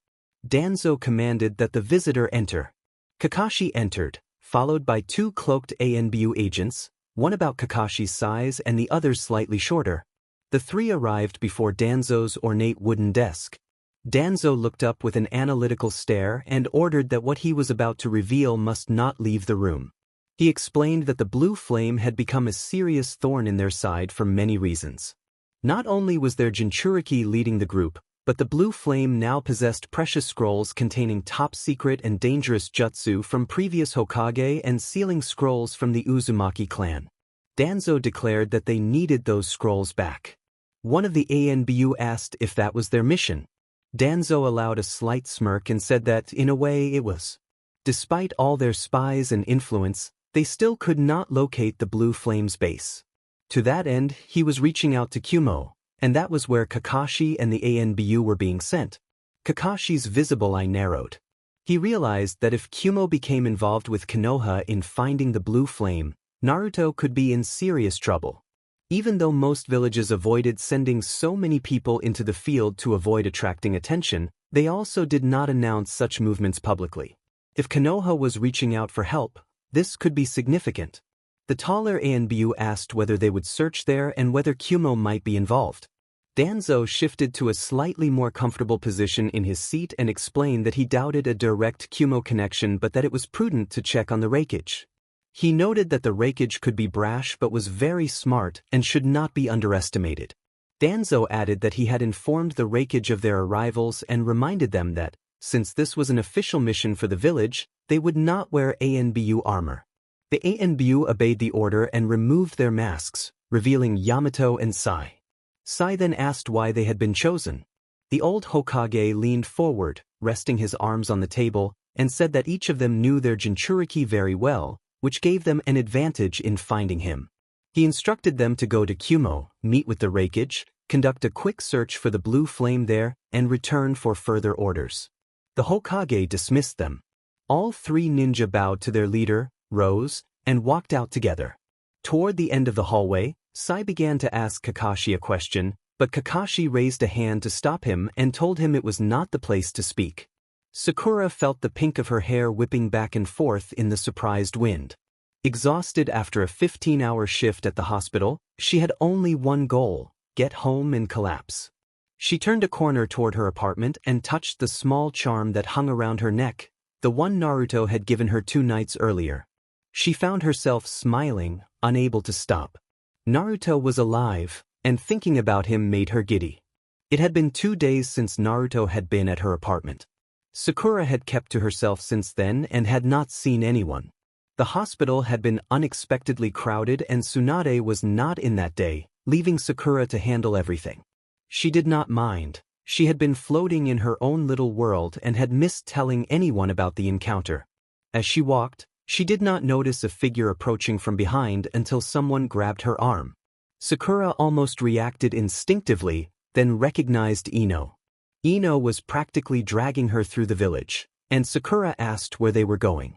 Speaker 1: Danzo commanded that the visitor enter. Kakashi entered, followed by 2 cloaked ANBU agents, one about Kakashi's size and the other slightly shorter. The 3 arrived before Danzo's ornate wooden desk. Danzo looked up with an analytical stare and ordered that what he was about to reveal must not leave the room. He explained that the blue flame had become a serious thorn in their side for many reasons. Not only was their Jinchuriki leading the group, but the blue flame now possessed precious scrolls containing top-secret and dangerous jutsu from previous Hokage and sealing scrolls from the Uzumaki clan. Danzo declared that they needed those scrolls back. One of the ANBU asked if that was their mission. Danzo allowed a slight smirk and said that, in a way, it was. Despite all their spies and influence, they still could not locate the blue flame's base. To that end, he was reaching out to Kumo, and that was where Kakashi and the ANBU were being sent. Kakashi's visible eye narrowed. He realized that if Kumo became involved with Konoha in finding the blue flame, Naruto could be in serious trouble. Even though most villages avoided sending so many people into the field to avoid attracting attention, they also did not announce such movements publicly. If Konoha was reaching out for help, this could be significant. The taller ANBU asked whether they would search there and whether Kumo might be involved. Danzo shifted to a slightly more comfortable position in his seat and explained that he doubted a direct Kumo connection but that it was prudent to check on the Raikage. He noted that the Raikage could be brash but was very smart and should not be underestimated. Danzo added that he had informed the Raikage of their arrivals and reminded them that, since this was an official mission for the village, they would not wear ANBU armor. The ANBU obeyed the order and removed their masks, revealing Yamato and Sai. Sai then asked why they had been chosen. The old Hokage leaned forward, resting his arms on the table, and said that each of them knew their Jinchuriki very well, which gave them an advantage in finding him. He instructed them to go to Kumo, meet with the Raikage, conduct a quick search for the blue flame there, and return for further orders. The Hokage dismissed them. All 3 ninja bowed to their leader, rose, and walked out together. Toward the end of the hallway, Sai began to ask Kakashi a question, but Kakashi raised a hand to stop him and told him it was not the place to speak. Sakura felt the pink of her hair whipping back and forth in the surprised wind. Exhausted after a 15-hour shift at the hospital, she had only one goal: get home and collapse. She turned a corner toward her apartment and touched the small charm that hung around her neck, the one Naruto had given her 2 nights earlier. She found herself smiling, unable to stop. Naruto was alive, and thinking about him made her giddy. It had been 2 days since Naruto had been at her apartment. Sakura had kept to herself since then and had not seen anyone. The hospital had been unexpectedly crowded and Tsunade was not in that day, leaving Sakura to handle everything. She did not mind. She had been floating in her own little world and had missed telling anyone about the encounter. As she walked, she did not notice a figure approaching from behind until someone grabbed her arm. Sakura almost reacted instinctively, then recognized Ino. Ino was practically dragging her through the village, and Sakura asked where they were going.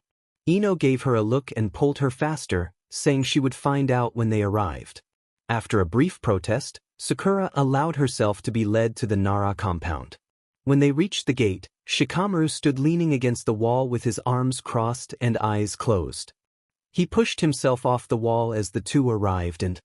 Speaker 1: Ino gave her a look and pulled her faster, saying she would find out when they arrived. After a brief protest, Sakura allowed herself to be led to the Nara compound. When they reached the gate, Shikamaru stood leaning against the wall with his arms crossed and eyes closed. He pushed himself off the wall as the two arrived and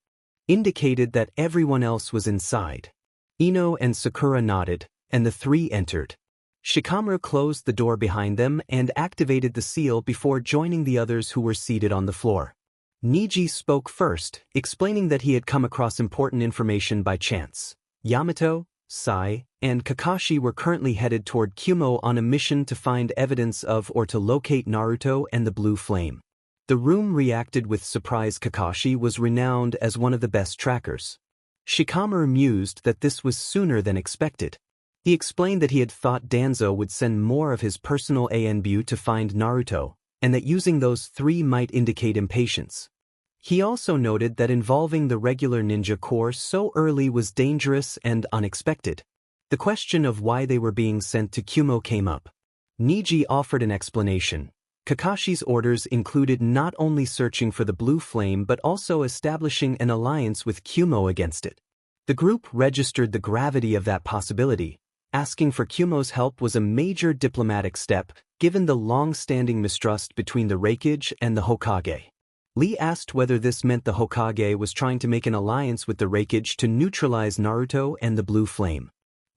Speaker 1: indicated that everyone else was inside. Ino and Sakura nodded, and the 3 entered. Shikamaru closed the door behind them and activated the seal before joining the others who were seated on the floor. Niji spoke first, explaining that he had come across important information by chance. Yamato, Sai, and Kakashi were currently headed toward Kumo on a mission to find evidence of or to locate Naruto and the Blue Flame. The room reacted with surprise. Kakashi was renowned as one of the best trackers. Shikamaru mused that this was sooner than expected. He explained that he had thought Danzo would send more of his personal ANBU to find Naruto, and that using those 3 might indicate impatience. He also noted that involving the regular ninja corps so early was dangerous and unexpected. The question of why they were being sent to Kumo came up. Niji offered an explanation. Kakashi's orders included not only searching for the Blue Flame but also establishing an alliance with Kumo against it. The group registered the gravity of that possibility. Asking for Kumo's help was a major diplomatic step, given the long-standing mistrust between the Raikage and the Hokage. Lee asked whether this meant the Hokage was trying to make an alliance with the Raikage to neutralize Naruto and the Blue Flame.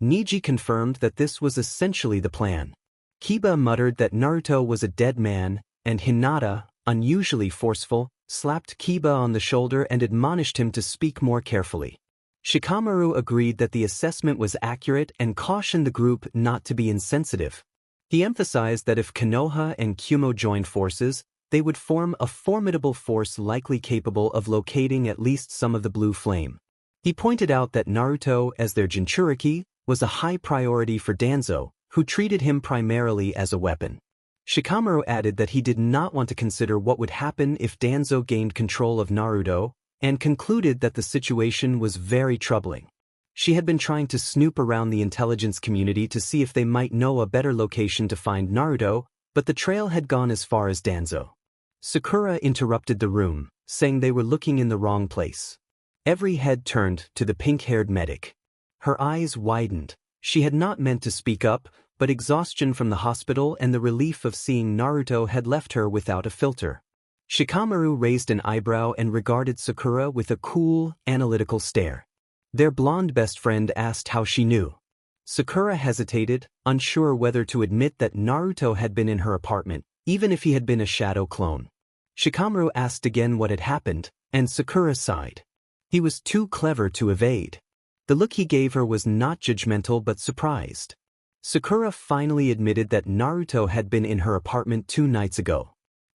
Speaker 1: Niji confirmed that this was essentially the plan. Kiba muttered that Naruto was a dead man, and Hinata, unusually forceful, slapped Kiba on the shoulder and admonished him to speak more carefully. Shikamaru agreed that the assessment was accurate and cautioned the group not to be insensitive. He emphasized that if Konoha and Kumo joined forces, they would form a formidable force likely capable of locating at least some of the Blue Flame. He pointed out that Naruto, as their Jinchuriki, was a high priority for Danzo, who treated him primarily as a weapon. Shikamaru added that he did not want to consider what would happen if Danzo gained control of Naruto, and concluded that the situation was very troubling. She had been trying to snoop around the intelligence community to see if they might know a better location to find Naruto, but the trail had gone as far as Danzo. Sakura interrupted the room, saying they were looking in the wrong place. Every head turned to the pink-haired medic. Her eyes widened. She had not meant to speak up, but exhaustion from the hospital and the relief of seeing Naruto had left her without a filter. Shikamaru raised an eyebrow and regarded Sakura with a cool, analytical stare. Their blonde best friend asked how she knew. Sakura hesitated, unsure whether to admit that Naruto had been in her apartment, even if he had been a shadow clone. Shikamaru asked again what had happened, and Sakura sighed. He was too clever to evade. The look he gave her was not judgmental but surprised. Sakura finally admitted that Naruto had been in her apartment 2 nights ago.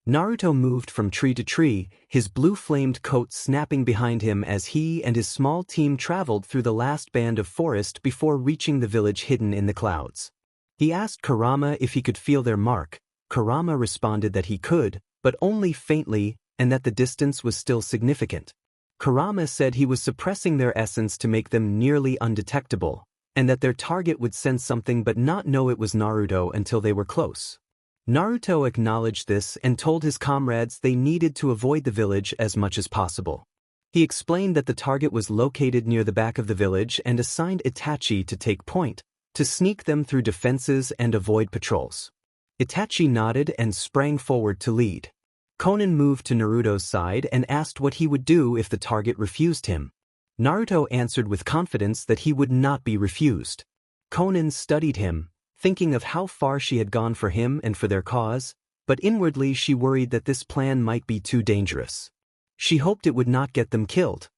Speaker 1: Naruto moved from tree to tree, his blue-flamed coat snapping behind him as he and his small team traveled through the last band of forest before reaching the village hidden in the clouds. He asked Kurama if he could feel their mark. Kurama responded that he could, but only faintly, and that the distance was still significant. Kurama said he was suppressing their essence to make them nearly undetectable, and that their target would sense something but not know it was Naruto until they were close. Naruto acknowledged this and told his comrades they needed to avoid the village as much as possible. He explained that the target was located near the back of the village and assigned Itachi to take point, to sneak them through defenses and avoid patrols. Itachi nodded and sprang forward to lead. Konan moved to Naruto's side and asked what he would do if the target refused him. Naruto answered with confidence that he would not be refused. Konan studied him, thinking of how far she had gone for him and for their cause, but inwardly she worried that this plan might be too dangerous. She hoped it would not get them killed.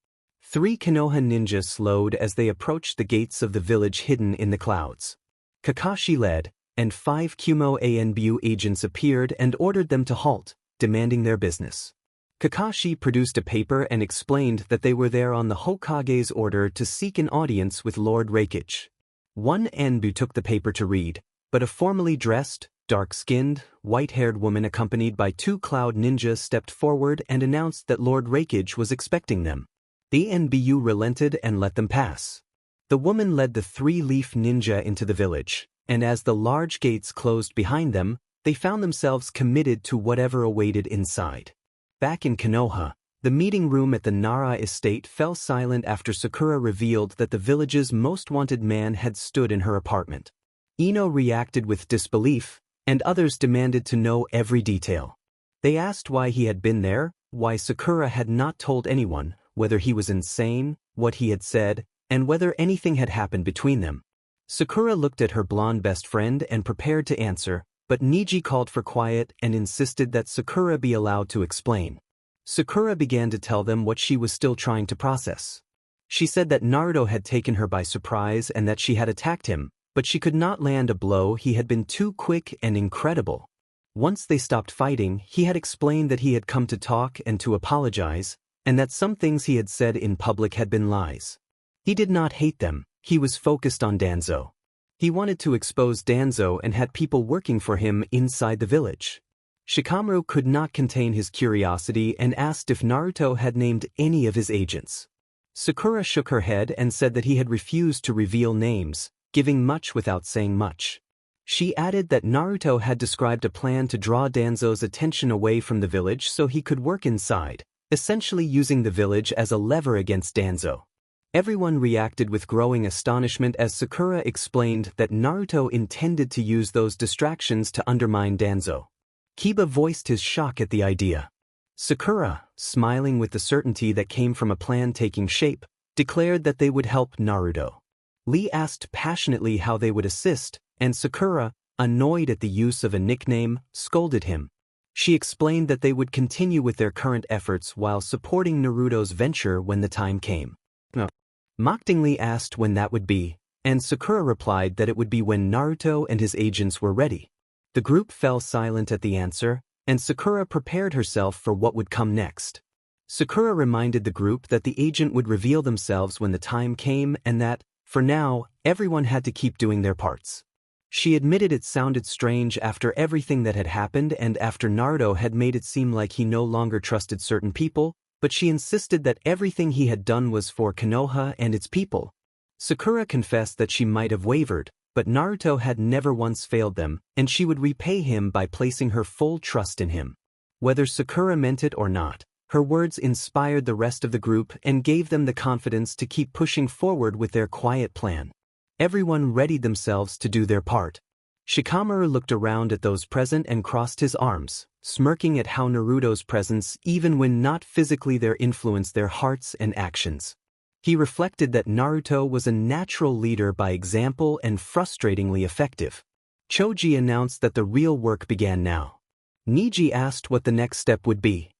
Speaker 1: 3 Konoha ninjas slowed as they approached the gates of the village hidden in the clouds. Kakashi led, and 5 Kumo Anbu agents appeared and ordered them to halt, demanding their business. Kakashi produced a paper and explained that they were there on the Hokage's order to seek an audience with Lord Raikage. One Anbu took the paper to read, but a formally dressed, dark-skinned, white-haired woman accompanied by 2 Cloud ninjas stepped forward and announced that Lord Raikage was expecting them. The Anbu relented and let them pass. The woman led the 3-leaf ninja into the village, and as the large gates closed behind them, they found themselves committed to whatever awaited inside. Back in Konoha, the meeting room at the Nara estate fell silent after Sakura revealed that the village's most wanted man had stood in her apartment. Ino reacted with disbelief, and others demanded to know every detail. They asked why he had been there, why Sakura had not told anyone, whether he was insane, what he had said, and whether anything had happened between them. Sakura looked at her blonde best friend and prepared to answer, but Niji called for quiet and insisted that Sakura be allowed to explain. Sakura began to tell them what she was still trying to process. She said that Naruto had taken her by surprise and that she had attacked him, but she could not land a blow. He had been too quick and incredible. Once they stopped fighting, he had explained that he had come to talk and to apologize, and that some things he had said in public had been lies. He did not hate them, he was focused on Danzo. He wanted to expose Danzo and had people working for him inside the village. Shikamaru could not contain his curiosity and asked if Naruto had named any of his agents. Sakura shook her head and said that he had refused to reveal names, giving much without saying much. She added that Naruto had described a plan to draw Danzo's attention away from the village so he could work inside, essentially using the village as a lever against Danzo. Everyone reacted with growing astonishment as Sakura explained that Naruto intended to use those distractions to undermine Danzo. Kiba voiced his shock at the idea. Sakura, smiling with the certainty that came from a plan taking shape, declared that they would help Naruto. Lee asked passionately how they would assist, and Sakura, annoyed at the use of a nickname, scolded him. She explained that they would continue with their current efforts while supporting Naruto's venture when the time came. Mockingly asked when that would be, and Sakura replied that it would be when Naruto and his agents were ready. The group fell silent at the answer, and Sakura prepared herself for what would come next. Sakura reminded the group that the agent would reveal themselves when the time came and that, for now, everyone had to keep doing their parts. She admitted it sounded strange after everything that had happened and after Naruto had made it seem like he no longer trusted certain people, but she insisted that everything he had done was for Konoha and its people. Sakura confessed that she might have wavered, but Naruto had never once failed them, and she would repay him by placing her full trust in him. Whether Sakura meant it or not, her words inspired the rest of the group and gave them the confidence to keep pushing forward with their quiet plan. Everyone readied themselves to do their part. Shikamaru looked around at those present and crossed his arms, smirking at how Naruto's presence, even when not physically there, influenced their hearts and actions. He reflected that Naruto was a natural leader by example and frustratingly effective. Choji announced that the real work began now. Niji asked what the next step would be.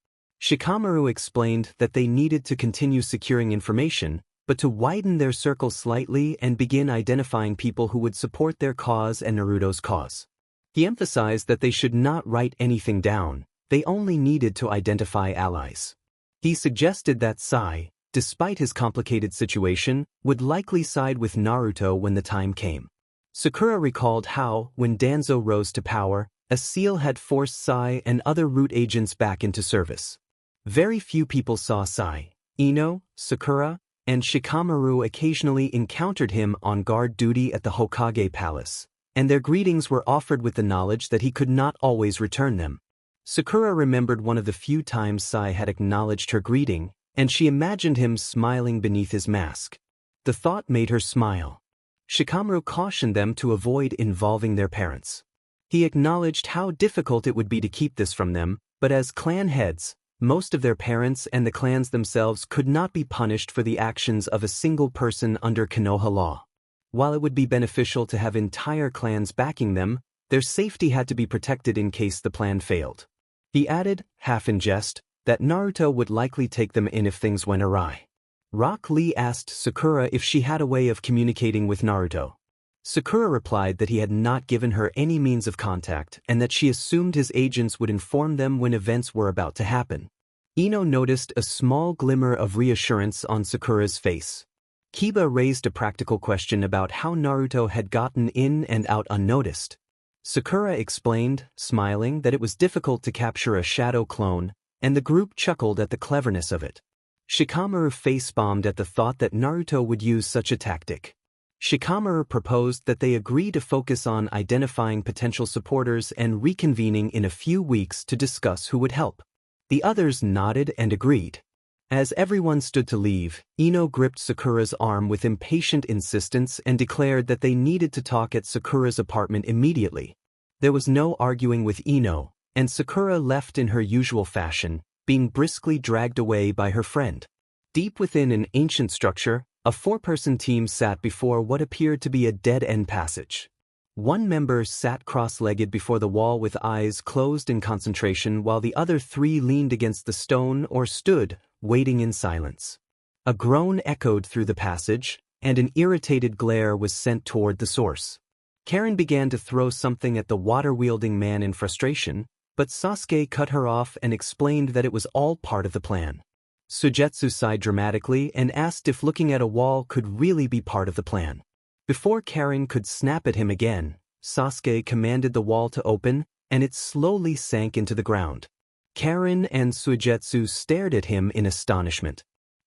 Speaker 1: Shikamaru explained that they needed to continue securing information, but to widen their circle slightly and begin identifying people who would support their cause and Naruto's cause. He emphasized that they should not write anything down, they only needed to identify allies. He suggested that Sai, despite his complicated situation, would likely side with Naruto when the time came. Sakura recalled how, when Danzo rose to power, a seal had forced Sai and other root agents back into service. Very few people saw Sai. Ino, Sakura, and Shikamaru occasionally encountered him on guard duty at the Hokage Palace, and their greetings were offered with the knowledge that he could not always return them. Sakura remembered one of the few times Sai had acknowledged her greeting, and she imagined him smiling beneath his mask. The thought made her smile. Shikamaru cautioned them to avoid involving their parents. He acknowledged how difficult it would be to keep this from them, but as clan heads, most of their parents and the clans themselves could not be punished for the actions of a single person under Konoha law. While it would be beneficial to have entire clans backing them, their safety had to be protected in case the plan failed. He added, half in jest, that Naruto would likely take them in if things went awry. Rock Lee asked Sakura if she had a way of communicating with Naruto. Sakura replied that he had not given her any means of contact and that she assumed his agents would inform them when events were about to happen. Ino noticed a small glimmer of reassurance on Sakura's face. Kiba raised a practical question about how Naruto had gotten in and out unnoticed. Sakura explained, smiling, that it was difficult to capture a shadow clone, and the group chuckled at the cleverness of it. Shikamaru face-bombed at the thought that Naruto would use such a tactic. Shikamaru proposed that they agree to focus on identifying potential supporters and reconvening in a few weeks to discuss who would help. The others nodded and agreed. As everyone stood to leave, Ino gripped Sakura's arm with impatient insistence and declared that they needed to talk at Sakura's apartment immediately. There was no arguing with Ino, and Sakura left in her usual fashion, being briskly dragged away by her friend. Deep within an ancient structure, a four-person team sat before what appeared to be a dead-end passage. One member sat cross-legged before the wall with eyes closed in concentration while the other three leaned against the stone or stood, waiting in silence. A groan echoed through the passage, and an irritated glare was sent toward the source. Karen began to throw something at the water-wielding man in frustration, but Sasuke cut her off and explained that it was all part of the plan. Sujetsu sighed dramatically and asked if looking at a wall could really be part of the plan. Before Karen could snap at him again, Sasuke commanded the wall to open, and it slowly sank into the ground. Karen and Sujetsu stared at him in astonishment.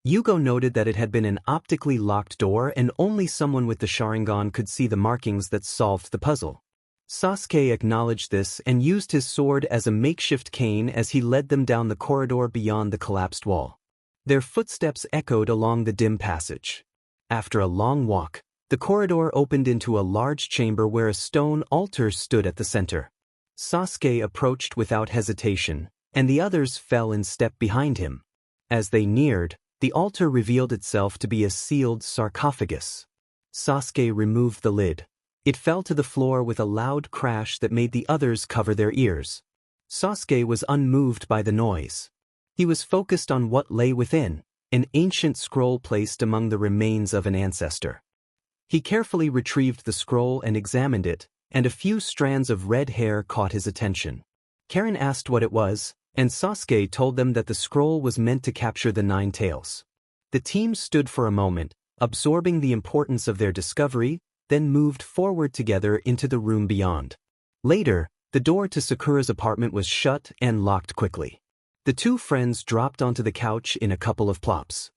Speaker 1: Yugo noted that it had been an optically locked door and only someone with the Sharingan could see the markings that solved the puzzle. Sasuke acknowledged this and used his sword as a makeshift cane as he led them down the corridor beyond the collapsed wall. Their footsteps echoed along the dim passage. After a long walk, the corridor opened into a large chamber where a stone altar stood at the center. Sasuke approached without hesitation, and the others fell in step behind him. As they neared, the altar revealed itself to be a sealed sarcophagus. Sasuke removed the lid. It fell to the floor with a loud crash that made the others cover their ears. Sasuke was unmoved by the noise. He was focused on what lay within, an ancient scroll placed among the remains of an ancestor. He carefully retrieved the scroll and examined it, and a few strands of red hair caught his attention. Karen asked what it was, and Sasuke told them that the scroll was meant to capture the 9 tails. The team stood for a moment, absorbing the importance of their discovery, then moved forward together into the room beyond. Later, the door to Sakura's apartment was shut and locked quickly. The two friends dropped onto the couch in a couple of plops.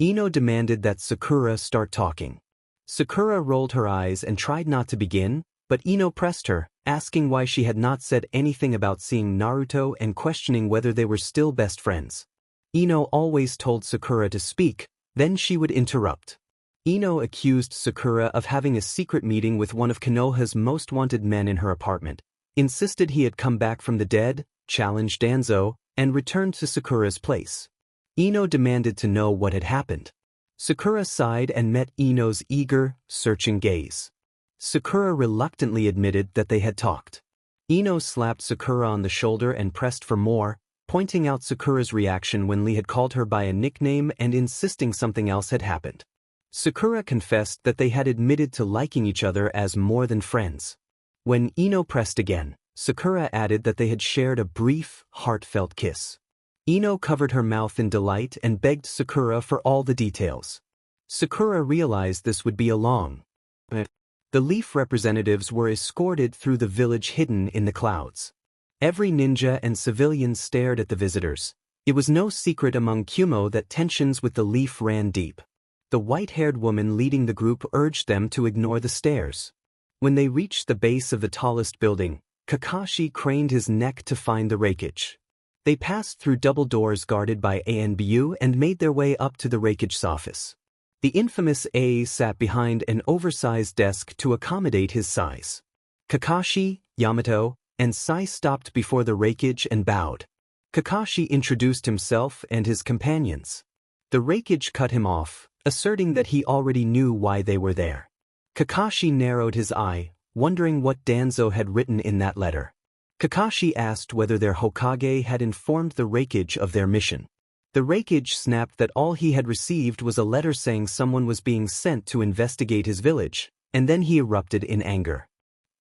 Speaker 1: Ino demanded that Sakura start talking. Sakura rolled her eyes and tried not to begin, but Ino pressed her, asking why she had not said anything about seeing Naruto and questioning whether they were still best friends. Ino always told Sakura to speak, then she would interrupt. Ino accused Sakura of having a secret meeting with one of Konoha's most wanted men in her apartment, insisted he had come back from the dead, challenged Danzo, and returned to Sakura's place. Ino demanded to know what had happened. Sakura sighed and met Ino's eager, searching gaze. Sakura reluctantly admitted that they had talked. Ino slapped Sakura on the shoulder and pressed for more, pointing out Sakura's reaction when Lee had called her by a nickname and insisting something else had happened. Sakura confessed that they had admitted to liking each other as more than friends. When Ino pressed again, Sakura added that they had shared a brief, heartfelt kiss. Ino covered her mouth in delight and begged Sakura for all the details. Sakura realized this would be a long. The Leaf representatives were escorted through the village hidden in the clouds. Every ninja and civilian stared at the visitors. It was no secret among Kumo that tensions with the Leaf ran deep. The white-haired woman leading the group urged them to ignore the stares. When they reached the base of the tallest building, Kakashi craned his neck to find the wreckage. They passed through double doors guarded by ANBU and made their way up to the Raikage's office. The infamous A sat behind an oversized desk to accommodate his size. Kakashi, Yamato, and Sai stopped before the Raikage and bowed. Kakashi introduced himself and his companions. The Raikage cut him off, asserting that he already knew why they were there. Kakashi narrowed his eye, wondering what Danzo had written in that letter. Kakashi asked whether their Hokage had informed the Raikage of their mission. The Raikage snapped that all he had received was a letter saying someone was being sent to investigate his village, and then he erupted in anger.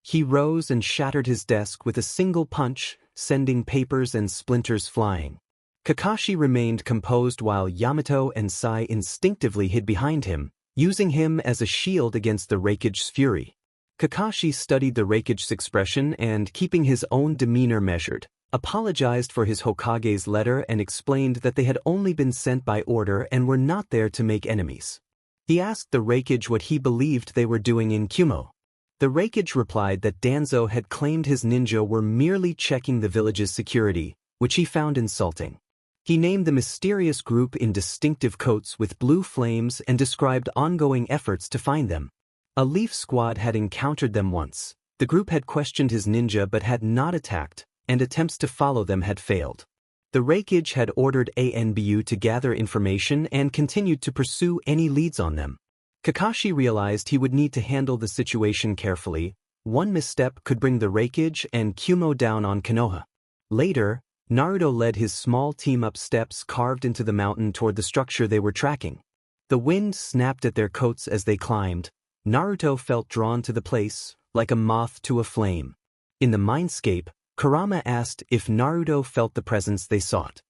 Speaker 1: He rose and shattered his desk with a single punch, sending papers and splinters flying. Kakashi remained composed while Yamato and Sai instinctively hid behind him, using him as a shield against the Raikage's fury. Kakashi studied the Raikage's expression and, keeping his own demeanor measured, apologized for his Hokage's letter and explained that they had only been sent by order and were not there to make enemies. He asked the Raikage what he believed they were doing in Kumo. The Raikage replied that Danzo had claimed his ninja were merely checking the village's security, which he found insulting. He named the mysterious group in distinctive coats with blue flames and described ongoing efforts to find them. A Leaf Squad had encountered them once. The group had questioned his ninja but had not attacked, and attempts to follow them had failed. The Raikage had ordered ANBU to gather information and continued to pursue any leads on them. Kakashi realized he would need to handle the situation carefully. One misstep could bring the Raikage and Kumo down on Konoha. Later, Naruto led his small team up steps carved into the mountain toward the structure they were tracking. The wind snapped at their coats as they climbed. Naruto felt drawn to the place, like a moth to a flame. In the mindscape, Kurama asked if Naruto felt the presence they sought.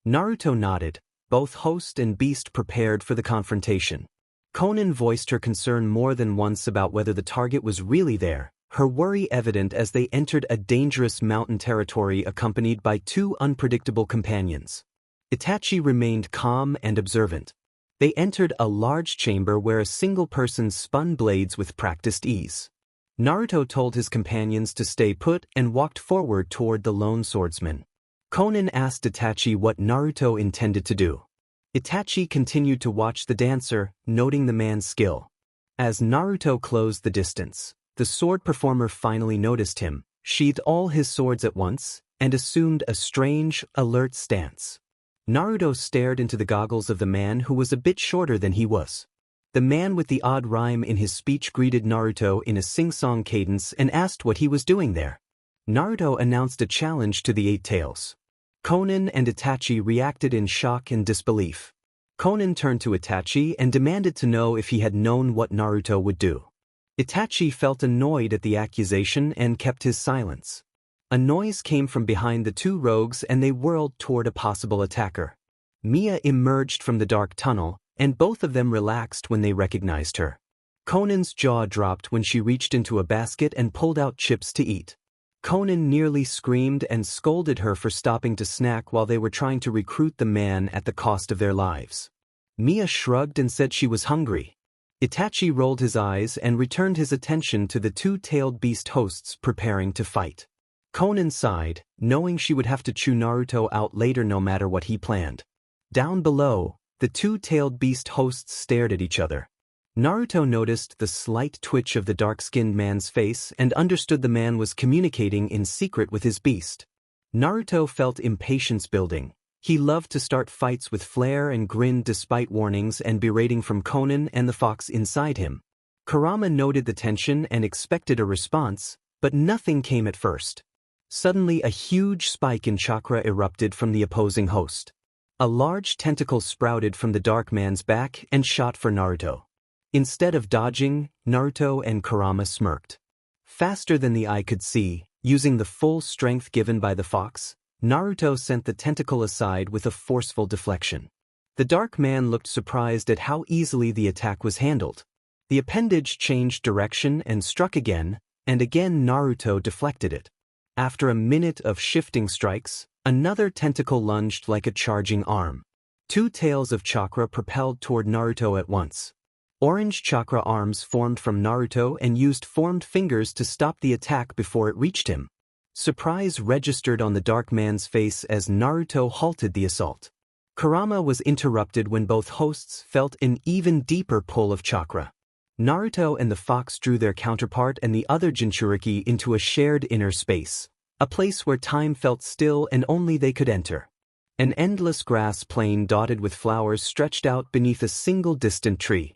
Speaker 1: Naruto nodded, both host and beast prepared for the confrontation. Konan voiced her concern more than once about whether the target was really there, her worry evident as they entered a dangerous mountain territory accompanied by two unpredictable companions. Itachi remained calm and observant. They entered a large chamber where a single person spun blades with practiced ease. Naruto told his companions to stay put and walked forward toward the lone swordsman. Konan asked Itachi what Naruto intended to do. Itachi continued to watch the dancer, noting the man's skill. As Naruto closed the distance, the sword performer finally noticed him, sheathed all his swords at once, and assumed a strange, alert stance. Naruto stared into the goggles of the man who was a bit shorter than he was. The man with the odd rhyme in his speech greeted Naruto in a sing-song cadence and asked what he was doing there. Naruto announced a challenge to the Eight Tails. Konan and Itachi reacted in shock and disbelief. Konan turned to Itachi and demanded to know if he had known what Naruto would do. Itachi felt annoyed at the accusation and kept his silence. A noise came from behind the two rogues and they whirled toward a possible attacker. Mia emerged from the dark tunnel, and both of them relaxed when they recognized her. Konan's jaw dropped when she reached into a basket and pulled out chips to eat. Konan nearly screamed and scolded her for stopping to snack while they were trying to recruit the man at the cost of their lives. Mia shrugged and said she was hungry. Itachi rolled his eyes and returned his attention to the two-tailed beast hosts preparing to fight. Konan sighed, knowing she would have to chew Naruto out later no matter what he planned. Down below, the two-tailed beast hosts stared at each other. Naruto noticed the slight twitch of the dark-skinned man's face and understood the man was communicating in secret with his beast. Naruto felt impatience building. He loved to start fights with flair and grinned despite warnings and berating from Konan and the fox inside him. Kurama noted the tension and expected a response, but nothing came at first. Suddenly a huge spike in chakra erupted from the opposing host. A large tentacle sprouted from the dark man's back and shot for Naruto. Instead of dodging, Naruto and Kurama smirked. Faster than the eye could see, using the full strength given by the fox, Naruto sent the tentacle aside with a forceful deflection. The dark man looked surprised at how easily the attack was handled. The appendage changed direction and struck again, and again Naruto deflected it. After a minute of shifting strikes, another tentacle lunged like a charging arm. Two tails of chakra propelled toward Naruto at once. Orange chakra arms formed from Naruto and used formed fingers to stop the attack before it reached him. Surprise registered on the dark man's face as Naruto halted the assault. Kurama was interrupted when both hosts felt an even deeper pull of chakra. Naruto and the fox drew their counterpart and the other Jinchuriki into a shared inner space, a place where time felt still and only they could enter. An endless grass plain dotted with flowers stretched out beneath a single distant tree.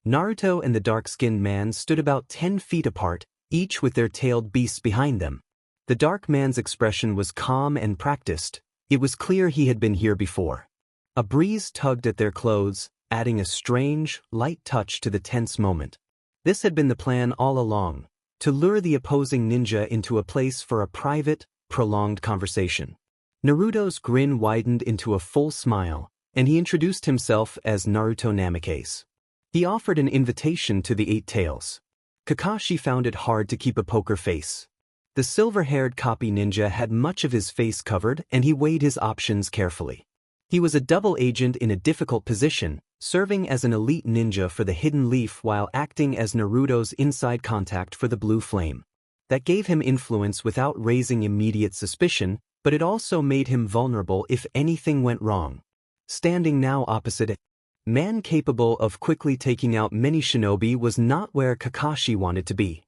Speaker 1: Naruto and the dark-skinned man stood about 10 feet apart, each with their tailed beasts behind them. The dark man's expression was calm and practiced. It was clear he had been here before. A breeze tugged at their clothes, adding a strange, light touch to the tense moment. This had been the plan all along, to lure the opposing ninja into a place for a private, prolonged conversation. Naruto's grin widened into a full smile, and he introduced himself as Naruto Namikaze. He offered an invitation to the Eight Tails. Kakashi found it hard to keep a poker face. The silver-haired copy ninja had much of his face covered, and he weighed his options carefully. He was a double agent in a difficult position, serving as an elite ninja for the Hidden Leaf while acting as Naruto's inside contact for the Blue Flame. That gave him influence without raising immediate suspicion, but it also made him vulnerable if anything went wrong. Standing now opposite a man capable of quickly taking out many shinobi was not where Kakashi wanted to be.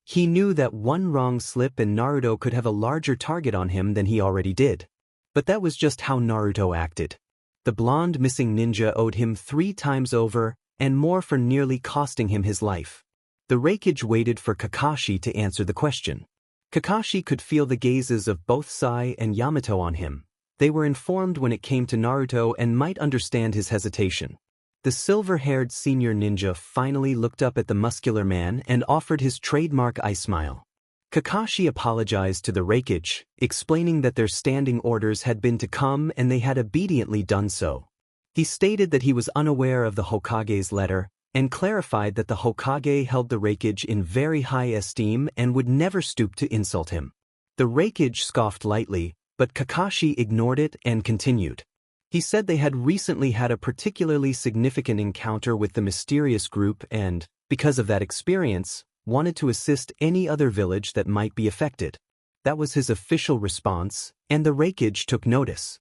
Speaker 1: He knew that one wrong slip and Naruto could have a larger target on him than he already did. But that was just how Naruto acted. The blonde missing ninja owed him 3 times over, and more for nearly costing him his life. The Raikage waited for Kakashi to answer the question. Kakashi could feel the gazes of both Sai and Yamato on him. They were informed when it came to Naruto and might understand his hesitation. The silver-haired senior ninja finally looked up at the muscular man and offered his trademark eye smile. Kakashi apologized to the Raikage, explaining that their standing orders had been to come and they had obediently done so. He stated that he was unaware of the Hokage's letter, and clarified that the Hokage held the Raikage in very high esteem and would never stoop to insult him. The Raikage scoffed lightly, but Kakashi ignored it and continued. He said they had recently had a particularly significant encounter with the mysterious group and, because of that experience, wanted to assist any other village that might be affected. That was his official response, and the Raikage took notice.